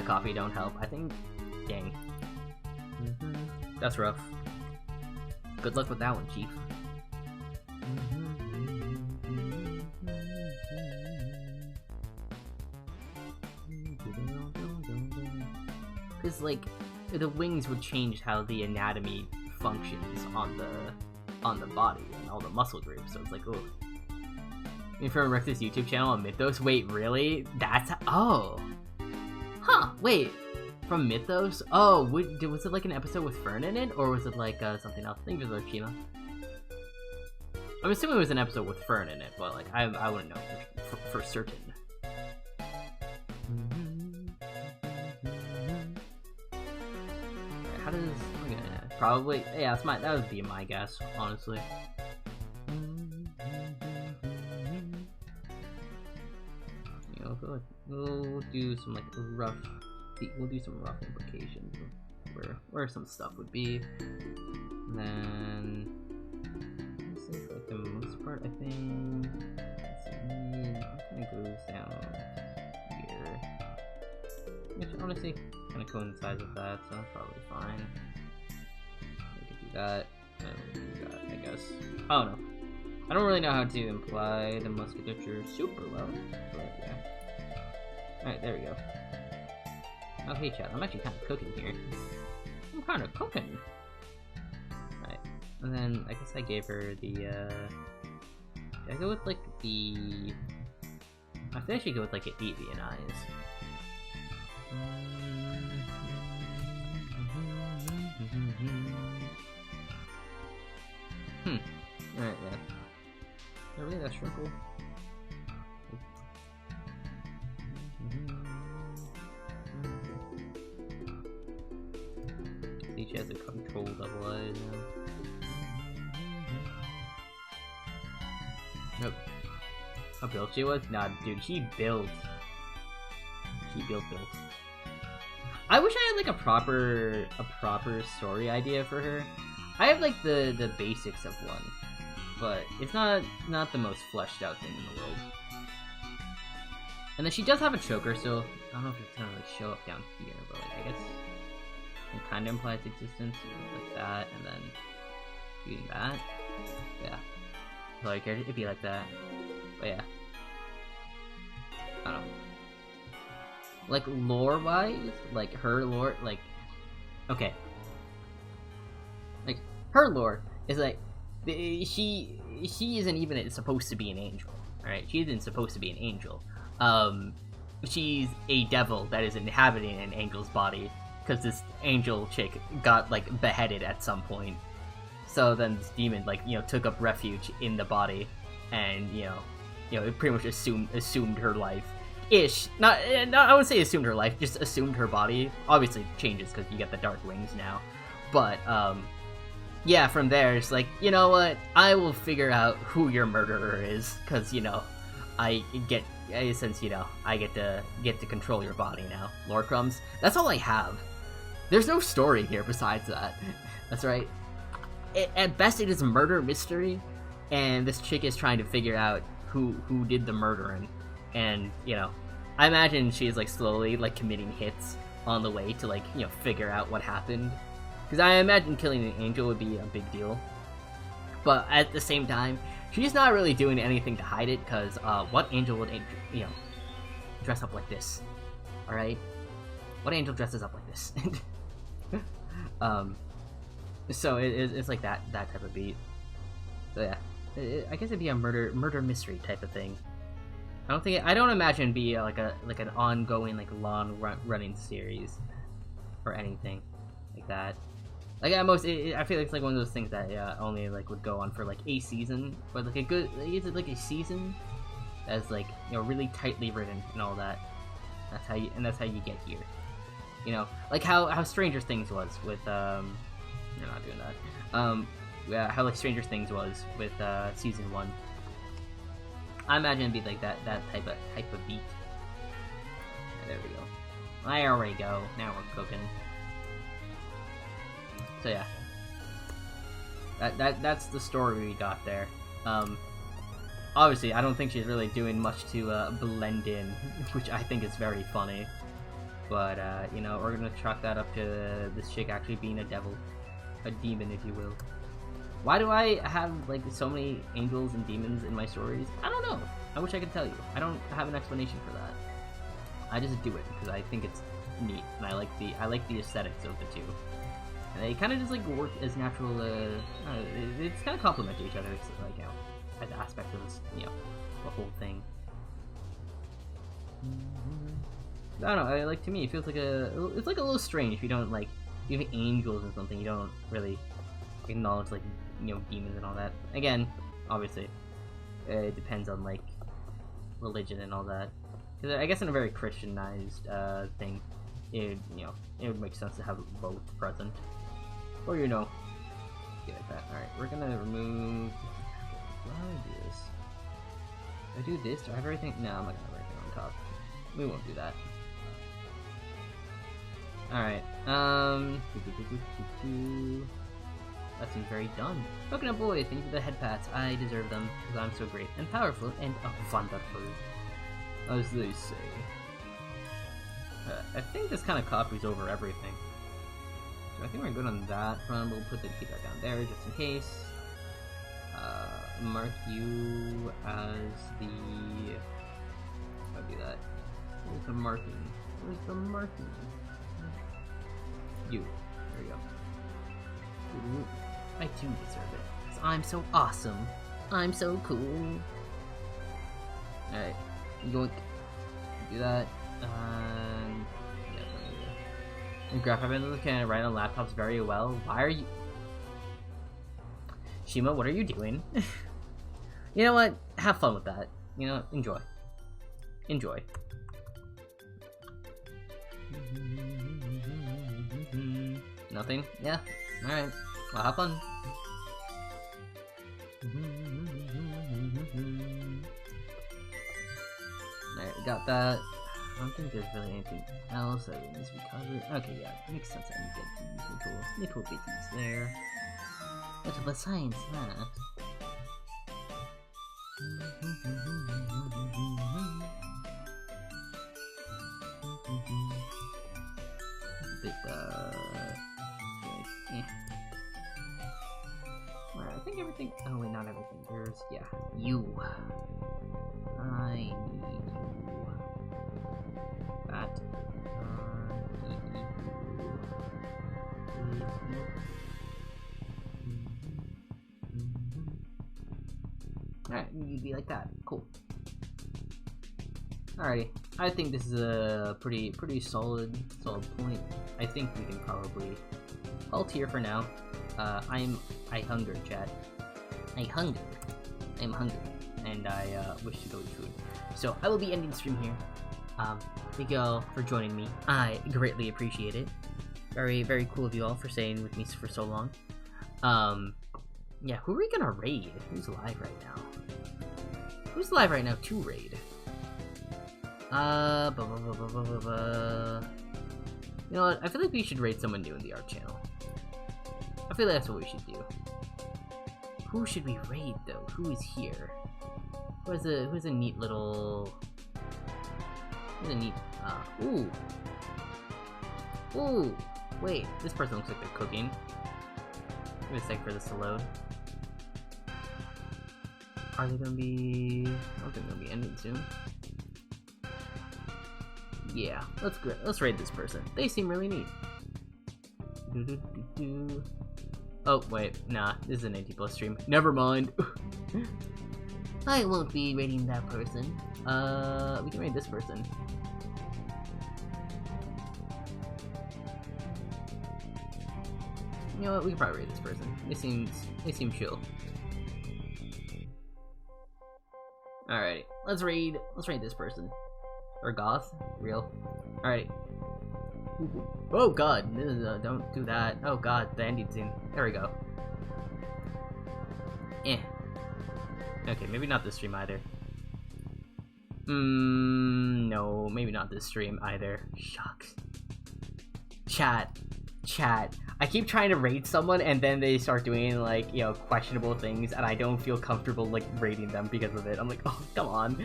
coffee don't help. I think, dang, that's rough. Good luck with that one, Chief. Because like the wings would change how the anatomy functions on the body and all the muscle groups. So it's like, oh. And from Rex's YouTube channel on Mythos. Wait, really? That's oh. Huh? Wait. From Mythos? Oh, was it like an episode with Fern in it, or was it like something else? I think it was Archima. I'm assuming it was an episode with Fern in it, but like I wouldn't know for certain. How does probably yeah? That would be my guess, honestly. You know, we'll do some like rough. We'll do some rough implications of where some stuff would be. And then this is like the most part, I think. Let's see, it goes down here, which honestly kind of coincides with that, so that's probably fine. We could do that, and we can do that, I guess. Oh no, I don't really know how to imply the musculature super well, but yeah. Alright, there we go. Oh hey chat, I'm actually kind of cooking here. I'm kind of cooking! Alright, and then I guess I gave her the, did I go with like the... I think I should go with like an avian eyes. Alright, yeah. Is that really that shrinkle? She has a control double eyes now. Nope. How built she was? Nah, dude, she built. She built. I wish I had like a proper story idea for her. I have like the basics of one, but it's not the most fleshed out thing in the world. And then she does have a choker, so I don't know if it's gonna like show up down here, but like I guess it kind of implies existence, like that, and then doing that. Yeah, so like it'd be like that. But yeah, I don't know. Like lore-wise, like her lore, like okay, like her lore is like she isn't even supposed to be an angel, right? She isn't supposed to be an angel. She's a devil that is inhabiting an angel's body because this angel chick got like beheaded at some point. So then this demon like took up refuge in the body, and it pretty much assumed her life. Ish. Not I would say assumed her life, just assumed her body. Obviously it changes because you get the dark wings now. But yeah, from there it's like, you know what, I will figure out who your murderer is, because I get since, you know, I get to control your body now. Lore crumbs. That's all I have. There's no story here besides that. That's right. At best, it is a murder mystery, and this chick is trying to figure out who did the murdering. And, you know, I imagine she's, like, slowly, like, committing hits on the way to, like, you know, figure out what happened. Because I imagine killing an angel would be a big deal. But at the same time, she's not really doing anything to hide it, because what angel would, you know, dress up like this? Alright? What angel dresses up like this? So it's like that type of beat. So yeah, I guess it'd be a murder mystery type of thing. I don't imagine it'd be like an ongoing, like, long running series or anything like that. Like, at most, I feel like it's like one of those things that only, like, would go on for like a season, but like is it like a season that's, like, you know, really tightly written and all that. That's how you get here. You know, like how Stranger Things was with you're not doing that. Yeah, how, like, Stranger Things was with season 1. I imagine it'd be like that type of beat. There we go. There we go. Now we're cooking. So yeah, that's the story we got there. Obviously, I don't think she's really doing much to blend in, which I think is very funny. But you know, we're gonna chalk that up to this chick actually being a devil, a demon, if you will. Why do I have, like, so many angels and demons in my stories? I don't know. I wish I could tell you. I don't have an explanation for that. I just do it because I think it's neat, and I like the aesthetics of the two. And they kind of just, like, work as natural. It's kind of complement to each other. It's like, you know, as aspect of this, you know, the whole thing. I don't know. Like, to me, it feels like it's like a little strange if you don't, like, you have angels and something. You don't really acknowledge, like, you know, demons and all that. Again, obviously, it depends on, like, religion and all that. Because I guess in a very Christianized thing, it would make sense to have both present. Or, you know, get like that. Alright, we're gonna remove... How do I do this? Do I do this? Do I have everything? No, I'm not gonna have everything on top. We won't do that. Alright, that seems very done. Coconut Boy, thank you for the head pats. I deserve them, because I'm so great and powerful and wonderful, as they say. I think this kind of copies over everything. So I think we're good on that front. We'll put the key back down there just in case. Mark you as the... I'll do that. Where's the marking? Where's the marking? You. There we go. I do deserve it. 'Cause I'm so awesome. I'm so cool. Alright. Yoink. Do that. And graphite pencils can write on laptops very well. Why are you... Shima, what are you doing? You know what? Have fun with that. You know, enjoy. Enjoy. Nothing? Yeah. Alright. Well, have fun. Alright, got that. I don't think there's really anything else that needs to be covered. Okay, yeah, it makes sense that you get these little bitties there. That's about science, huh? Bit, Alright, I think everything. Oh, wait, not everything. There's, yeah, you. I need you. That. Alright, you'd be like that. Cool. Alrighty. I think this is a pretty solid point. I think we can probably halt here for now. I hunger, chat. I hunger. I'm hungry, and I wish to go eat food. So I will be ending the stream here. Thank you all for joining me. I greatly appreciate it. Very, very cool of you all for staying with me for so long. Yeah, who are we gonna raid? Who's live right now? Who's live right now to raid? You know what? I feel like we should raid someone new in the art channel. I feel like that's what we should do. Who should we raid though? Who is here? Who's a neat little... Who's a neat... ooh! Ooh! Wait, this person looks like they're cooking. Give me a sec for this to load. Are they gonna be... I don't think they're gonna be ending soon. Yeah, let's raid this person. They seem really neat. Oh, wait, nah, this is an 80+ stream. Never mind. I won't be raiding that person. We can raid this person. You know what, we can probably raid this person. They seem chill. Alright, let's raid this person. Or Goth, real. Alright. Oh god, don't do that. Oh god, the ending scene. There we go. Eh. Okay, maybe not this stream either. No, maybe not this stream either. Shucks. Chat. I keep trying to raid someone and then they start doing, like, you know, questionable things and I don't feel comfortable, like, raiding them because of it. I'm like, oh, come on.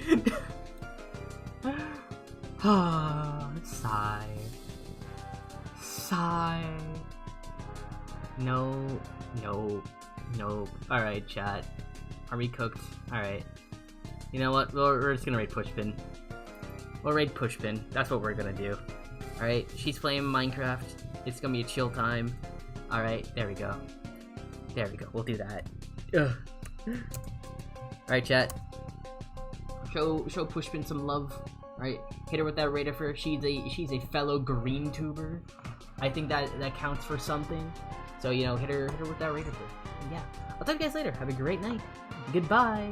Sigh. No. Alright, chat. Are we cooked? Alright. You know what? We're just gonna raid Pushpin. We'll raid Pushpin. That's what we're gonna do. Alright, she's playing Minecraft. It's gonna be a chill time. Alright, there we go. We'll do that. Alright, chat. Show Pushpin some love. Alright, hit her with that raid of her. She's a fellow green tuber. I think that counts for something. So, you know, hit her with that raid of her. And yeah. I'll talk to you guys later. Have a great night. Goodbye.